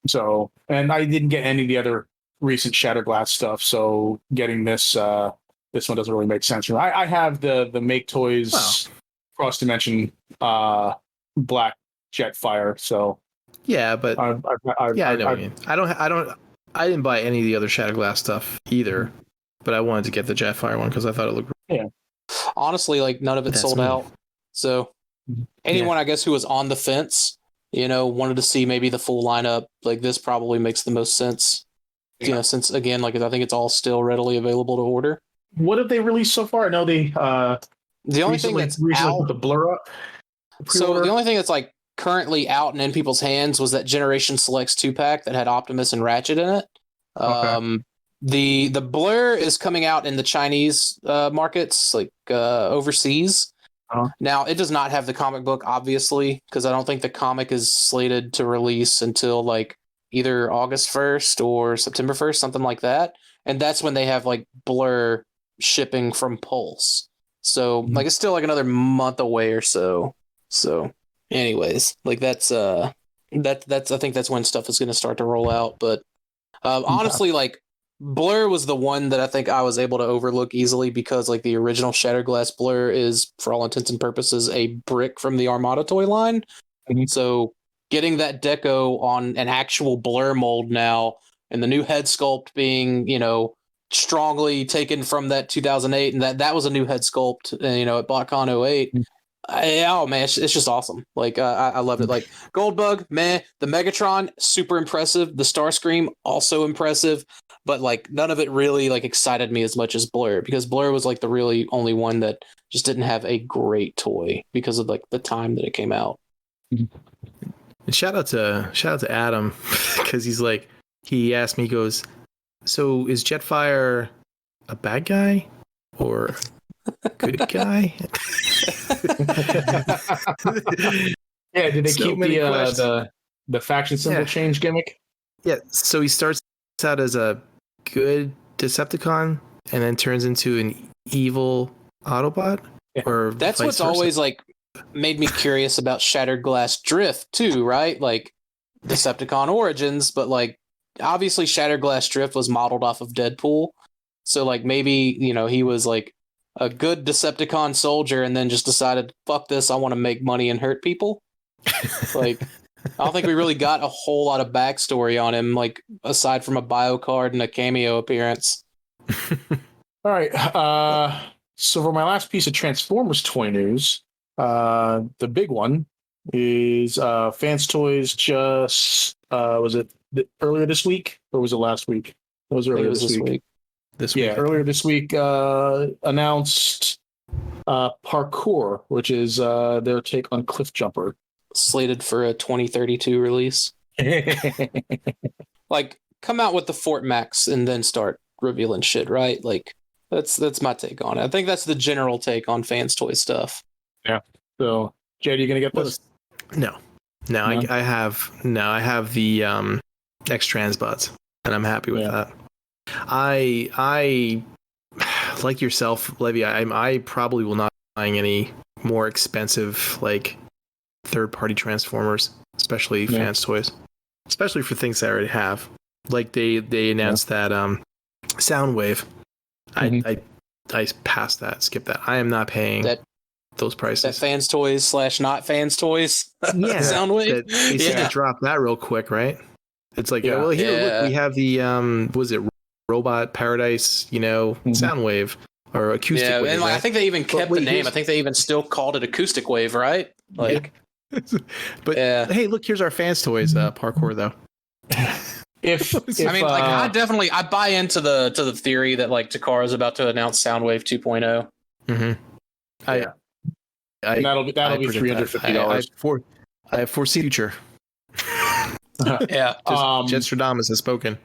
So, and I didn't get any of the other recent Shattered Glass stuff, so getting this one doesn't really make sense. I have the Make Toys Cross Dimension Black Jetfire, so yeah, but I know what you mean. I didn't buy any of the other Shattered Glass stuff either, but I wanted to get the Jetfire one because I thought it looked. Yeah. Honestly, like none of it sold out. So anyone, I guess, who was on the fence, wanted to see maybe the full lineup, like this probably makes the most sense. Since again, like I think it's all still readily available to order. What have they released so far? I know they the only thing that's out, put the Blur up. So the only thing that's like currently out and in people's hands was that Generation Selects 2-pack that had Optimus and Ratchet in it. Okay. The Blur is coming out in the Chinese markets, like overseas. Now, it does not have the comic book, obviously, because I don't think the comic is slated to release until like either August 1st or September 1st, something like that. And that's when they have like Blur shipping from Pulse. So like it's still like another month away or so. So anyways, like that's I think that's when stuff is going to start to roll out. But honestly, like Blur was the one that I think I was able to overlook easily because like the original Shattered Glass Blur is, for all intents and purposes, a brick from the Armada toy line. Mhm. So getting that deco on an actual Blur mold now, and the new head sculpt being, strongly taken from that 2008, and that was a new head sculpt, at BotCon 08. Oh man, it's just awesome. Like I loved it. Like Goldbug, man, the Megatron, super impressive. The Starscream, also impressive. But like none of it really like excited me as much as Blur, because Blur was like the really only one that just didn't have a great toy because of like the time that it came out. And shout out to Adam, because he asked me, he goes, so is Jetfire a bad guy or a good guy? Yeah, did they So keep many questions. the faction symbol change gimmick? Yeah, so he starts out as a good Decepticon and then turns into an evil Autobot? Yeah. Or That's vice what's versa? always like made me curious about Shattered Glass Drift too, right? Like Decepticon Origins, but like obviously Shattered Glass Drift was modeled off of Deadpool. So like maybe, he was like a good Decepticon soldier and then just decided, fuck this, I want to make money and hurt people. Like I don't think we really got a whole lot of backstory on him, like aside from a bio card and a cameo appearance. All right. So for my last piece of Transformers toy news, the big one is Fans Toys just was it earlier this week or was it last week? It was earlier this week. This week. Yeah, earlier this week announced Parkour, which is their take on Cliff Jumper. Slated for a 2032 release. Like, come out with the Fort Max and then start revealing shit, right? Like, that's my take on it. I think that's the general take on Fans Toy stuff. Yeah. So, Jay, are you gonna get this? No. I have the X-Transbots, and I'm happy with that. I like yourself, Levy. I probably will not be buying any more expensive like third-party Transformers, especially Fans Toys, especially for things I already have. Like they announced that Soundwave. I passed that, skipped that. I am not paying those prices. That Fans Toys / not Fans Toys. Yeah, Soundwave. They seem to drop that real quick, right? It's like, well, here, look, we have the was it Robot Paradise, Soundwave or Acoustic Wave. And right? I think they even kept the name. I think they even still called it Acoustic Wave, right? Like, but hey, look, here's our Fans Toys Parkour though. If I buy into the theory that like Takara is about to announce Soundwave 2.0. Mm-hmm. That'll be $350. I foresee future. Yeah. Jetstradamus has spoken.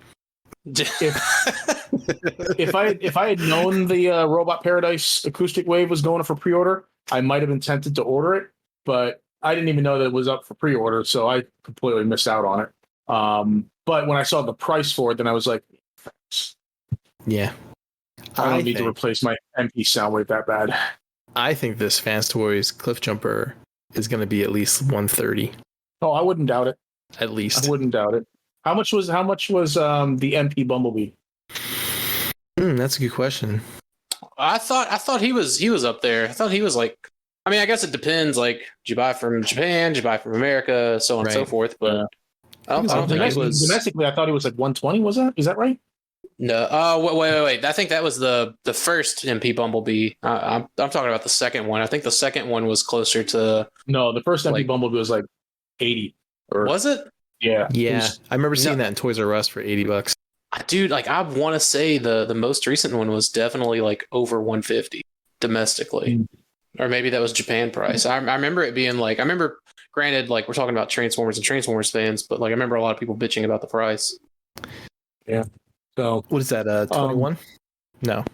If I had known the Robot Paradise Acoustic Wave was going for pre-order, I might have been tempted to order it, but I didn't even know that it was up for pre-order, so I completely missed out on it. But when I saw the price for it, then I was like, yeah, I don't need to replace my MP Soundwave that bad. I think this Fans Toys Cliff Jumper is going to be at least 130. Oh, I wouldn't doubt it. At least I wouldn't doubt it. How much was the MP Bumblebee? That's a good question. I thought he was up there. I thought he was like, I mean, I guess it depends. Like, did you buy from Japan? Did you buy from America? So on and so forth. But I don't think it was domestically. I thought he was like 120. Was that? Is that right? No. Wait. I think that was the first MP Bumblebee. I'm talking about the second one. I think the second one was closer to. No, the first MP Bumblebee was like 80. Was it? Yeah. Yeah. I remember seeing that in Toys R Us for $80. Dude, like I want to say the most recent one was definitely like over 150 domestically. Or maybe that was Japan price. I remember it being like, granted, like we're talking about Transformers and Transformers fans, but like I remember a lot of people bitching about the price. Yeah. So what is that? 21? No.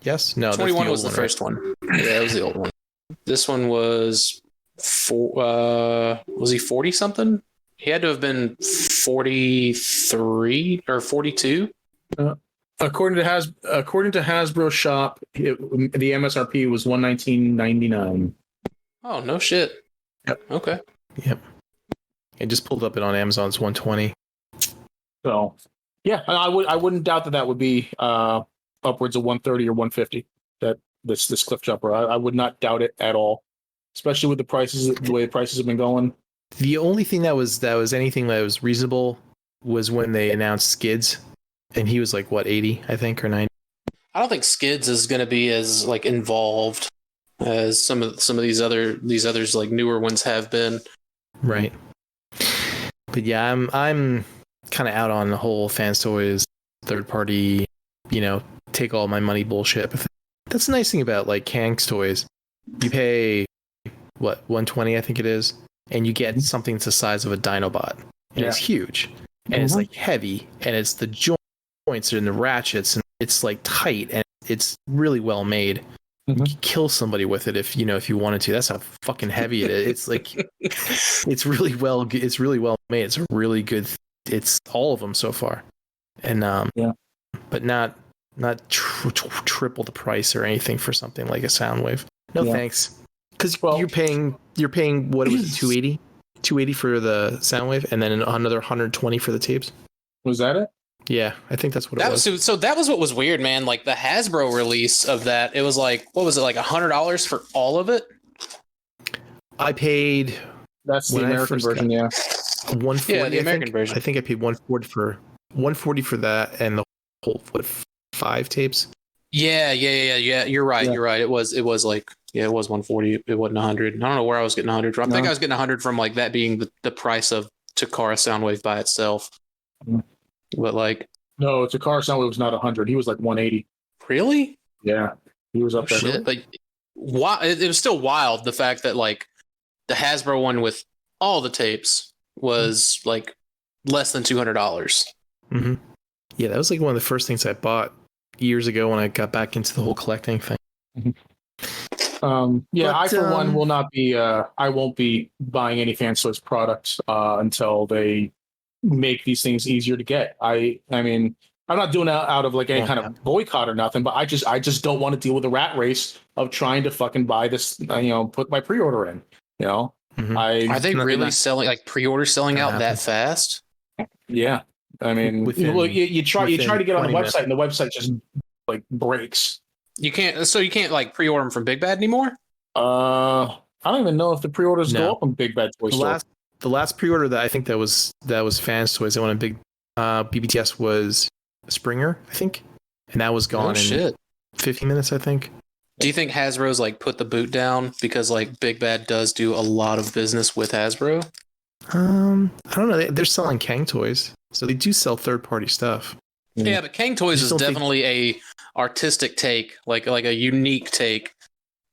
Yes. No. 21 was the first one. Yeah, it was the old one. This one was was he 40 something? He had to have been 43 or 42. According to Hasbro Shop, the MSRP was $119.99. Oh no shit. Yep. Okay. Yep. I just pulled up it on Amazon. It's 120. So, yeah, I wouldn't doubt that would be upwards of 130 or 150. That this cliff jumper, I would not doubt it at all, especially with the prices, the way the prices have been going. The only thing that was anything that was reasonable was when they announced Skids, and he was like what 80, I think, or 90. I don't think Skids is going to be as like involved as some of these others like newer ones have been. Right. But yeah, I'm kind of out on the whole Fans Toys third party, take all my money bullshit. That's the nice thing about like Kang's toys. You pay what 120, I think it is, and you get something that's the size of a Dinobot, and it's huge, and it's like heavy, and it's the joints and the ratchets, and it's like tight, and it's really well made. You could kill somebody with it if you wanted to. That's how fucking heavy it is. It's like it's really well made. It's a really good. It's all of them so far, and but not triple the price or anything for something like a Soundwave. No thanks, because you're paying what was it, 280 for the Soundwave, and then another 120 for the tapes. Was that it? Yeah, I think that's what it was. So that was what was weird, man. Like the Hasbro release of that, it was like, what was it, like $100 for all of it? I paid. That's the American version, 140. Yeah, the American version. I think I paid 140 for that, and the whole 5 tapes. Yeah. You're right. You're right. It was like, it was 140. It wasn't 100. I don't know where I was getting 100 from. I think I was getting 100 from like that being the price of Takara Soundwave by itself. But like, no, Takara Soundwave was not 100. He was like 180. Really? Yeah, he was up there. Shit. Like, it was still wild, the fact that like the Hasbro one with all the tapes was like less than $200. Mm-hmm. Yeah, that was like one of the first things I bought years ago when I got back into the whole collecting thing. I for one will not be. I won't be buying any Fans Toys products until they make these things easier to get. I mean, I'm not doing it out of like any kind of boycott or nothing, but I just don't want to deal with the rat race of trying to fucking buy this, put my pre-order in, Are they really selling, like pre-order selling out that fast? Yeah. I mean, you try to get on the website and the website just like breaks. You can't like pre-order them from Big Bad anymore? I don't even know if the pre-orders go up on Big Bad Toy Store. The last pre-order that I think that was Fans Toys that went on big BBTS was Springer, I think, and that was gone in 15 minutes, I think. Do you think Hasbro's like put the boot down because like Big Bad does do a lot of business with Hasbro? I don't know. They're selling Kang toys, so they do sell third-party stuff. Yeah, but Kang Toys is definitely a artistic take, like a unique take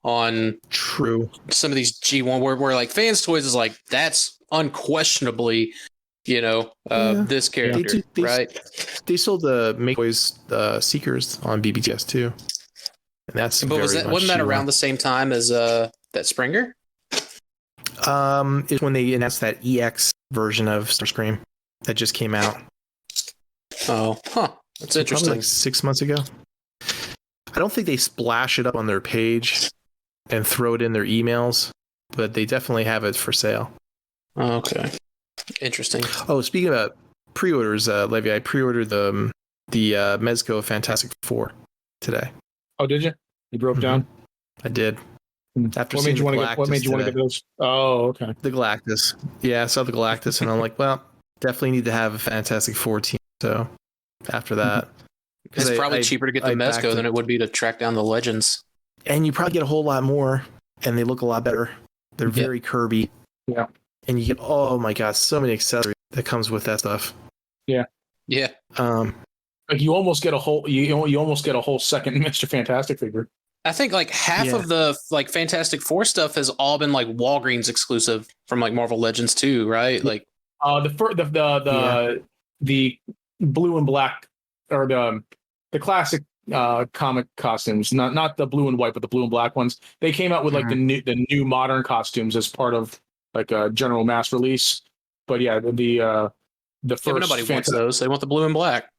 on some of these G1 where like Fans Toys is like, that's unquestionably, this character, right? They sold the Make Toys Seekers on BBTS too. And that's wasn't that around the same time as that Springer? It's when they announced that EX version of Starscream that just came out. Oh, that's interesting. Probably like 6 months ago. I don't think they splash it up on their page and throw it in their emails, but they definitely have it for sale. Okay, interesting. Oh, speaking about pre-orders, Levi, I pre-ordered the Mezco Fantastic Four today. Oh, did you? You broke down? I did. After what made you want to get those? Oh, okay. The Galactus. Yeah, I saw the Galactus, and I'm like, well, definitely need to have a Fantastic Four team. So after that, it's probably cheaper to get the Mezco than it would be to track down the Legends. And you probably get a whole lot more, and they look a lot better. They're very Kirby. Yeah. And you get, oh my god, so many accessories that comes with that stuff. Yeah. Yeah. Like you almost get a whole second Mr. Fantastic figure. I think like half of the like Fantastic Four stuff has all been like Walgreens exclusive from like Marvel Legends too, right? Like the blue and black or the classic comic costumes, not the blue and white, but the blue and black ones. They came out with like the new modern costumes as part of like a general mass release. But yeah, the first nobody wants those. They want the blue and black.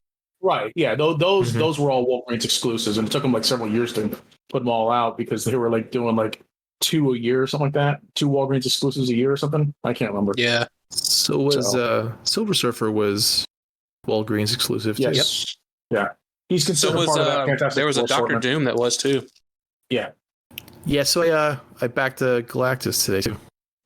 Right. Yeah. Those were all Walgreens exclusives, and it took them like several years to put them all out because they were like doing like 2 a year or something like that. 2 Walgreens exclusives a year or something. I can't remember. Yeah. So was Silver Surfer was Walgreens exclusive too. Yes. Yeah. He's So considered was part of that Fantastic there was a Four Doctor assortment. Doom that was too. Yeah. Yeah, so I backed Galactus today too.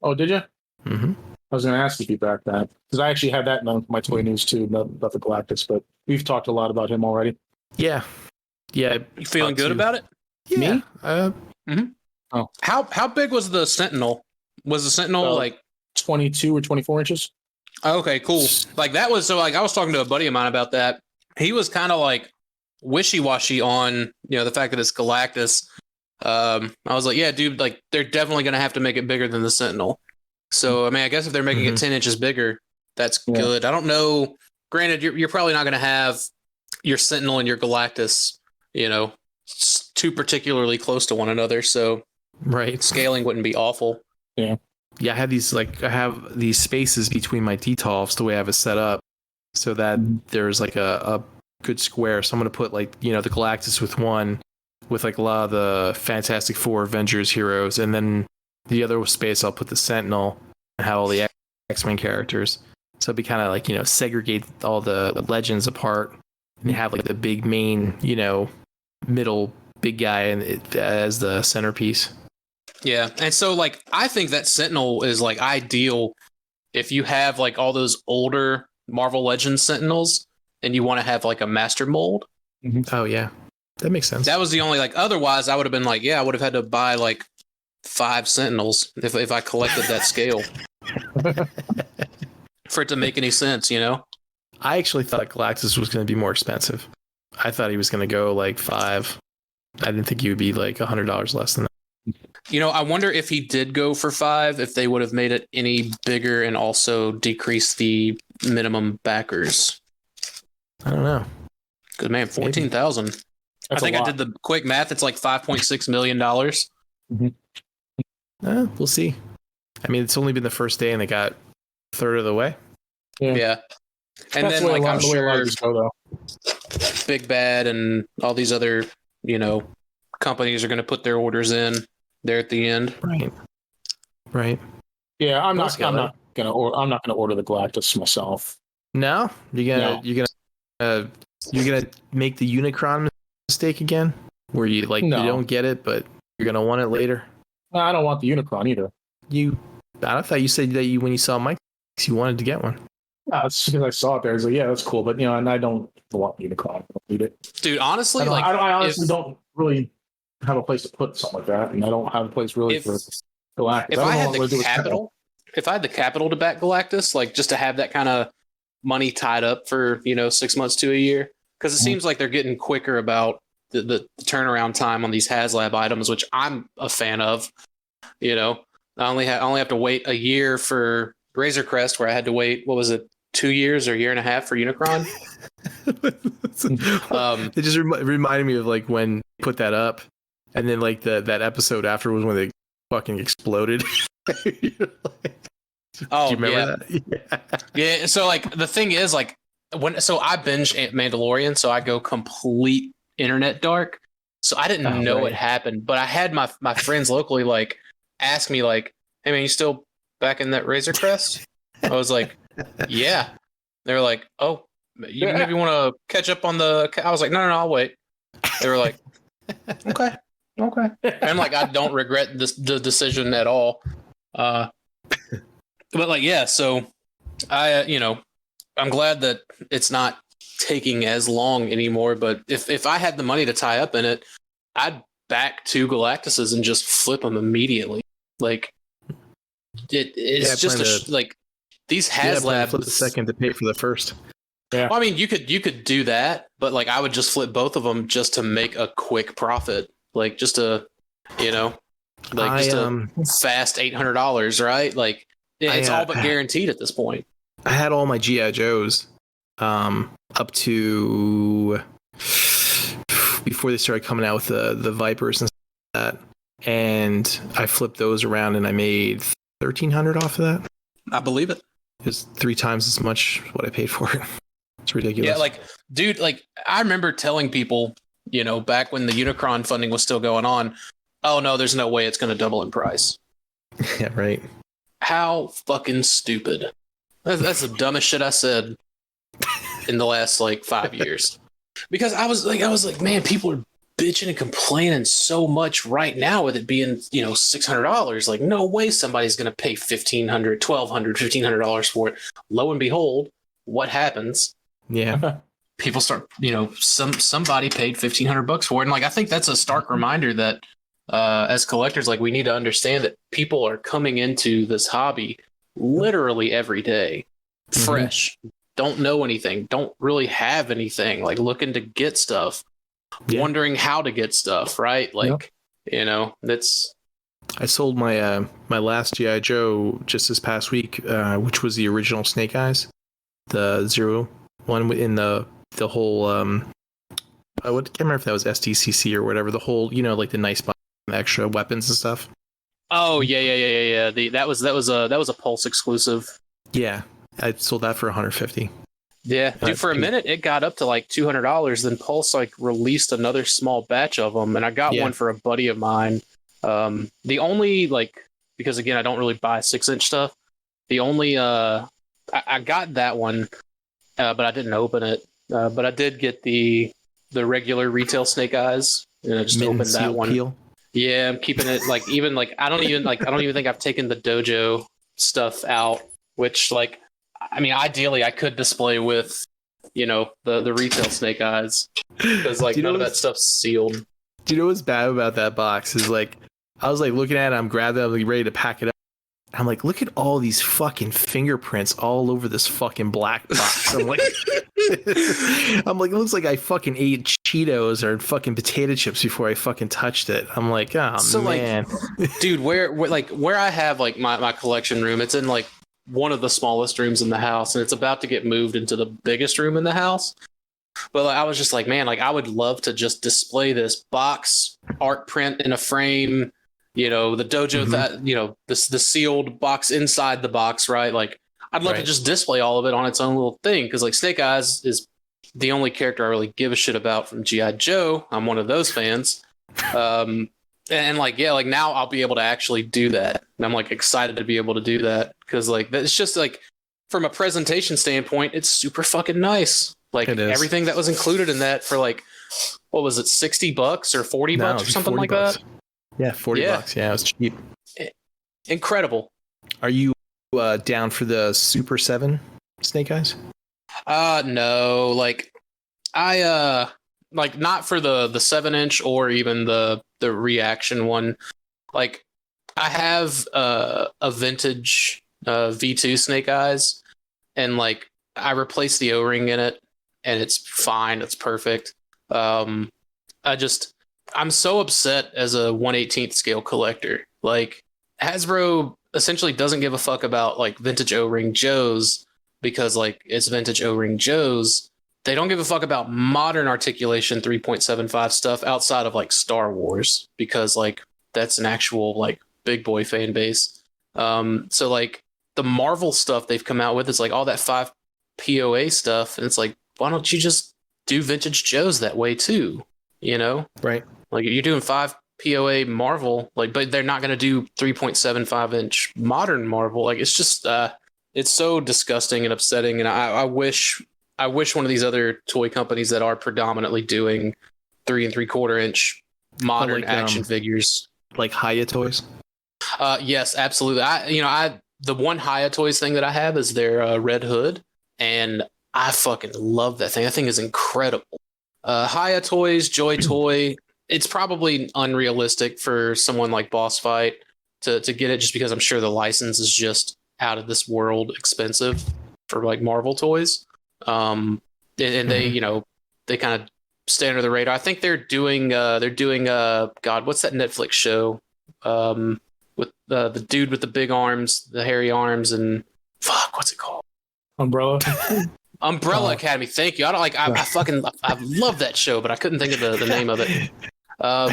Oh, did you? Mm-hmm. I was going to ask if you backed that because I actually had that in my toy news too, about the Galactus, but we've talked a lot about him already. Yeah. You feeling good about it? Yeah. Me? Oh. How big was the Sentinel? Was the Sentinel like 22 or 24 inches? okay, cool. Like that was so like I was talking to a buddy of mine about that. He was kind of like wishy-washy on, the fact that it's Galactus. I was like, yeah, dude, like they're definitely going to have to make it bigger than the Sentinel. So, I mean, I guess if they're making it 10 inches bigger, that's good. I don't know. Granted, you're probably not going to have your Sentinel and your Galactus, too particularly close to one another. So Right. scaling wouldn't be awful. Yeah, I have these spaces between my Detolfs the way I have it set up so that there's like a good square. So I'm going to put like, the Galactus with like a lot of the Fantastic Four Avengers heroes. And then the other space, I'll put the Sentinel and have all the X-Men characters. So it'd be kind of like, segregate all the legends apart and have like the big main, middle big guy as the centerpiece. Yeah. And so like, I think that Sentinel is like ideal if you have like all those older Marvel Legends Sentinels and you want to have like a master mold. Oh yeah. That makes sense. That was the only like, otherwise I would have been like, yeah, I would have had to buy like 5 Sentinels if I collected that scale for it to make any sense, I actually thought Galactus was going to be more expensive. I thought he was going to go like 5. I didn't think he would be like $100 less than that. I wonder if he did go for 5, if they would have made it any bigger and also decreased the minimum backers. I don't know. Good man, 14,000. I think I did the quick math. It's like $5.6 million. We'll see. I mean, it's only been the first day and they got a third of the way. Yeah. And That's then like I'm sure go, Big Bad and all these other, companies are going to put their orders in there at the end. Right. Yeah, I'm not gonna order the Galactus myself. No, you're gonna make the Unicron mistake again, where you you don't get it, but you're gonna want it later. No, I don't want the Unicron either. I thought you said that when you saw Mike's, you wanted to get one. No, it's because I saw it there. I was like, yeah, that's cool, but and I don't want Unicron. I don't need it, dude. Honestly, I honestly don't really have a place to put something like that, and I don't have a place really for Galactus. If I had the capital, to back Galactus, like just to have that kind of money tied up for 6 months to a year, because it seems like they're getting quicker about the turnaround time on these HasLab items, which I'm a fan of. I only have to wait a year for Razor Crest, where I had to wait 2 years or a year and a half for Unicron. It just reminded me of like when they put that up, and then like that episode after was when they fucking exploded. Do you remember that? Yeah. So like the thing is like I binge Mandalorian, so I go complete internet dark. So I didn't know it happened, but I had my friends locally like ask me like, "Hey man, you still back in that Razor Crest?" I was like, "Yeah." They were like, "Oh, you maybe want to catch up on the." I was like, "No, I'll wait." They were like, "Okay." And like, I don't regret the decision at all. But like, yeah. So I'm glad that it's not taking as long anymore. But if I had the money to tie up in it, I'd back 2 Galactuses and just flip them immediately. Like it's just like these HasLab. Flip the second to pay for the first. Yeah. Well, I mean, you could do that, but like I would just flip both of them just to make a quick profit, like just a fast $800, right? Like it's all but guaranteed at this point. I had all my GI Joes up to before they started coming out with the Vipers and that, and I flipped those around and I made $1,300 off of that. I believe it. It's 3 times as much what I paid for it. It's ridiculous. Yeah, like, dude, like I remember telling people, back when the Unicron funding was still going on, oh no, there's no way it's going to double in price. Yeah, right. How fucking stupid. That's the dumbest shit I said in the last like 5 years. Because I was like, man, people are bitching and complaining so much right now with it being, $600. Like, no way somebody's going to pay $1,500, $1,200, $1,500 for it. Lo and behold, what happens? Yeah. People start, somebody paid $1,500 for it. And like, I think that's a stark reminder that as collectors, like, we need to understand that people are coming into this hobby literally every day, fresh, don't know anything, don't really have anything, like looking to get stuff, wondering how to get stuff, right? Like, that's. I sold my my last GI Joe just this past week, which was the original Snake Eyes, the Zero one in the whole. I can't remember if that was SDCC or whatever. The whole, like the nice box, the extra weapons and stuff. Oh yeah. That was a Pulse exclusive. Yeah, I sold that for 150. Yeah, dude. For a minute, it got up to like $200. Then Pulse like released another small batch of them, and I got one for a buddy of mine. The only because again, I don't really buy 6-inch stuff. The only I got that one, but I didn't open it. But I did get the regular retail Snake Eyes, and I just opened that one. Peel. Yeah, I'm keeping it I don't even think I've taken the dojo stuff out, which ideally I could display with, the retail Snake Eyes, because none of that stuff's sealed. Do you know what's bad about that box is I was looking at it, I'm grabbing it, I'm ready to pack it up. I'm like, look at all these fucking fingerprints all over this fucking black box. I'm like, it looks like I fucking ate Cheetos or fucking potato chips before I fucking touched it. I'm like, oh man. Dude, where I have my collection room, it's in one of the smallest rooms in the house, and it's about to get moved into the biggest room in the house. But I was just like, man, I would love to just display this box art print in a frame. The dojo that the sealed box inside the box, right? I'd love to just display all of it on its own little thing, because Snake Eyes is the only character I really give a shit about from GI Joe. I'm one of those fans, and now I'll be able to actually do that, and I'm excited to be able to do that, because it's just from a presentation standpoint, it's super fucking nice. Everything that was included in that for what was it, $60 or $40 or something like $40. that. Yeah, $40. Yeah, it was cheap. Incredible. Are you down for the Super 7 Snake Eyes? No, I not for the 7-inch or even the reaction one. I have a vintage V2 Snake Eyes, and I replaced the O-ring in it, and it's fine. It's perfect. I'm so upset as a 1/18th scale collector. Hasbro essentially doesn't give a fuck about vintage O-ring Joes, because it's vintage O-ring Joes. They don't give a fuck about modern articulation 3.75 stuff outside of Star Wars, because that's an actual big boy fan base. So the Marvel stuff they've come out with is all that 5 POA stuff, and it's why don't you just do vintage Joes that way too? Right. You're doing 5 POA Marvel, but they're not going to do 3.75-inch modern Marvel. It's just, it's so disgusting and upsetting. And I wish one of these other toy companies that are predominantly doing 3 3/4-inch modern action figures, like Hiya Toys. Yes, absolutely. The one Hiya Toys thing that I have is their Red Hood, and I fucking love that thing. That thing is incredible. Hiya Toys, Joy Toy. It's probably unrealistic for someone like Boss Fight to get it, just because I'm sure the license is just out of this world expensive for Marvel toys. And they, they kind of stay under the radar. I think they're doing God, what's that Netflix show? With the dude with the big arms, the hairy arms, and what's it called? Umbrella Academy. Thank you. I love that show, but I couldn't think of the name of it. All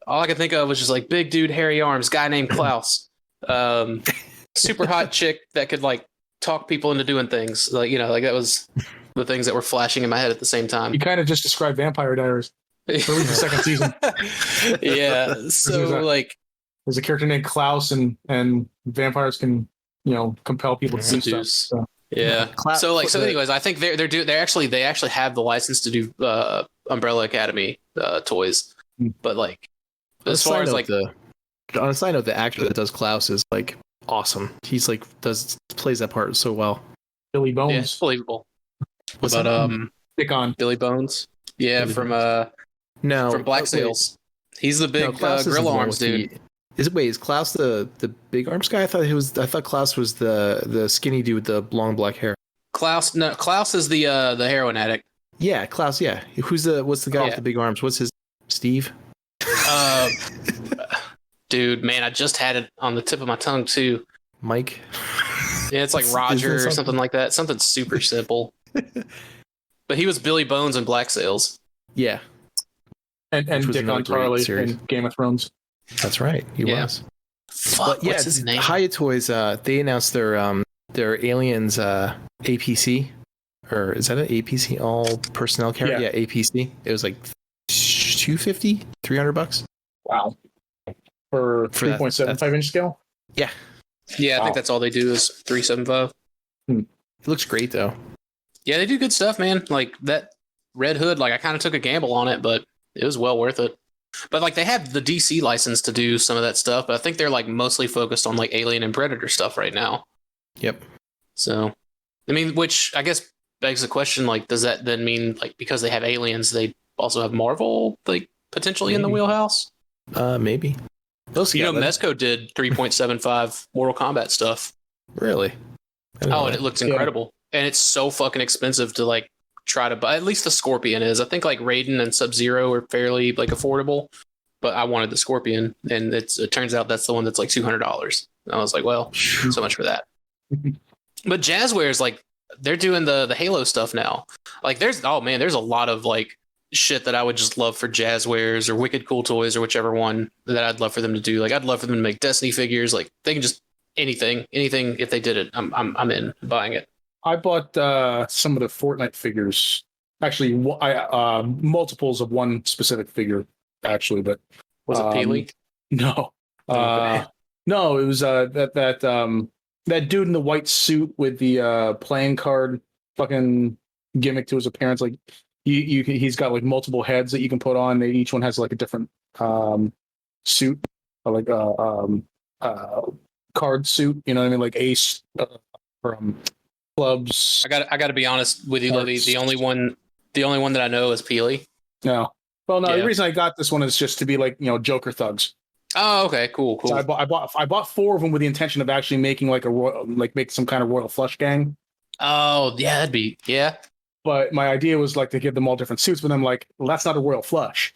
I could think of was just big dude, hairy arms, guy named Klaus, super hot chick that could talk people into doing things. That was the things that were flashing in my head at the same time. You kind of just described Vampire Diaries. For the second season. Yeah. So there's a character named Klaus, and vampires can compel people to do stuff. So. Yeah. Cla- So the- anyways, I think they actually have the license to do Umbrella Academy toys, but like On a as far side as note, like on a side note, the actor that does Klaus is like awesome. He's like plays that part so well. Billy yeah, Bones. it's believable. What's But that? Stick on. Billy Bones, yeah, Billy from Bones. No, from Black wait. Sails. He's the No, big Klaus isn't gorilla the one arms with dude. Is Klaus the big arms guy? I thought Klaus was the skinny dude with the long black hair. Klaus is the heroin addict. Yeah, Klaus. Yeah, what's the guy with the big arms? What's his Steve? Uh, dude, man, I just had it on the tip of my tongue too. Mike. Yeah, it's like Isn't Roger it or something like that. Something super simple. But he was Billy Bones in Black Sails. Yeah, And Which was Dick another on great Charlie series. in Game of Thrones. that's right. He Yeah. was. Fuck, what's his name? Hiya Toys. They announced their Aliens APC, or is that an APC all personnel carrier? Yeah. Yeah, APC. It was like $250, $300. Wow. For For that- 3.75 inch scale? Yeah, Yeah, I Wow. think that's all they do is 375. it looks great though. Yeah, they do good stuff, man. Like that Red Hood, like I kind of took a gamble on it, but it was well worth it. But like they have the DC license to do some of that stuff, but I think they're like mostly focused on like Alien and Predator stuff right now. Yep. So, I mean, which I guess begs the question, like, does that then mean like because they have Aliens, they also have Marvel like potentially in the Maybe. wheelhouse? Maybe. You know, Mezco did 3.75 Mortal Kombat stuff. Really? I didn't know Oh, and that. it looks incredible. And it's so fucking expensive to like try to buy. At least the Scorpion is. I think like Raiden and Sub-Zero are fairly like affordable, but I wanted the Scorpion, and it turns out that's the one that's like $200. And I was like, well, so much for that. But Jazzware is like they're doing the Halo stuff now. Like there's a lot of like shit that I would just love for Jazzwares or Wicked Cool Toys or whichever one that I'd love for them to do. Like I'd love for them to make Destiny figures. Like they can just anything if they did it. I'm in buying it. I bought some of the Fortnite figures. Actually, multiples of one specific figure, actually, but Was it Peely? no. Okay. No, it was that dude in the white suit with the playing card fucking gimmick to his appearance. Like he's got like multiple heads that you can put on. Each one has like a different suit, or like card suit. You know what I mean? Like Ace from clubs. I got to be honest with you, Levy. The only one that I know is Peely. No. Well, no. Yeah. The reason I got this one is just to be like Joker thugs. Oh, okay, cool. So I bought 4 of them with the intention of actually making like make some kind of royal flush gang. Oh, yeah, that'd be But my idea was like to give them all different suits, but I'm like, well, that's not a royal flush.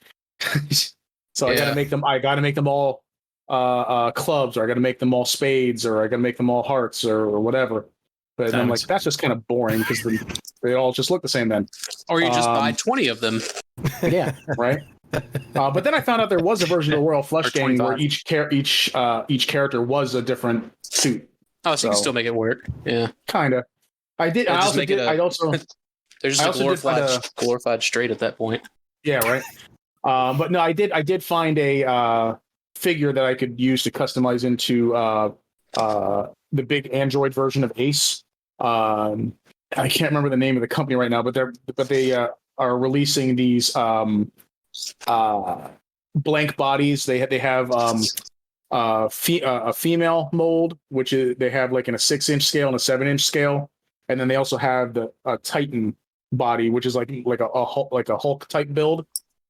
So I got to make them. I got to make them all clubs, or I got to make them all spades, or I got to make them all hearts, or whatever. But then I'm like, that's just kind of boring because they all just look the same then. Or you just buy 20 of them. Yeah, right. But then I found out there was a version of Royal Flush Gang where each character was a different suit. Oh, so you can still make it work. Yeah, kind of. I did. Or I just also make it did. I also. They're just I a also did find glorified straight at that point. Yeah, right. But no, I did find a figure that I could use to customize into the big Android version of Ace. I can't remember the name of the company right now, but they are releasing these blank bodies. They have a female mold, which is they have like in a 6-inch scale and a 7-inch scale, and then they also have the Titan body, which is like a Hulk type build.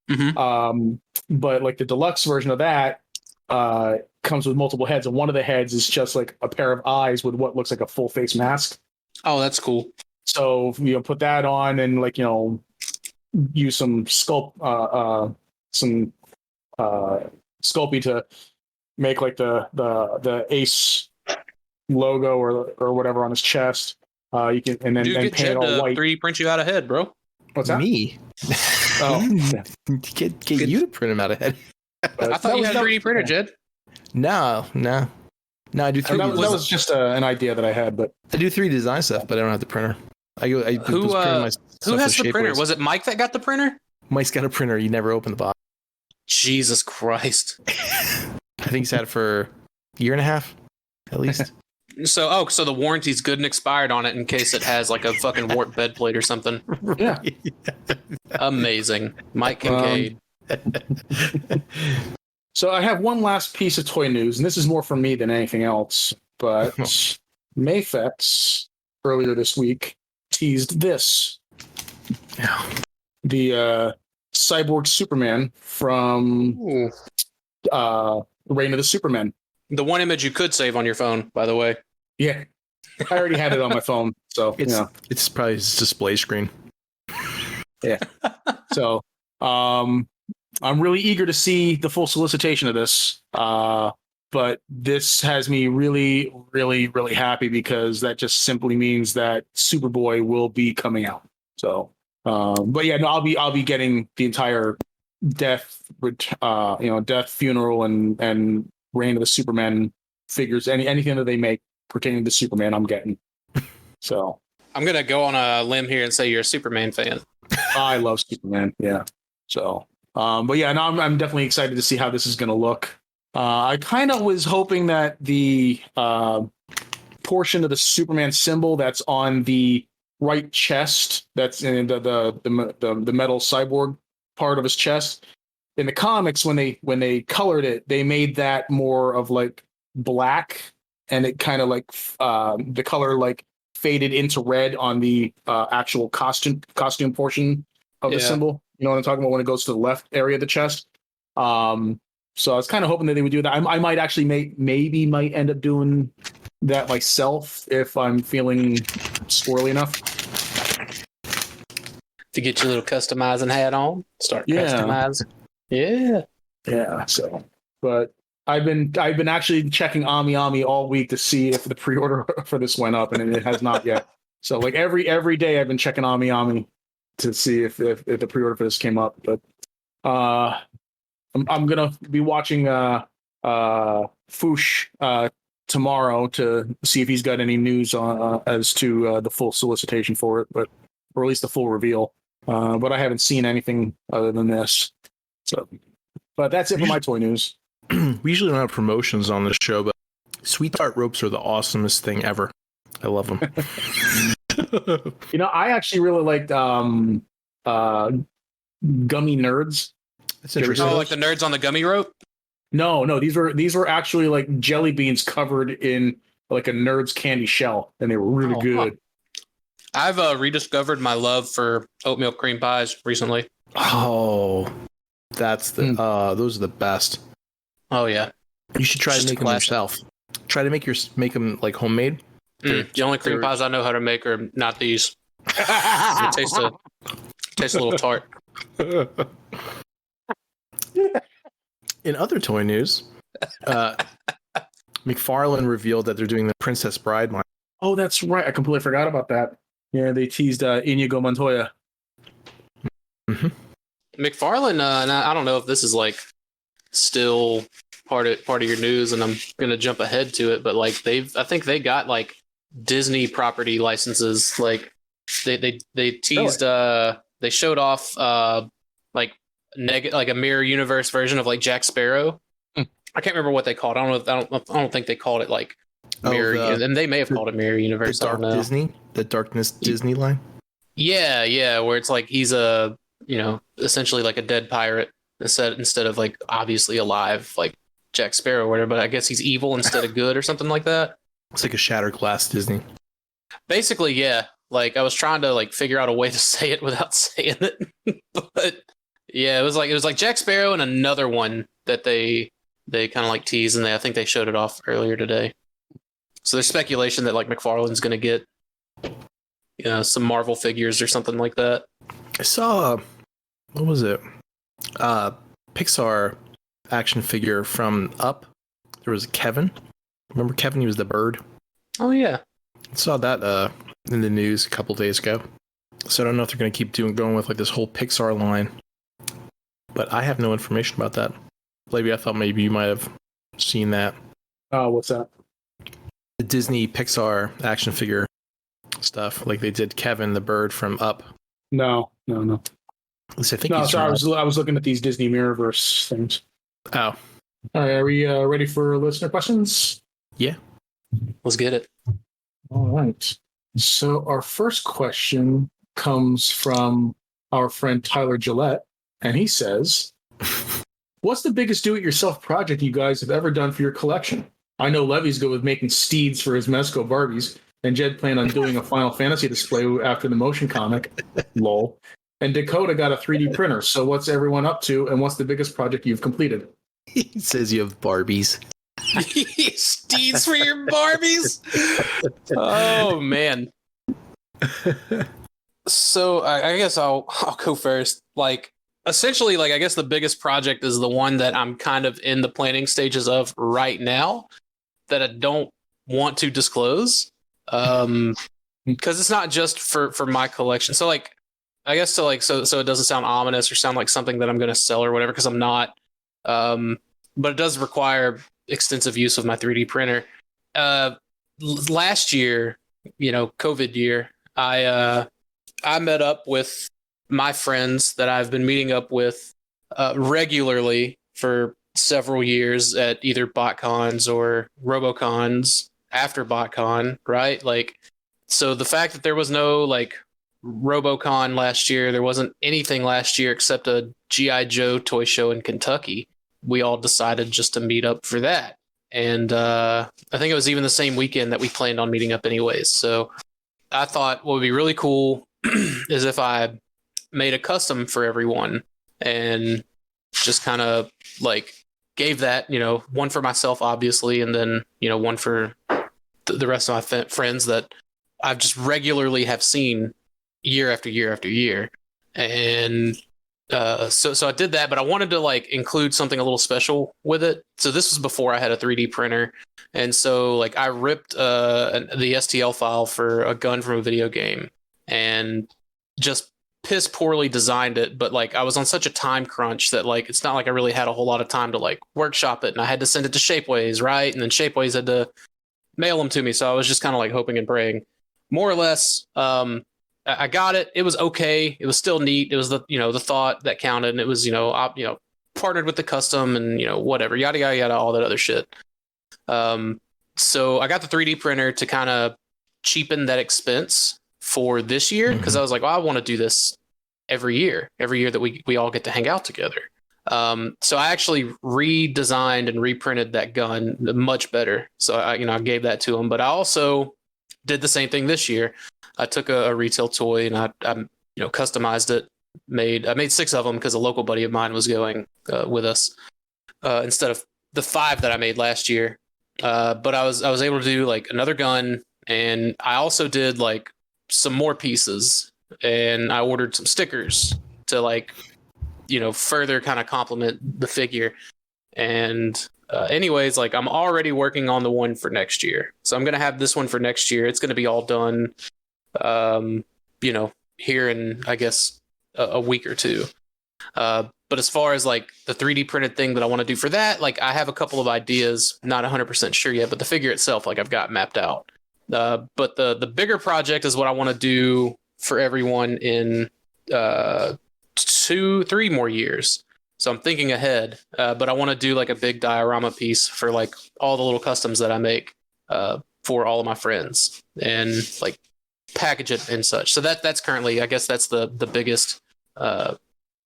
Mm-hmm. But like the deluxe version of that comes with multiple heads, and one of the heads is just like a pair of eyes with what looks like a full face mask. Oh, that's cool. So put that on and like use some sculpey to make like the Ace logo or whatever on his chest. You can and then Dude, paint it all white. 3D print you out ahead, bro. What's that? Me? Oh, Get you to print them out ahead. I thought you had a 3D printer, Jed. No. I do 3D. That was just an idea that I had, but I do 3D design stuff, but I don't have the printer. Who has the printer? Was it Mike that got the printer? Mike's got a printer. You never opened the box. Jesus Christ. I think he's had it for a year and a half, at least. So the warranty's good and expired on it in case it has like a fucking warped bed plate or something. Yeah. Amazing. Mike Kincaid. So I have one last piece of toy news, and this is more for me than anything else. But Mayfex earlier this week teased this: the cyborg Superman from Reign of the Supermen. The one image you could save on your phone, by the way. Yeah, I already had it on my phone, so it's probably his display screen. Yeah. So, I'm really eager to see the full solicitation of this. But this has me really, really, really happy because that just simply means that Superboy will be coming out. So, but yeah, no, I'll be getting the entire death, funeral, and Reign of the Superman figures. Anything that they make pertaining to Superman, I'm getting. So I'm gonna go on a limb here and say you're a Superman fan. I love Superman. Yeah. So, but yeah, no, I'm definitely excited to see how this is going to look. I kind of was hoping that the portion of the Superman symbol that's on the right chest, that's in the metal cyborg part of his chest, in the comics when they colored it, they made that more of like black, and it kind of like the color like faded into red on the actual costume portion of the symbol. You know what I'm talking about when it goes to the left area of the chest. So I was kind of hoping that they would do that. I might actually might end up doing that myself if I'm feeling squirrely enough. To get your little customizing hat on, start customizing. Yeah. Yeah. So, but I've been actually checking Ami all week to see if the pre-order for this went up, and it has not yet. So like every day I've been checking Ami to see if the pre-order for this came up. But I'm gonna be watching Foosh tomorrow to see if he's got any news on as to the full solicitation for it, or at least the full reveal. But I haven't seen anything other than this. So, but that's it for my toy news. We usually don't have promotions on this show, but sweetheart ropes are the awesomest thing ever. I love them. I actually really liked gummy nerds. That's interesting. Oh, like the nerds on the gummy rope? No, these were actually like jelly beans covered in like a nerd's candy shell, and they were really good. I've rediscovered my love for oatmeal cream pies recently. Oh, that's those are the best. Oh yeah, you should try to make them yourself. Try to make them like homemade. The only cream pies I know how to make are not these. It tastes a little tart. In other toy news, McFarlane revealed that they're doing the Princess Bride line. Oh, that's right. I completely forgot about that. Yeah, they teased Inigo Montoya. Mm-hmm. McFarlane, I don't know if this is like still part of your news, and I'm gonna jump ahead to it, but like I think they got like Disney property licenses. Like they teased they showed off like a mirror universe version of like Jack Sparrow. I can't remember what they called it. I don't think they called it like mirror, and they may have called it mirror universe. The Darkness Disney line. Yeah, where it's like he's essentially like a dead pirate instead of like obviously alive like Jack Sparrow or whatever, but I guess he's evil instead of good or something like that. It's like a shattered glass Disney. Basically, yeah. Like I was trying to like figure out a way to say it without saying it, but yeah, it was like Jack Sparrow and another one that they kind of like teased, and I think they showed it off earlier today. So there's speculation that like McFarlane's going to get some Marvel figures or something like that. I saw what was it? Pixar action figure from Up. There was Kevin. Remember Kevin? He was the bird. Oh yeah. I saw that in the news a couple days ago. So I don't know if they're going to keep going with like this whole Pixar line. But I have no information about that. Maybe I thought maybe you might have seen that. Oh, what's that? The Disney Pixar action figure stuff. Like they did Kevin the bird from Up. No. At least I think no, sorry, I was looking at these Disney Mirrorverse things. Oh. All right, are we ready for listener questions? Yeah. Let's get it. All right. So our first question comes from our friend Tyler Gillette, and he says, what's the biggest do-it-yourself project you guys have ever done for your collection? I know Levy's good with making steeds for his Mezco Barbies, and Jed planned on doing a Final Fantasy display after the motion comic. Lol. And Dakota got a 3D printer. So what's everyone up to, and what's the biggest project you've completed? He says you have Barbies. Steeds for your Barbies. Oh man. So I guess I'll go first. Like essentially, like I guess the biggest project is the one that I'm kind of in the planning stages of right now that I don't want to disclose. Because it's not just for my collection. So like I guess so it doesn't sound ominous or sound like something that I'm going to sell or whatever, because I'm not. But it does require extensive use of my 3D printer. Last year, COVID year, I met up with my friends that I've been meeting up with regularly for several years at either BotCons or RoboCons after BotCon, right? Like, so the fact that there was no like RoboCon last year, there wasn't anything last year except a G.I. Joe toy show in Kentucky. We all decided just to meet up for that. And I think it was even the same weekend that we planned on meeting up anyways. So I thought what would be really cool is if I made a custom for everyone and just kind of like gave that, one for myself, obviously, and then, one for the rest of my friends that I've just regularly have seen year after year after year. And so I did that, but I wanted to like include something a little special with it. So this was before I had a 3D printer. And so like I ripped the STL file for a gun from a video game and just piss poorly designed it. But like I was on such a time crunch that like it's not like I really had a whole lot of time to like workshop it, and I had to send it to Shapeways, right? And then Shapeways had to mail them to me. So I was just kind of like hoping and praying, more or less. I got it. It was okay. It was still neat. It was the thought that counted, and it was partnered with the custom and whatever, yada yada yada, all that other shit. So I got the 3D printer to kind of cheapen that expense for this year, because I was like, well, I want to do this every year that we all get to hang out together. So I actually redesigned and reprinted that gun much better. So I gave that to him, but I also did the same thing this year. I took a retail toy and I customized it. I made 6 of them because a local buddy of mine was going with us instead of the 5 that I made last year. But I was able to do like another gun, and I also did like some more pieces, and I ordered some stickers to like further kind of complement the figure. And anyways, like I'm already working on the one for next year, so I'm gonna have this one for next year. It's gonna be all done here in I guess a week or two. But as far as like the 3D printed thing that I want to do for that, like I have a couple of ideas, not 100% sure yet, but the figure itself, like I've got mapped out. But the bigger project is what I want to do for everyone in 2-3 more years. So I'm thinking ahead, but I want to do like a big diorama piece for like all the little customs that I make for all of my friends, and like package it and such. So that's currently, I guess that's the biggest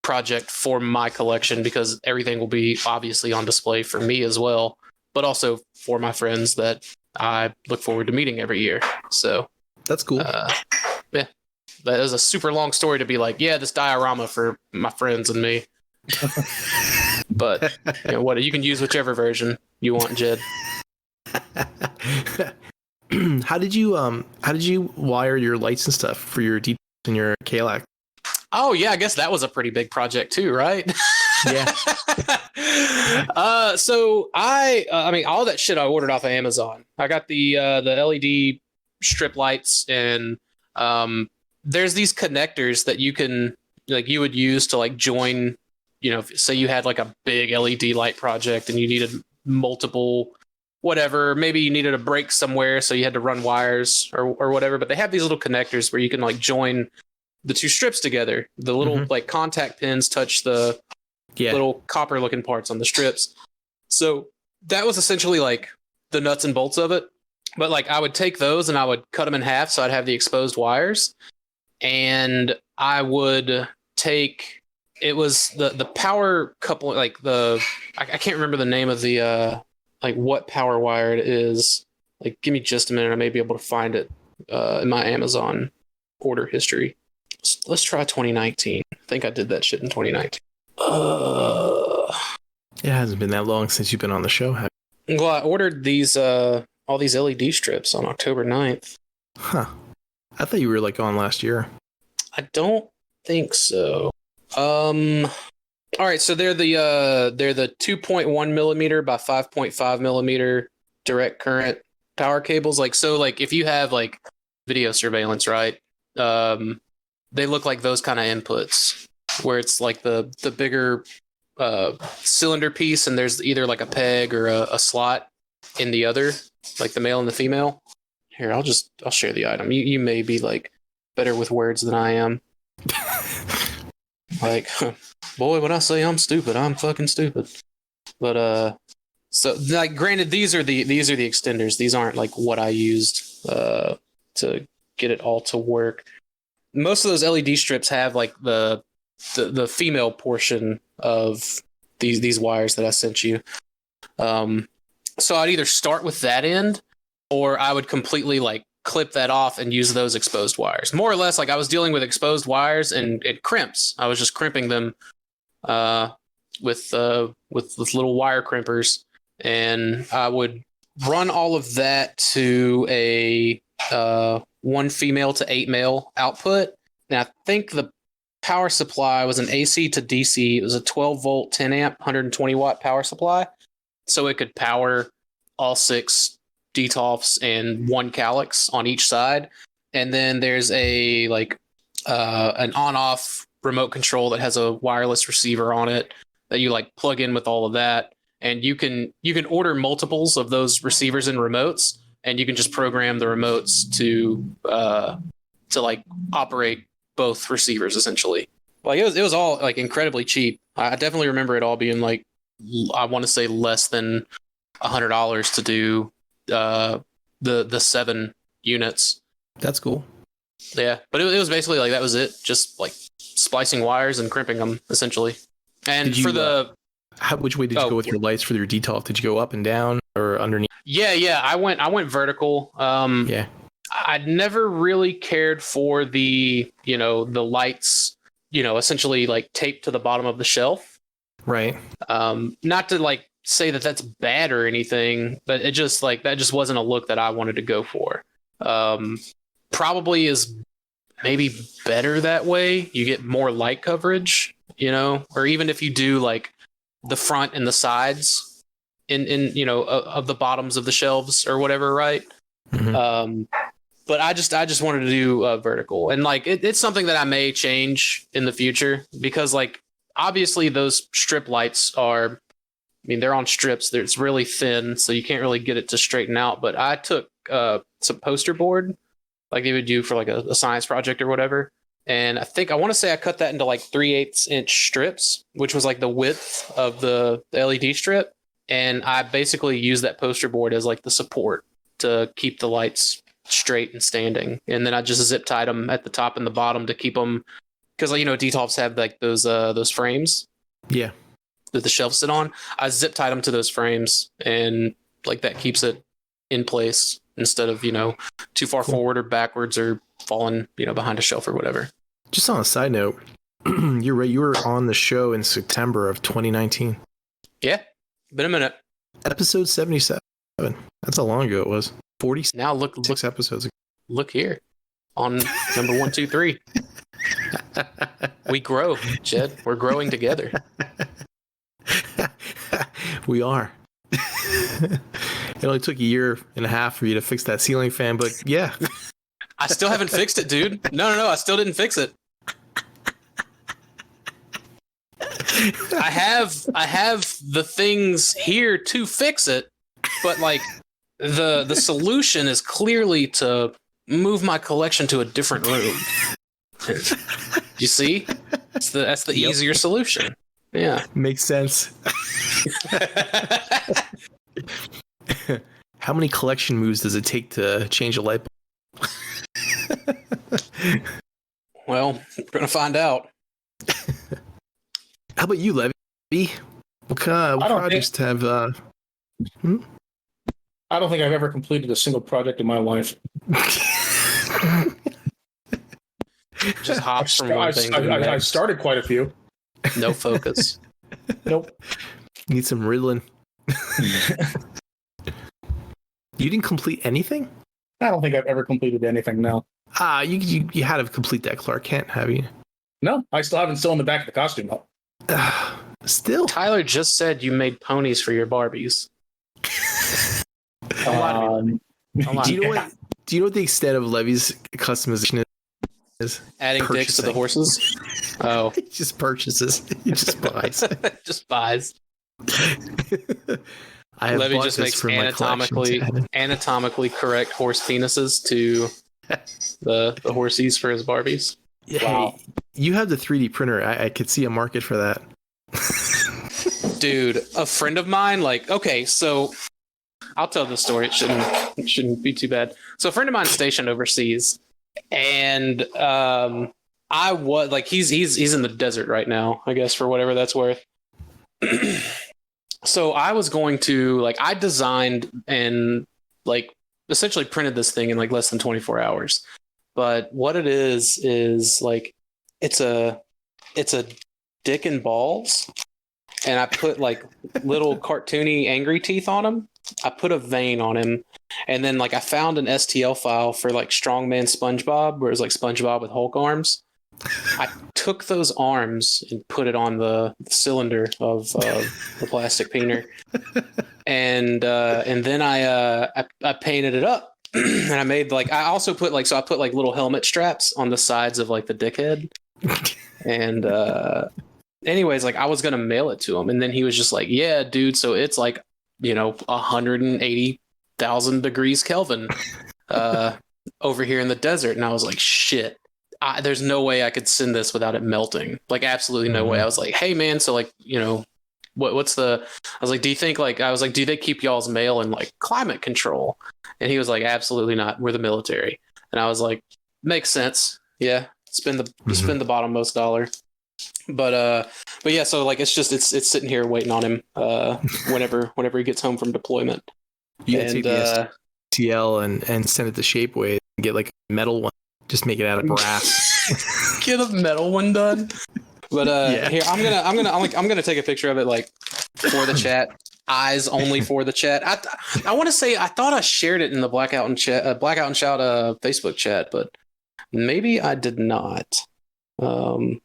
project for my collection, because everything will be obviously on display for me as well, but also for my friends that I look forward to meeting every year. So that's cool. Yeah, that is a super long story to be like, yeah, this diorama for my friends and me. But what you can use whichever version you want, Jed. How did you wire your lights and stuff for your deep and your KLAC? Oh yeah, I guess that was a pretty big project too, right? Yeah. So I mean, all that shit I ordered off of Amazon. I got the LED strip lights, and there's these connectors that you would use to like join, say you had like a big LED light project and you needed multiple whatever, maybe you needed a break somewhere, so you had to run wires or whatever, but they have these little connectors where you can like join the 2 strips together. The little like contact pins touch the little copper looking parts on the strips. So that was essentially like the nuts and bolts of it. But like I would take those and I would cut them in half so I'd have the exposed wires, and I would take it was the power couple, like I can't remember the name of the like what power wire it is. Like give me just a minute, I may be able to find it in my Amazon order history. Let's try 2019. I think I did that shit in 2019. It hasn't been that long since you've been on the show, have you? Well, I ordered these all these LED strips on October 9th. Huh. I thought you were like on last year. I don't think so. All right, so they're the 2.1 millimeter by 5.5 millimeter direct current power cables. Like so, like if you have like video surveillance, right? They look like those kind of inputs where it's like the bigger cylinder piece, and there's either like a peg or a slot in the other, like the male and the female. Here, I'll share the item. You may be like better with words than I am. Like, boy, when I say I'm stupid, I'm fucking stupid. But so like, granted, these are the extenders. These aren't like what I used to get it all to work. Most of those LED strips have like the female portion of these wires that I sent you. So I'd either start with that end, or I would completely like clip that off and use those exposed wires. More or less, like I was dealing with exposed wires and crimps. I was just crimping them with little wire crimpers, and I would run all of that to a 1 female to 8 male output. And I think the power supply was an AC to DC. It was a 12 volt, 10 amp, 120 watt power supply. So it could power all 6 DTOFs and 1 calyx on each side. And then there's a like an on-off remote control that has a wireless receiver on it that you like plug in with all of that. And you can order multiples of those receivers and remotes, and you can just program the remotes to like operate both receivers essentially. Like it was all like incredibly cheap. I definitely remember it all being like, I want to say less than $100 to do the 7 units. That's cool. Yeah, but it was basically like that was it, just like splicing wires and crimping them essentially. And you, for the which way did you go with your lights for your DTOF? Did you go up and down or underneath? Yeah, I went vertical. Yeah. I'd never really cared for the lights, essentially like taped to the bottom of the shelf. Right. Not to like say that that's bad or anything, but it just like that just wasn't a look that I wanted to go for. Probably is maybe better that way. You get more light coverage, or even if you do like the front and the sides in of the bottoms of the shelves or whatever, right? Mm-hmm. But I just wanted to do vertical, and like it's something that I may change in the future, because like obviously those strip lights are, they're on strips. It's really thin, so you can't really get it to straighten out. But I took some poster board, like they would do for like a science project or whatever. And I want to say I cut that into like 3/8 inch strips, which was like the width of the LED strip. And I basically used that poster board as like the support to keep the lights straight and standing. And then I just zip tied them at the top and the bottom to keep them, because like, DTOFs have like those frames. Yeah. That the shelves sit on. I zip tied them to those frames, and like that keeps it in place instead of, too far forward or backwards or falling, behind a shelf or whatever. Just on a side note, you're right. You were on the show in September of 2019. Yeah. Been a minute. Episode 77. That's how long ago it was. 46 now look episodes ago. Look here on number 1, 2, 3. We grow, Jed. We're growing together. We are. It only took a year and a half for you to fix that ceiling fan, but yeah. I still haven't fixed it, dude. No, I still didn't fix it. I have the things here to fix it, but like the solution is clearly to move my collection to a different room. You see? That's the easier solution. Yeah. Makes sense. How many collection moves does it take to change a light bulb? Well, we're gonna find out. How about you, Levy? What kind of I don't projects have? I don't think I've ever completed a single project in my life. Just hops from one thing to the I next. started quite a few. No focus. Nope. Need some Ritalin. You didn't complete anything? I don't think I've ever completed anything. No. You had to complete that Clark Kent, have you? No, I still haven't sewn the back of the costume up. Still. Tyler just said you made ponies for your Barbies. Don't lie to me. Don't lie Do to you me. know what? Do you know what the extent of Levy's customization is? Adding dicks to the horses? Oh. He just purchases. He just buys. Just buys. I have Levy bought just this makes for my collection. anatomically correct horse penises to the horsies for his Barbies. Hey, Wow. you have the 3D printer. I could see a market for that. Dude, a friend of mine, like, okay, so I'll tell the story. It shouldn't be too bad. So a friend of mine stationed overseas, and I was like, he's in the desert right now, I guess, for whatever that's worth. So I was going to, like, I designed and like essentially printed this thing in like less than 24 hours. But what it is like it's a dick and balls, and I put like little cartoony angry teeth on him. I put a vein on him, and then like I found an STL file for like Strongman SpongeBob, where it was like SpongeBob with Hulk arms. I took those arms and put it on the cylinder of the plastic peener, and then I painted it up, and I made like I also put like I put like little helmet straps on the sides of like the dickhead, and anyways, like I was gonna mail it to him, and then he was just like, "Yeah, dude, so it's like 180,000 degrees Kelvin over here in the desert," and I was like, "Shit." There's no way I could send this without it melting. Like, absolutely no way. I was like, hey man, so like, what's the, I was like, do you think like, I was like, do they keep y'all's mail in like climate control? And he was like, absolutely not. We're the military. And I was like, makes sense. Yeah. Spend the bottommost dollar. But yeah, so like, it's sitting here waiting on him, whenever he gets home from deployment. You can take the STL and send it to Shapeways and get like a metal one. Just make it out of brass. Get a metal one done. But Yeah. Here I'm gonna take a picture of it like for the chat. Eyes only for the chat. I want to say I thought I shared it in the Blackout and Shout Facebook chat, but maybe I did not. Hang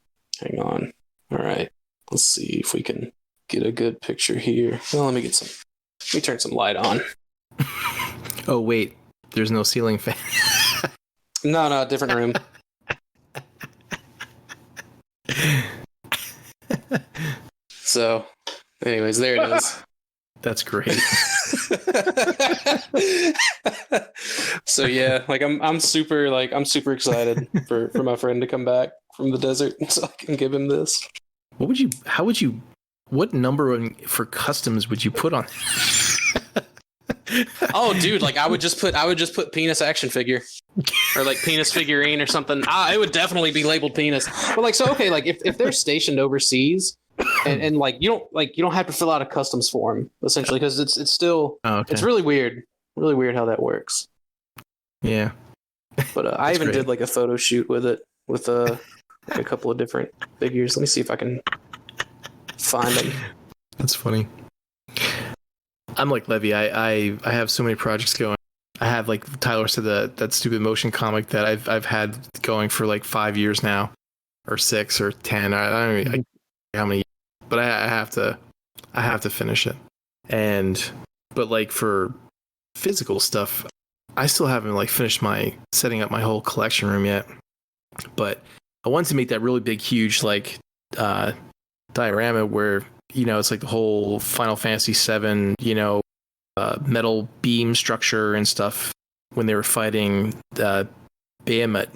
on. All right. Let's see if we can get a good picture here. Well, let me turn some light on. Oh wait, there's no ceiling fan. No, different room. So, anyways, there it is. That's great. So yeah, like I'm super excited for my friend to come back from the desert so I can give him this. What number for customs would you put on? Oh, dude, like I would just put penis action figure or like penis figurine or something. It would definitely be labeled penis. But like, so okay, like if they're stationed overseas and like you don't have to fill out a customs form essentially because it's still it's really weird how that works. Yeah. But I even did like a photo shoot with it with a couple of different figures. Let me see if I can find them. That's funny. I'm like Levy. I have so many projects going. I have, like Tyler said, that stupid motion comic that I've had going for like 5 years now, or 6 or 10. I don't even how many, but I have to finish it. But like for physical stuff, I still haven't like finished setting up my whole collection room yet. But I wanted to make that really big, huge like diorama where it's like the whole Final Fantasy VII, metal beam structure and stuff when they were fighting Bahamut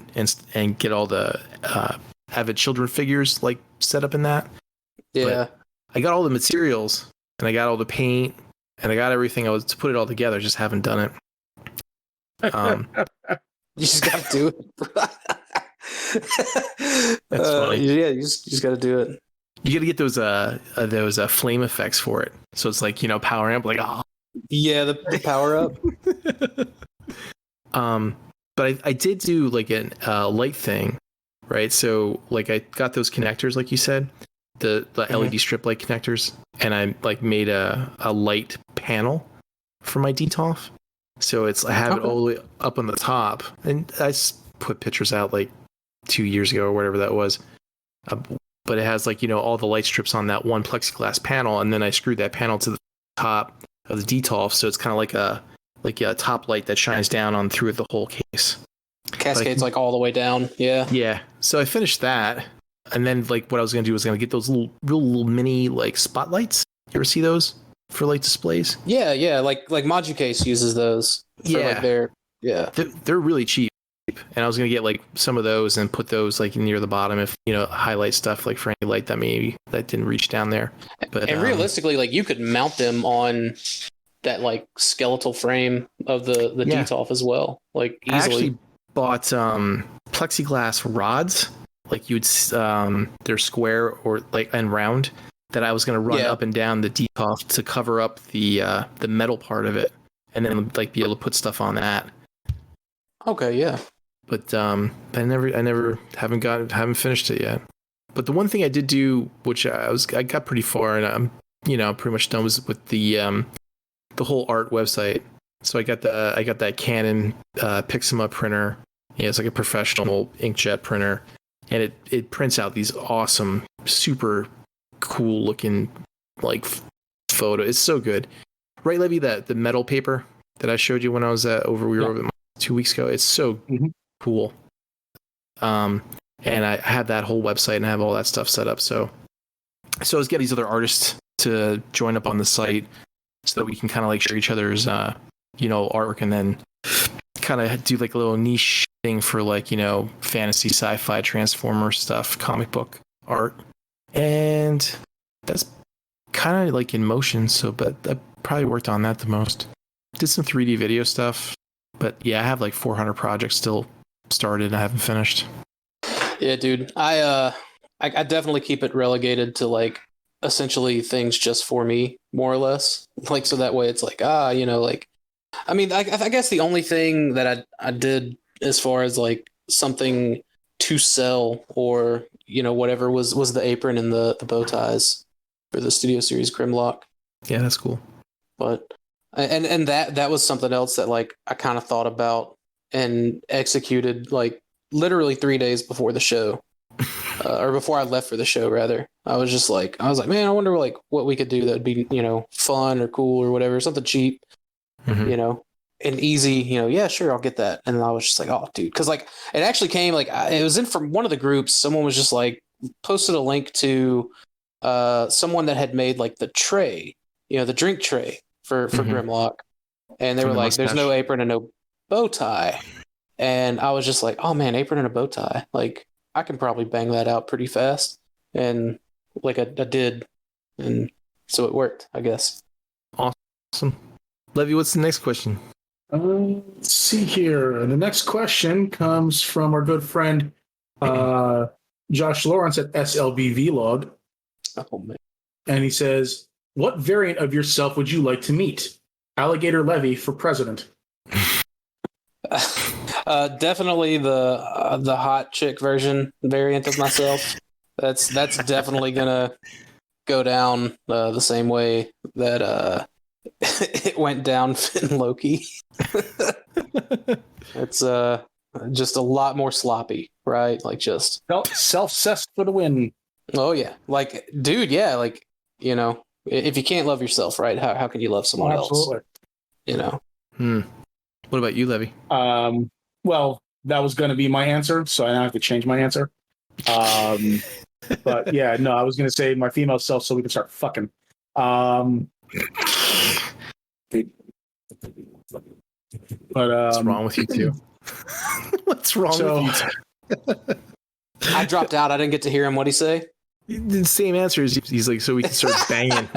and get all the Avid Children figures like set up in that. Yeah. But I got all the materials and I got all the paint and I got everything. I was to put it all together. Just haven't done it. You just gotta do it. That's funny. Yeah, you just gotta do it. You got to get those flame effects for it. So it's like, power amp, like, oh. Yeah, the power up. But I did do like a light thing, right? So like I got those connectors, like you said, the LED strip light connectors, and I like made a light panel for my DTOF. So I have it all the way up on the top, and I put pictures out like 2 years ago or whatever that was. But it has like, all the light strips on that one plexiglass panel, and then I screwed that panel to the top of the DTOF, so it's kind of like a top light that shines down on through the whole case. Cascades like all the way down. Yeah. Yeah. So I finished that, and then like what I was gonna do was gonna get those little mini like spotlights. You ever see those for like displays? Yeah. Like ModuCase uses those. Yeah. They're really cheap. And I was gonna get like some of those and put those like near the bottom if highlight stuff like for any light that didn't reach down there. But realistically, like you could mount them on that like skeletal frame of the DTOF as well, like easily. I actually bought plexiglass rods, like they're square or like and round, that I was gonna run up and down the DTOF to cover up the metal part of it, and then like be able to put stuff on that. Okay, yeah. But I haven't finished it yet. But the one thing I did do, which I got pretty far, and I'm pretty much done, was with the whole art website. So I got that Canon Pixma printer. Yeah, it's like a professional inkjet printer, and it prints out these awesome, super cool looking like photo. It's so good, right, Levy? The metal paper that I showed you when I was over 2 weeks ago. It's so cool. And I have that whole website and I have all that stuff set up. So I was getting these other artists to join up on the site so that we can kind of like share each other's, artwork, and then kind of do like a little niche thing for like, fantasy, sci-fi, Transformer stuff, comic book art. And that's kind of like in motion. But I probably worked on that the most. Did some 3D video stuff. But yeah, I have like 400 projects still started. I haven't finished. Yeah, dude. I definitely keep it relegated to like essentially things just for me, more or less. Like, so that way it's like, like, I mean, I guess the only thing that I did as far as like something to sell or, whatever was the apron and the bow ties for the Studio Series Grimlock. Yeah, that's cool. But, and that was something else that like I kind of thought about and executed like literally 3 days before the show, or before I left for the show, rather. I was like, man, I wonder like what we could do that would be, fun or cool or whatever, something cheap, and easy, yeah, sure, I'll get that. And I was just like, oh, dude, because like it actually came like it was in from one of the groups. Someone was just like posted a link to someone that had made like the tray, the drink tray for Grimlock, and they were like, "There's no apron and no bow tie," and I was just like, "Oh man, apron and a bow tie! Like I can probably bang that out pretty fast," and like I did, and so it worked, I guess. Awesome, Levy. What's the next question? Let's see here. The next question comes from our good friend Josh Lawrence at SLB Vlog. Oh man, and he says, "What variant of yourself would you like to meet? Alligator Levy for president." Definitely the hot chick variant of myself. That's definitely gonna go down the same way that it went down in Loki. It's just a lot more sloppy, right? Like just self-cessed for the win. Oh yeah, like dude, yeah, like if you can't love yourself, right? How can you love someone else? What about you, Levy? Well, that was going to be my answer, so I now have to change my answer. But yeah, no, I was going to say my female self so we can start fucking. What's wrong with you two? What's wrong with you two? I dropped out. I didn't get to hear him. What'd he say? The same answer as he's like, so we can start banging.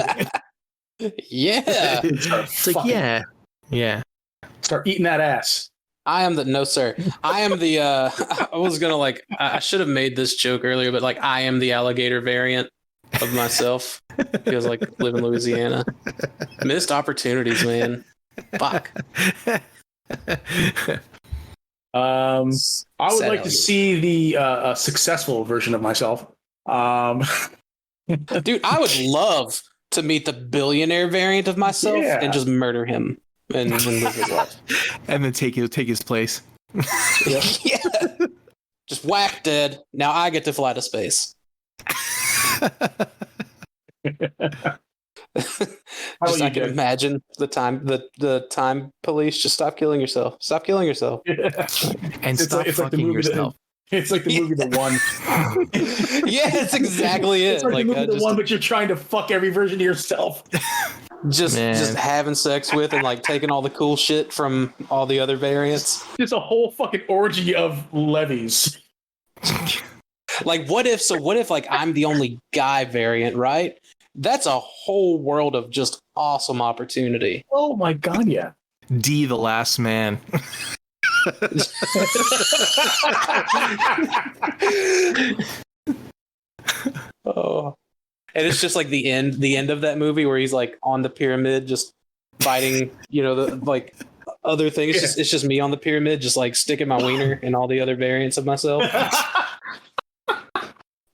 Yeah. It's like, yeah. Yeah. Start eating that ass. I am the no sir. I am the I was gonna I should have made this joke earlier, but like I am the alligator variant of myself. Because like live in Louisiana. Missed opportunities, man. Fuck. I would like to see the successful version of myself. Dude, I would love to meet the billionaire variant of myself and just murder him and live his life. And then take his place. Yeah. Just whack, dead. Now I get to fly to space. I can imagine the time police. Just stop killing yourself. Stop killing yourself. And stop fucking yourself. It's like the movie The One. Yeah, that's exactly it. It's like the movie The One, but you're trying to fuck every version of yourself. Just having sex with and like taking all the cool shit from all the other variants. Just a whole fucking orgy of levies. Like what if like I'm the only guy variant, right? That's a whole world of just awesome opportunity. Oh my god, yeah. D, the last man. Oh, and it's just like the end of that movie where he's like on the pyramid just fighting, the like other things. It's just me on the pyramid just like sticking my wiener in all the other variants of myself.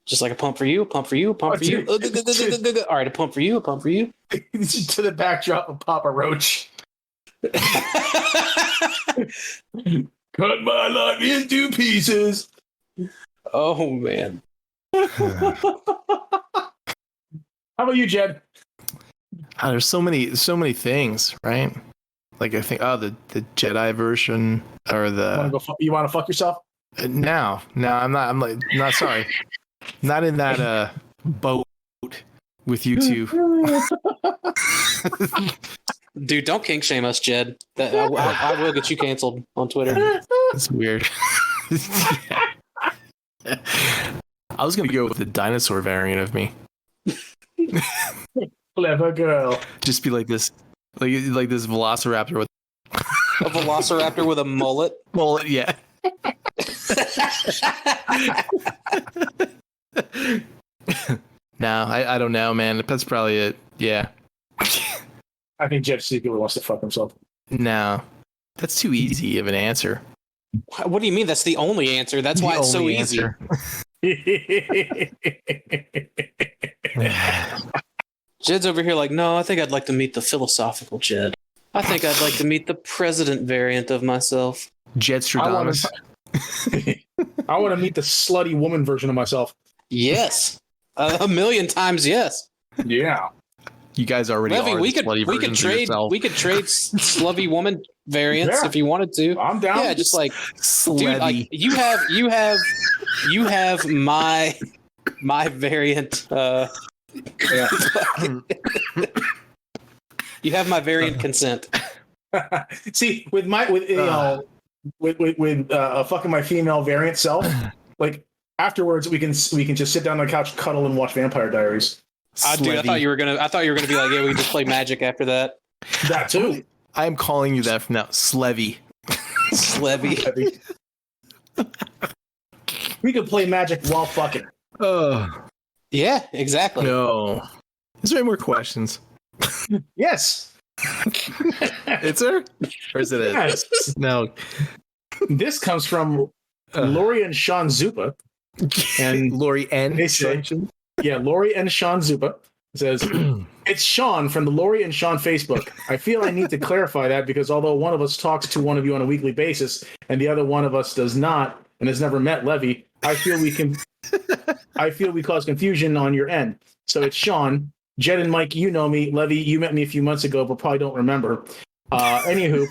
Just like a pump for you, a pump for you, a pump for you. All right, a pump for you, a pump for you. To the backdrop of Papa Roach. Cut my life into pieces. Oh man. How about you, Jed? There's so many things, right? Like I think the Jedi version or the you want to fuck yourself? No, I'm not. I'm like not sorry. Not in that boat with you two. Dude, don't kink shame us, Jed. I will get you canceled on Twitter. That's weird. I was gonna go with the dinosaur variant of me. Clever girl. Just be like this, like this velociraptor with a velociraptor with a mullet. Mullet, yeah. No, I don't know, man. That's probably it. Yeah. I think Jeff secretly wants to fuck himself. No, that's too easy of an answer. What do you mean? That's the only answer. That's why it's so easy. Jed's over here like, no, I think I'd like to meet the philosophical Jed. I think I'd like to meet the president variant of myself. Jed Stradamus. I want to meet the slutty woman version of myself. Yes. A million times yes. Yeah. You guys already Levy, are we could trade slutty woman variants if you wanted to. I'm down. Yeah, just like Slevi. dude, like you have my variant you have my variant consent. See, with fucking my female variant self, like afterwards we can just sit down on the couch, cuddle, and watch Vampire Diaries. Dude, I thought you were gonna be like, yeah, we just play Magic after that. That too. I'm calling you that from now. Slevi. Slevi. We could play Magic while fucking. Yeah, exactly. No. Is there any more questions? Yes. Is there? Or is it it? Yes. No. This comes from Lori and Sean Zupa. And Lori N. They say, Lori and Sean Zupa says, it's Sean from the Lori and Sean Facebook. I feel I need to clarify that because although one of us talks to one of you on a weekly basis and the other one of us does not and has never met Levy, I feel we cause confusion on your end. So it's Sean. Jed and Mike, you know me. Levy, you met me a few months ago, but probably don't remember. Anywho,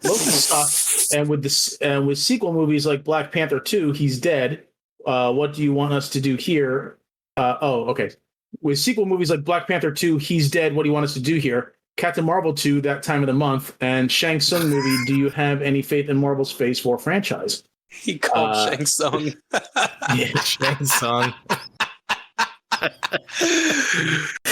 local stuff. And with sequel movies like Black Panther 2, He's Dead. What do you want us to do here? Okay. With sequel movies like Black Panther 2, He's Dead. What do you want us to do here? Captain Marvel 2, That Time of the Month, and Shang Tsung movie. Do you have any faith in Marvel's Phase 4 franchise? He called Shang Tsung. Yeah, Shang Tsung.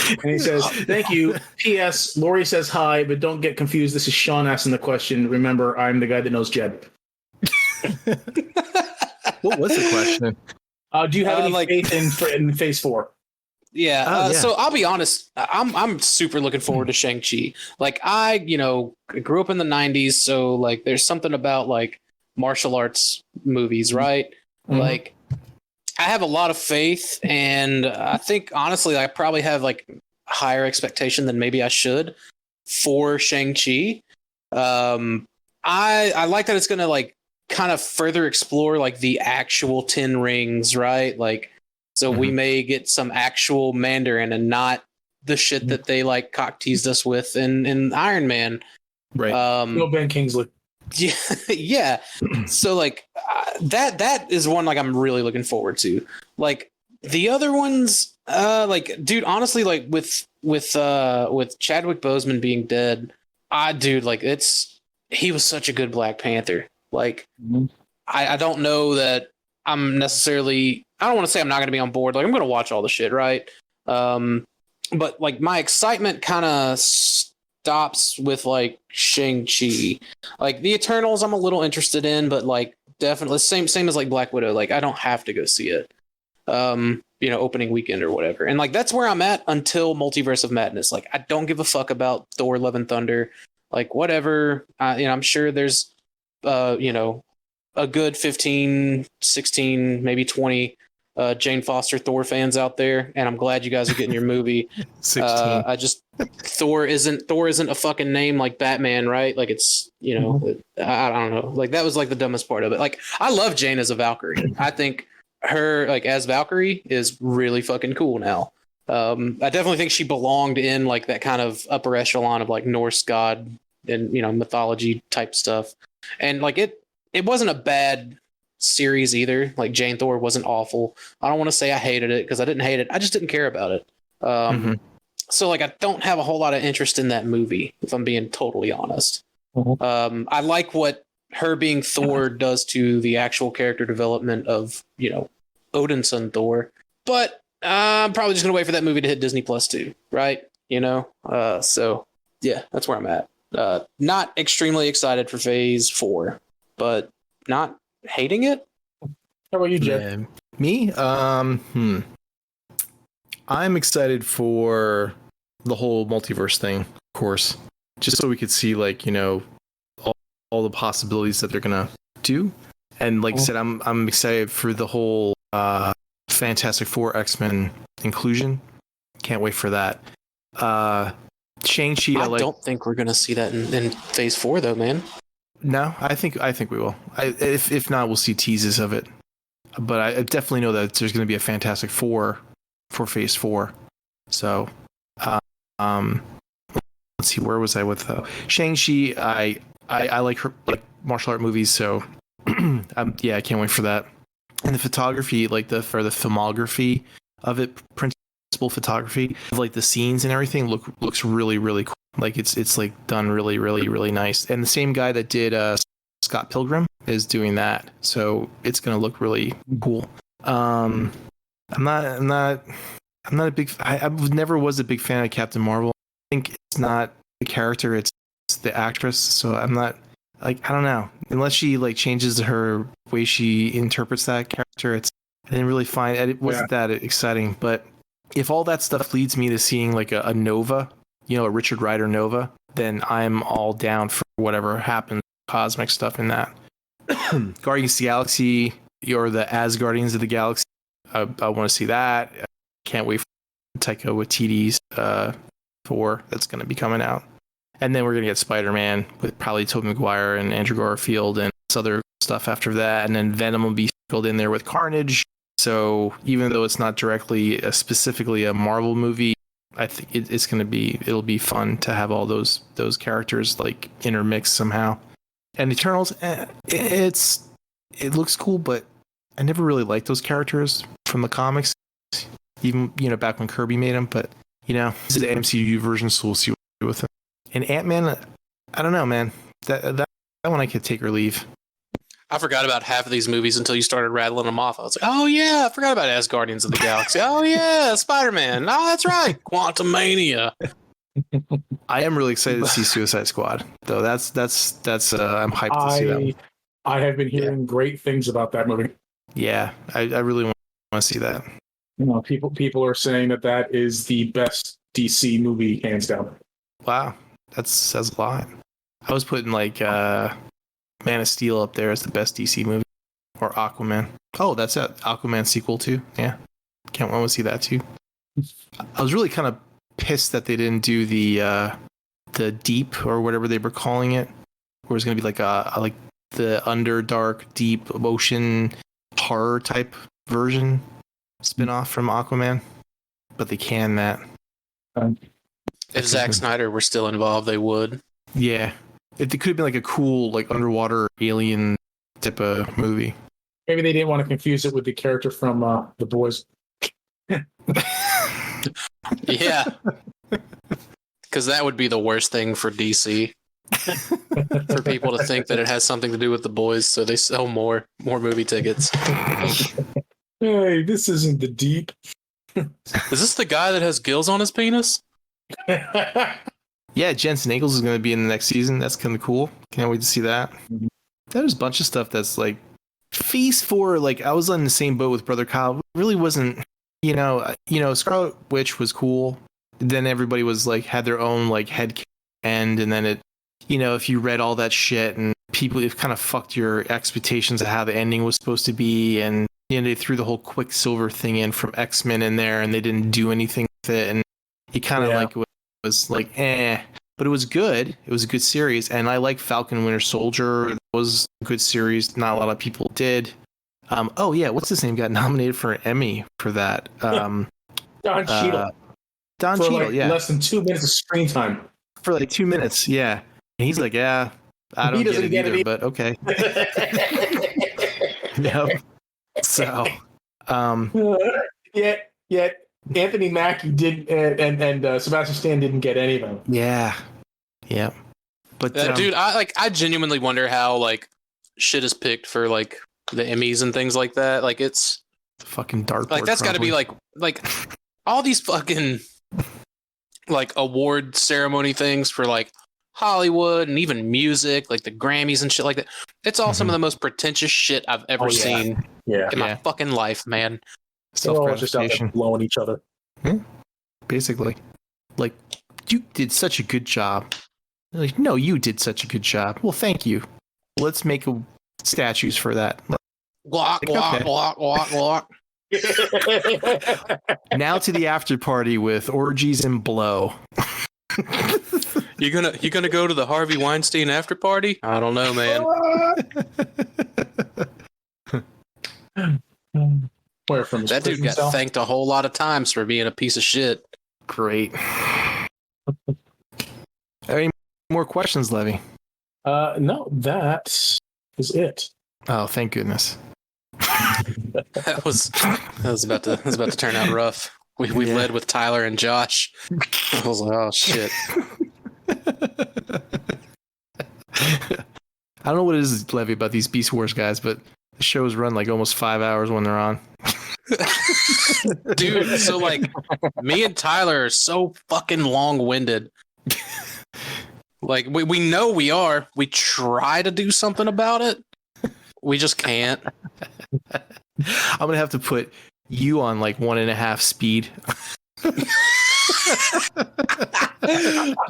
And he says, "Thank you. P.S. Lori says hi, but don't get confused. This is Sean asking the question. Remember, I'm the guy that knows Jed." What was the question? Do you have any like- faith in Phase 4? Yeah. Oh, yeah. So I'll be honest. I'm super looking forward to Shang-Chi. Like I grew up in the 90s. So like there's something about like martial arts movies, right? Mhm. Like I have a lot of faith, and I think honestly, I probably have like higher expectation than maybe I should for Shang-Chi. I like that it's going to like kind of further explore like the actual 10 rings, right? Like, so we may get some actual Mandarin and not the shit that they like cock teased us with in Iron Man. Right. No Ben Kingsley. Yeah, yeah. So like that is one like I'm really looking forward to. Like the other ones, like dude, honestly, like with Chadwick Boseman being dead, dude, like he was such a good Black Panther. Like I don't know that I'm necessarily. I don't want to say I'm not going to be on board. Like I'm going to watch all the shit, right? But like my excitement kind of stops with like Shang-Chi. Like the Eternals I'm a little interested in, but like definitely same as like Black Widow. Like I don't have to go see it. Opening weekend or whatever. And like that's where I'm at until Multiverse of Madness. Like I don't give a fuck about Thor Love and Thunder. Like whatever. I'm sure there's a good 15, 16, maybe 20 Jane Foster Thor fans out there, and I'm glad you guys are getting your movie. 16. Thor isn't a fucking name like Batman, right? Like it's I don't know. Like that was like the dumbest part of it. Like I love Jane as a Valkyrie. I think her like as Valkyrie is really fucking cool now. I definitely think she belonged in like that kind of upper echelon of like Norse god and mythology type stuff. And like it wasn't a bad series either. Like Jane Thor wasn't awful. I don't want to say I hated it because I didn't hate it. I just didn't care about it. So like I don't have a whole lot of interest in that movie, if I'm being totally honest. I like what her being Thor does to the actual character development of Odin's son Thor, but I'm probably just gonna wait for that movie to hit Disney Plus too, right? So yeah, that's where I'm at. Not extremely excited for Phase 4, but not hating it. How about you, Jed? Yeah. Me? I'm excited for the whole multiverse thing, of course, just so we could see like all the possibilities that they're gonna do. And like I said, I'm excited for the whole Fantastic Four X-Men inclusion. Can't wait for that. Shang-Chi, I don't think we're gonna see that in Phase 4 though, man. No, I think we will. If not, we'll see teases of it. But I definitely know that there's going to be a Fantastic Four for Phase 4. So, let's see, where was I with Shang-Chi? I like her like martial art movies, so I can't wait for that. And the photography, like the filmography of it, principal photography, like the scenes and everything looks really, really cool. Like it's like done really, really, really nice. And the same guy that did Scott Pilgrim is doing that, so it's gonna look really cool. I'm not a big. I never was a big fan of Captain Marvel. I think it's not the character, it's the actress. So I'm not like, I don't know, unless she like changes her way she interprets that character. I didn't really find it wasn't that exciting. But if all that stuff leads me to seeing like a Nova, a Richard Rider Nova, then I'm all down for whatever happens, cosmic stuff in that. Guardians of the Galaxy or the Asgardians of the Galaxy, I want to see that. I can't wait for Taika Waititi's Thor that's going to be coming out. And then we're going to get Spider-Man with probably Tobey Maguire and Andrew Garfield and this other stuff after that. And then Venom will be filled in there with Carnage. So even though it's not directly specifically a Marvel movie, I think it'll be fun to have all those characters like intermixed somehow. And Eternals, it looks cool, but I never really liked those characters from the comics, even back when Kirby made them. But this is the MCU version, so we'll see what we do with it. And Ant-Man, I don't know, man. That one I could take or leave. I forgot about half of these movies until you started rattling them off. I was like, oh yeah, I forgot about As Guardians of the Galaxy. Oh yeah, Spider-Man. Oh, that's right, Quantumania. I am really excited to see Suicide Squad, though. That's I'm hyped to see that one. I have been hearing great things about that movie. Yeah, I really want to see that. You know, people are saying that is the best DC movie, hands down. Wow, that says a lot. I was putting like Man of Steel up there as the best DC movie, or Aquaman. Oh, that's it. Aquaman sequel too. Yeah, can't wait to see that too. I was really kind of pissed that they didn't do the Deep or whatever they were calling it, where it's going to be like like the Underdark Deep Ocean horror type version spin-off from Aquaman, but they can that. If Zack Snyder were still involved, they would. Yeah, it could have been like a cool like underwater alien type of movie. Maybe they didn't want to confuse it with the character from The Boys. Yeah, because that would be the worst thing for DC. For people to think that it has something to do with The Boys, so they sell more movie tickets. Hey, this isn't the Deep. Is this the guy that has gills on his penis? Yeah, Jensen Ackles is going to be in the next season. That's kind of cool. Can't wait to see that. Mhm. There's a bunch of stuff that's like Phase 4. Like I was on the same boat with Brother Kyle. It really wasn't. You know, Scarlet Witch was cool. Then everybody was like had their own like head end, and then it. You know, if you read all that shit and people, it kind of fucked your expectations of how the ending was supposed to be. And, you know, they threw the whole Quicksilver thing in from X-Men in there and they didn't do anything with it. And it kind of like was like, but it was good. It was a good series. And I like Falcon Winter Soldier. It was a good series. Not a lot of people did. Oh yeah. What's his name? Got nominated for an Emmy for that. Don Cheadle. Don for Cheadle. like Yeah. less than 2 minutes of screen time. For like 2 minutes. Yeah. And he's like, yeah, I don't get it either, but okay. Yep. So, yet Anthony Mackie did, and Sebastian Stan didn't get any of them. Yeah. But Dude, I genuinely wonder how like shit is picked for like the Emmys and things like that. Like it's fucking dartboard. Like that's got to be like all these fucking like award ceremony things for like Hollywood and even music, like the Grammys and shit like that. It's all some of the most pretentious shit I've ever seen in my fucking life, man. Just out there blowing each other. Basically, like you did such a good job. Like, no, you did such a good job. Well, thank you. Let's make statues for that. Glock, glock, glock, glock. Now to the after party with orgies and blow. You gonna go to the Harvey Weinstein after party? I don't know, man. Where from that dude got thanked a whole lot of times for being a piece of shit. Great. Any more questions, Levy? No, that is it. Oh, thank goodness. That was about to turn out rough. We led with Tyler and Josh. I was like, oh shit. I don't know what it is, Levy, about these Beast Wars guys, but the shows run like almost 5 hours when they're on. Dude, so like me and Tyler are so fucking long-winded. Like we know we are. We try to do something about it. We just can't. I'm gonna have to put you on like 1.5 speed.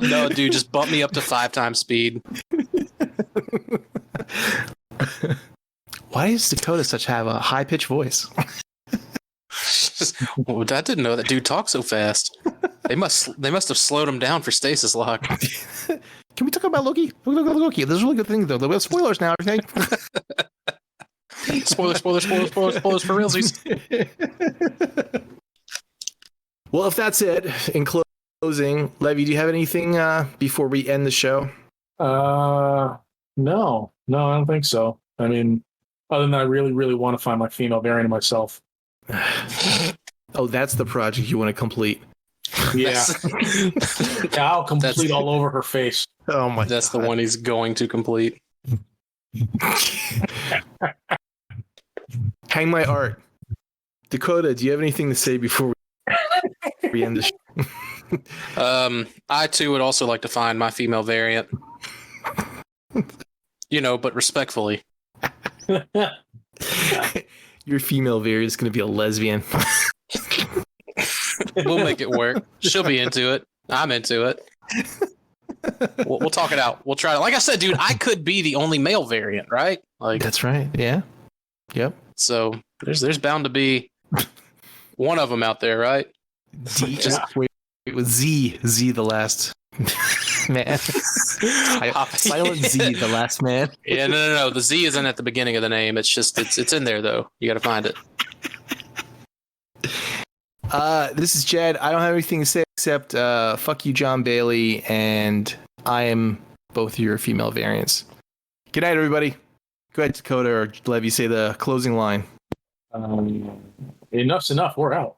No, dude, just bump me up to 5 times speed. Why does Dakota have a high pitched voice? Well, I didn't know that dude talks so fast. They must have slowed him down for stasis lock. Can we talk about Loki? Loki. There's a really good thing though. We have spoilers now. Okay. Spoilers for realsies. Well, if that's it, in closing, Levy, do you have anything before we end the show? No, I don't think so. I mean, other than I really, really want to find my female variant of myself. Oh, that's the project you want to complete. Yeah. I'll complete all over her face. Oh my! That's God. The one he's going to complete. Hang my art. Dakota, do you have anything to say before we end the show? I too would also like to find my female variant. But respectfully. Your female variant is going to be a lesbian. We'll make it work. She'll be into it. I'm into it. We'll talk it out. We'll try it. Like I said, dude, I could be the only male variant, right? Like That's right. Yeah. Yep. So there's bound to be one of them out there, right? Wait, it was Z the last man. Silent Z, the last man. Yeah, no. The Z isn't at the beginning of the name. It's just it's in there though. You got to find it. This is Jed. I don't have anything to say except fuck you, John Bailey, and I am both your female variants. Good night, everybody. Go ahead, Dakota or Lev, you say the closing line. Enough's enough. We're out.